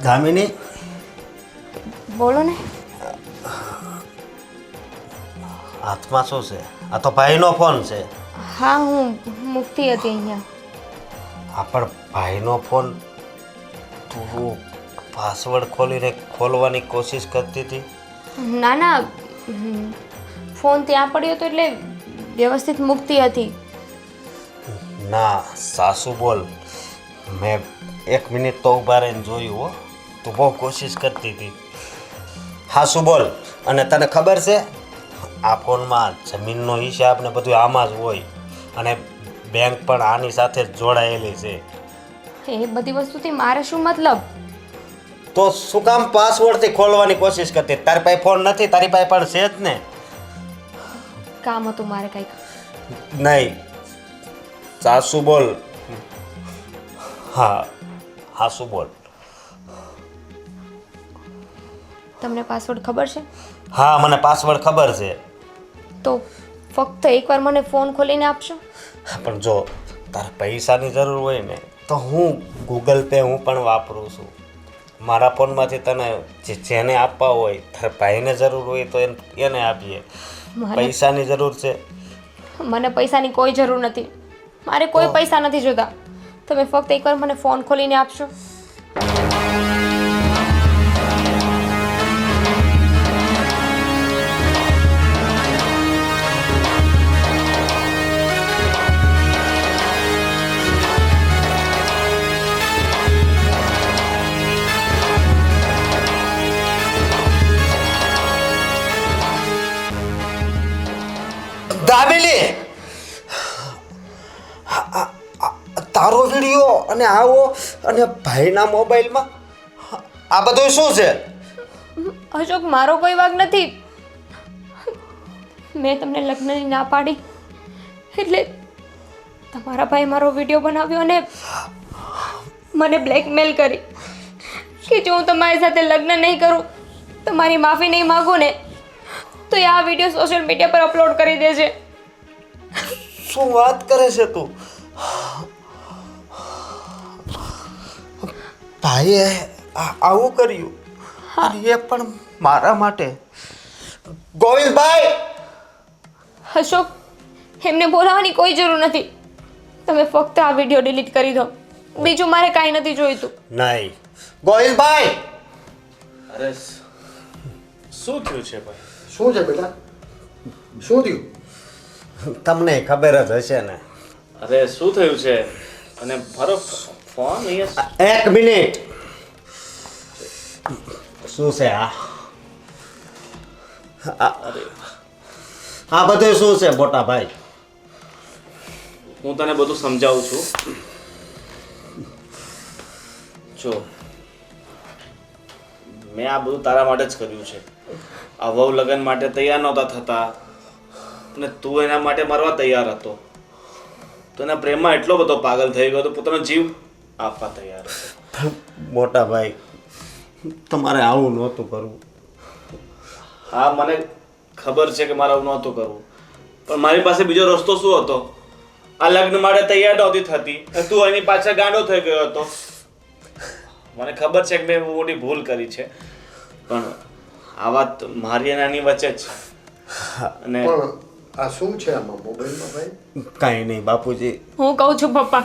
દામિની, બોલો ને. હાથમાં શું છે? આ તો ભાઈનો ફોન છે. હા, હું મૂકતી હતી અહીંયા. આ પણ ભાઈનો ફોન, તું પાસવર્ડ ખોલીને ખોલવાની કોશિશ કરતી હતી? ના ના, ફોન ત્યાં પડ્યો હતો એટલે વ્યવસ્થિત મૂકતી હતી. ના સાસુ બોલ, મેં 1 મિનિટ તો ઊભા રહીને જોયું હો, તું બહુ કોશિશ કરતી હતી. સાસુ બોલ. અને તને ખબર છે આ ફોનમાં જમીનનો હિસાબ ને બધું આમાં જ હોય, અને બેંક પણ આની સાથે જ જોડાયેલી છે. એ બધી વસ્તુથી મારે શું મતલબ? તો શું કામ પાસવર્ડથી ખોલવાની કોશિશ કરતી? તારી પાસે ફોન નથી, તારી પાસે પણ છે જ ને. કામ હતું મારે કંઈક. નહીં સાસુ બોલ. હા સાસુ બોલ. તમને પાસવર્ડ ખબર છે? હા મને પાસવર્ડ ખબર છે. તો ફક્ત એકવાર મને ફોન ખોલીને આપશો? પણ જો તારે પૈસાની જરૂર હોય ને તો હું ગૂગલ પે હું પણ વાપરું છું. મારા ફોનમાંથી તને જેને આપવા હોય, તારે ભાઈને જરૂર હોય તો એને આપીએ. પૈસાની જરૂર છે? મને પૈસાની કોઈ જરૂર નથી. મારે કોઈ પૈસા નથી જોતા. તમે ફક્ત એકવાર મને ફોન ખોલીને આપશો? દાબેલી તારો વિડીયો અને આવો અને ભાઈના મોબાઈલમાં આ બધું શું છે? અશોક, મારો કોઈ વાંક નથી. મેં તમને લગ્નની ના પાડી એટલે તમારા ભાઈ મારો વિડીયો બનાવ્યો અને મને બ્લેકમેલ કરી કે જો હું તમારી સાથે લગ્ન નહીં કરું, તમારી માફી નહીં માગું ને તો એ આ વિડીયો સોશિયલ મીડિયા પર અપલોડ કરી દેશે. શું વાત કરે છે તું? ભાઈએ આવું કર્યું? અને એ પણ મારા માટે? ગોવિંદભાઈ! અશોક, એમને બોલાવવાની કોઈ જરૂર નથી. તમે ફક્ત આ વિડીયો ડિલીટ કરી દો. બીજું મારે કાંઈ નથી જોઈતું. નહીં ગોવિંદભાઈ! અરે શું થયું છે ભાઈ? શું છે બેટા? શું થયું? તમને ખબર જ હશે ને. અરે શું થયું છે? અને મારો ફોન અહીંયા 1 મિનિટ. શું છે આ? આ બધું શું છે મોટા ભાઈ? હું તને બધું સમજાવું છું. જો મેં આ બધું તારા માટે જ કર્યું છે. આ વહુ લગ્ન માટે તૈયાર નહોતા થતા અને તું એના માટે મરવા તૈયાર હતો. તો એના પ્રેમમાં એટલો બધો પાગલ થઈ ગયો તો પોતાનો જીવ આપવા તૈયાર હતો. મોટા ભાઈ, તમારે આવું નહોતું કરવું. હા મને ખબર છે કે મારે આવું નહોતું કરવું, પણ મારી પાસે બીજો રસ્તો શું હતો? આ લગ્ન માટે તૈયાર નહોતી થતી અને તું એની પાછળ ગાંડો થઈ ગયો હતો. મને ખબર છે કે મેં બહુ મોટી ભૂલ કરી છે, પણ આ વાત મારી અને આની વચ્ચે જ છે. અને પણ આ શું છે આમાં મોબાઈલમાં ભાઈ? કાંઈ નહીં બાપુજી. હું કહું છું પપ્પા,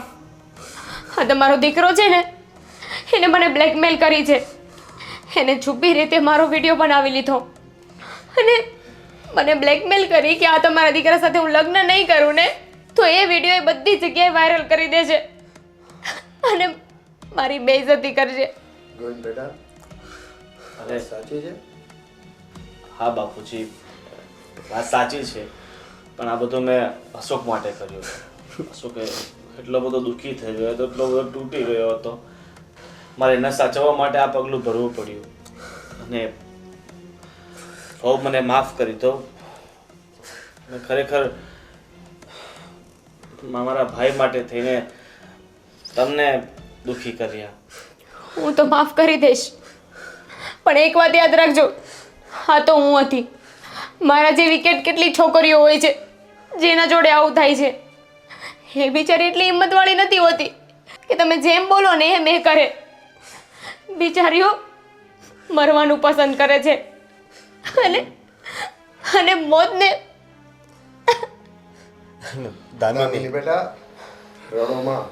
આ તમારો દીકરો છે ને, એને મને બ્લેકમેલ કરી છે. એને છુપી રીતે મારો વિડીયો બનાવી લીધો અને મને બ્લેકમેલ કરી કે આ તમારા દીકરા સાથે હું લગ્ન નહીં કરું ને તો એ વિડીયો એ બધી જગ્યાએ વાયરલ કરી દેશે અને મારી બેઇજ્જતી કરશે. ગોવિંદ બેટા, અરે સાચી છે? હા બાપુજી, વાત સાચી છે, પણ આ બધું મેં અશોક માટે કર્યું. અશોક એટલો બધો દુઃખી થઈ ગયો હતો, એટલો બધો તૂટી ગયો હતો. મારે એને સાચવવા માટે આ પગલું ભરવું પડ્યું અને બહુ મને માફ કરી દો. મેં ખરેખર મારા ભાઈ માટે થઈને તમને દુઃખી કર્યા. હું તો માફ કરી દઈશ, પણ એક વાત યાદ રાખજો, હા તો હું હતી. મારા જેવી કેટલી છોકરીઓ હોય છે જેના જોડે આવું થાય છે. એ બિચારી એટલી હિંમતવાળી નથી હોતી કે તમે જેમ બોલો ને એમ એ કરે. બિચારીઓ મરવાનું પસંદ કરે છે અને મોતને. દામિની બેટા, રડોમાં.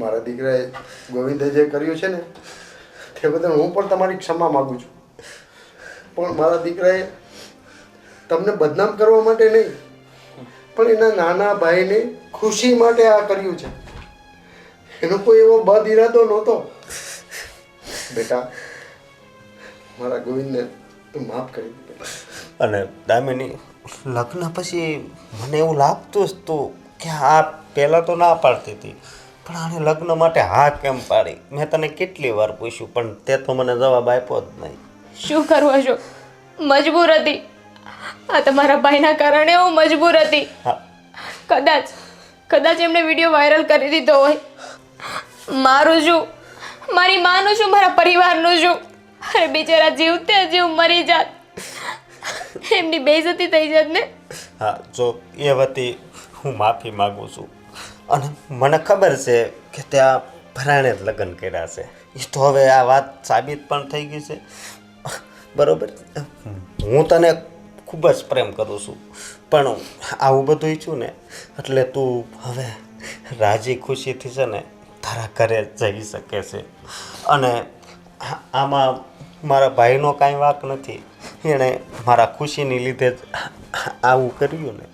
મારા દીકરાએ ગોવિંદે જે કર્યું છે ને તે બદલ હું પણ તમારી ક્ષમા માગું છું, પણ મારા દીકરાએ તમને બદનામ કરવા માટે નહીં, પણ એના નાના ભાઈને ખુશી માટે આ કર્યું છે. એનો કોઈ એવો બદ ઈરાદો નહોતો. બેટા, મારા ગોવિંદને તું માફ કરી દે. અને દામિની, લગ્ન પછી મને એવું લાગતું જ હતું કે આ પહેલાં તો ના પાડતી હતી, પણ આને લગ્ન માટે હા કેમ પાડી? મેં તને કેટલી વાર પૂછ્યું, પણ તે તો મને જવાબ આપ્યો જ નહીં. શું કરું અશોક, મજબૂર હતી. આ તમારા ભાઈના કારણે હું મજબૂર હતી. હા, કદાચ એમને વિડીયો વાયરલ કરી દીધો હોય. મારું શું, મારી માનું શું, મારા પરિવારનું શું? અરે બિચારા જીવતે જીવ મરી જાત, એમની બેઇજ્જતી થઈ જાત ને. હા, જો એ વતી હું માફી માગું છું. અને મને ખબર છે કે ત્યાં ભરાણે જ લગ્ન કર્યા છે. એ તો હવે આ વાત સાબિત પણ થઈ ગઈ છે. બરોબર, હું તને ખૂબ જ પ્રેમ કરું છું, પણ આવું બધું ઈચ્છું ને એટલે તું હવે રાજી ખુશીથી છે ને તારા ઘરે જઈ શકે છે. અને આમાં મારા ભાઈનો કાંઈ વાંક નથી. એણે મારા ખુશીની લીધે જ આવું કર્યું ને.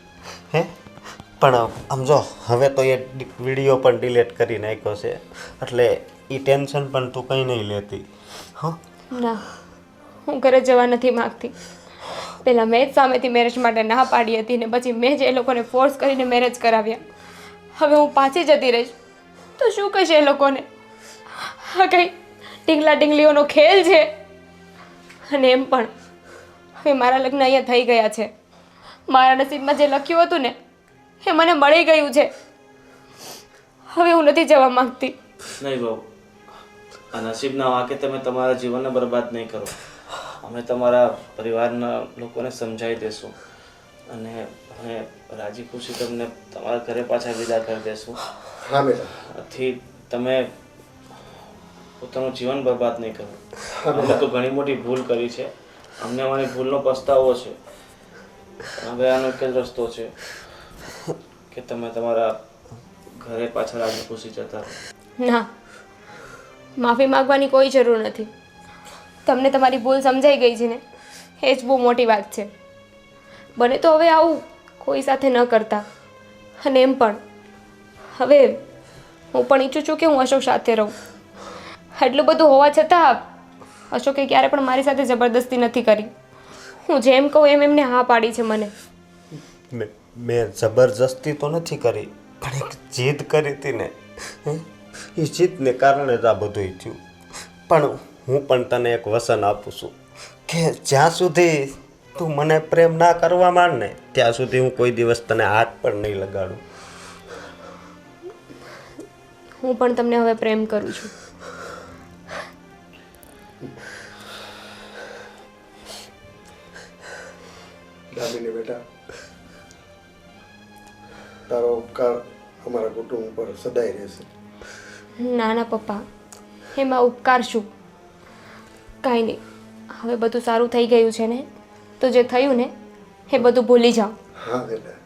હે, પણ સમજો હવે તો એ વિડીયો પણ ડિલીટ કરી નાખ્યો છે, એટલે એ ટેન્શન પણ તું કંઈ નહીં લેતી. હં, ના, હું ઘરે જવા નથી માગતી. પહેલાં મેં જ સામેથી મેરેજ માટે ના પાડી હતી ને પછી મેં જ એ લોકોને ફોર્સ કરીને મેરેજ કરાવ્યા. હવે હું પાછી જતી રહીશ તો શું કહેશે એ લોકોને? હા, કંઈ ઢીંગલા ઢીંગલીઓનો ખેલ છે. અને એમ પણ હવે મારા લગ્ન અહીંયા થઈ ગયા છે. મારા નસીબમાં જે લખ્યું હતું ને એ મને મળી ગયું છે. હવે હું નથી જવા માંગતી. નહીં બહુ, આ નસીબના વાંકે તમે તમારા જીવનને બરબાદ નહીં કરો. અમે તમારા પરિવારના લોકોને સમજાવી દઈશું અને અમે રાજી ખુશી તમને તમારા ઘરે પાછા વિદા કરી દઈશું. હા બેટા. આથી તમે પોતાનું જીવન બરબાદ નહીં કરો. અમે તો ઘણી મોટી ભૂલ કરી છે, અમને અમારી ભૂલનો પસ્તાવો છે. હવે આનો એક જ રસ્તો છે કે તમે તમારા ઘરે પાછા રાજી ખુશી જતા રહો. ના, માફી માંગવાની કોઈ જરૂર નથી. તમને તમારી ભૂલ સમજાઈ ગઈ છે ને, એ જ બહુ મોટી વાત છે. બને તો હવે આવું કોઈ સાથે ન કરતા. અને એમ પણ હવે હું પણ ઈચ્છું છું કે હું અશોક સાથે રહું. એટલું બધું હોવા છતાં અશોકે ક્યારે પણ મારી સાથે જબરદસ્તી નથી કરી. હું જેમ કહું એમ એમને હા પાડી છે મને. મેં જબરજસ્તી તો નથી કરી, પણ એક જીદ કરી હતી ને, એ જીદને કારણે જ આ બધું થયું. પણ હું પણ તને એક વચન આપું છું કે જ્યાં સુધી તું મને પ્રેમ ના કરવા માંડ ને ત્યાં સુધી હું કોઈ દિવસ તને હાથ પણ નહીં લગાડું. હું પણ તમને હવે પ્રેમ કરું છું. દામિની બેટા, તારો ઉપકાર અમારા કુટુંબ પર સદાય રહેશે. નાના પપ્પા, એમાં ઉપકાર શું? કાંઈ નહીં, હવે બધું સારું થઈ ગયું છે ને, તો જે થયું ને એ બધું ભૂલી જાઓ. હા બેટા.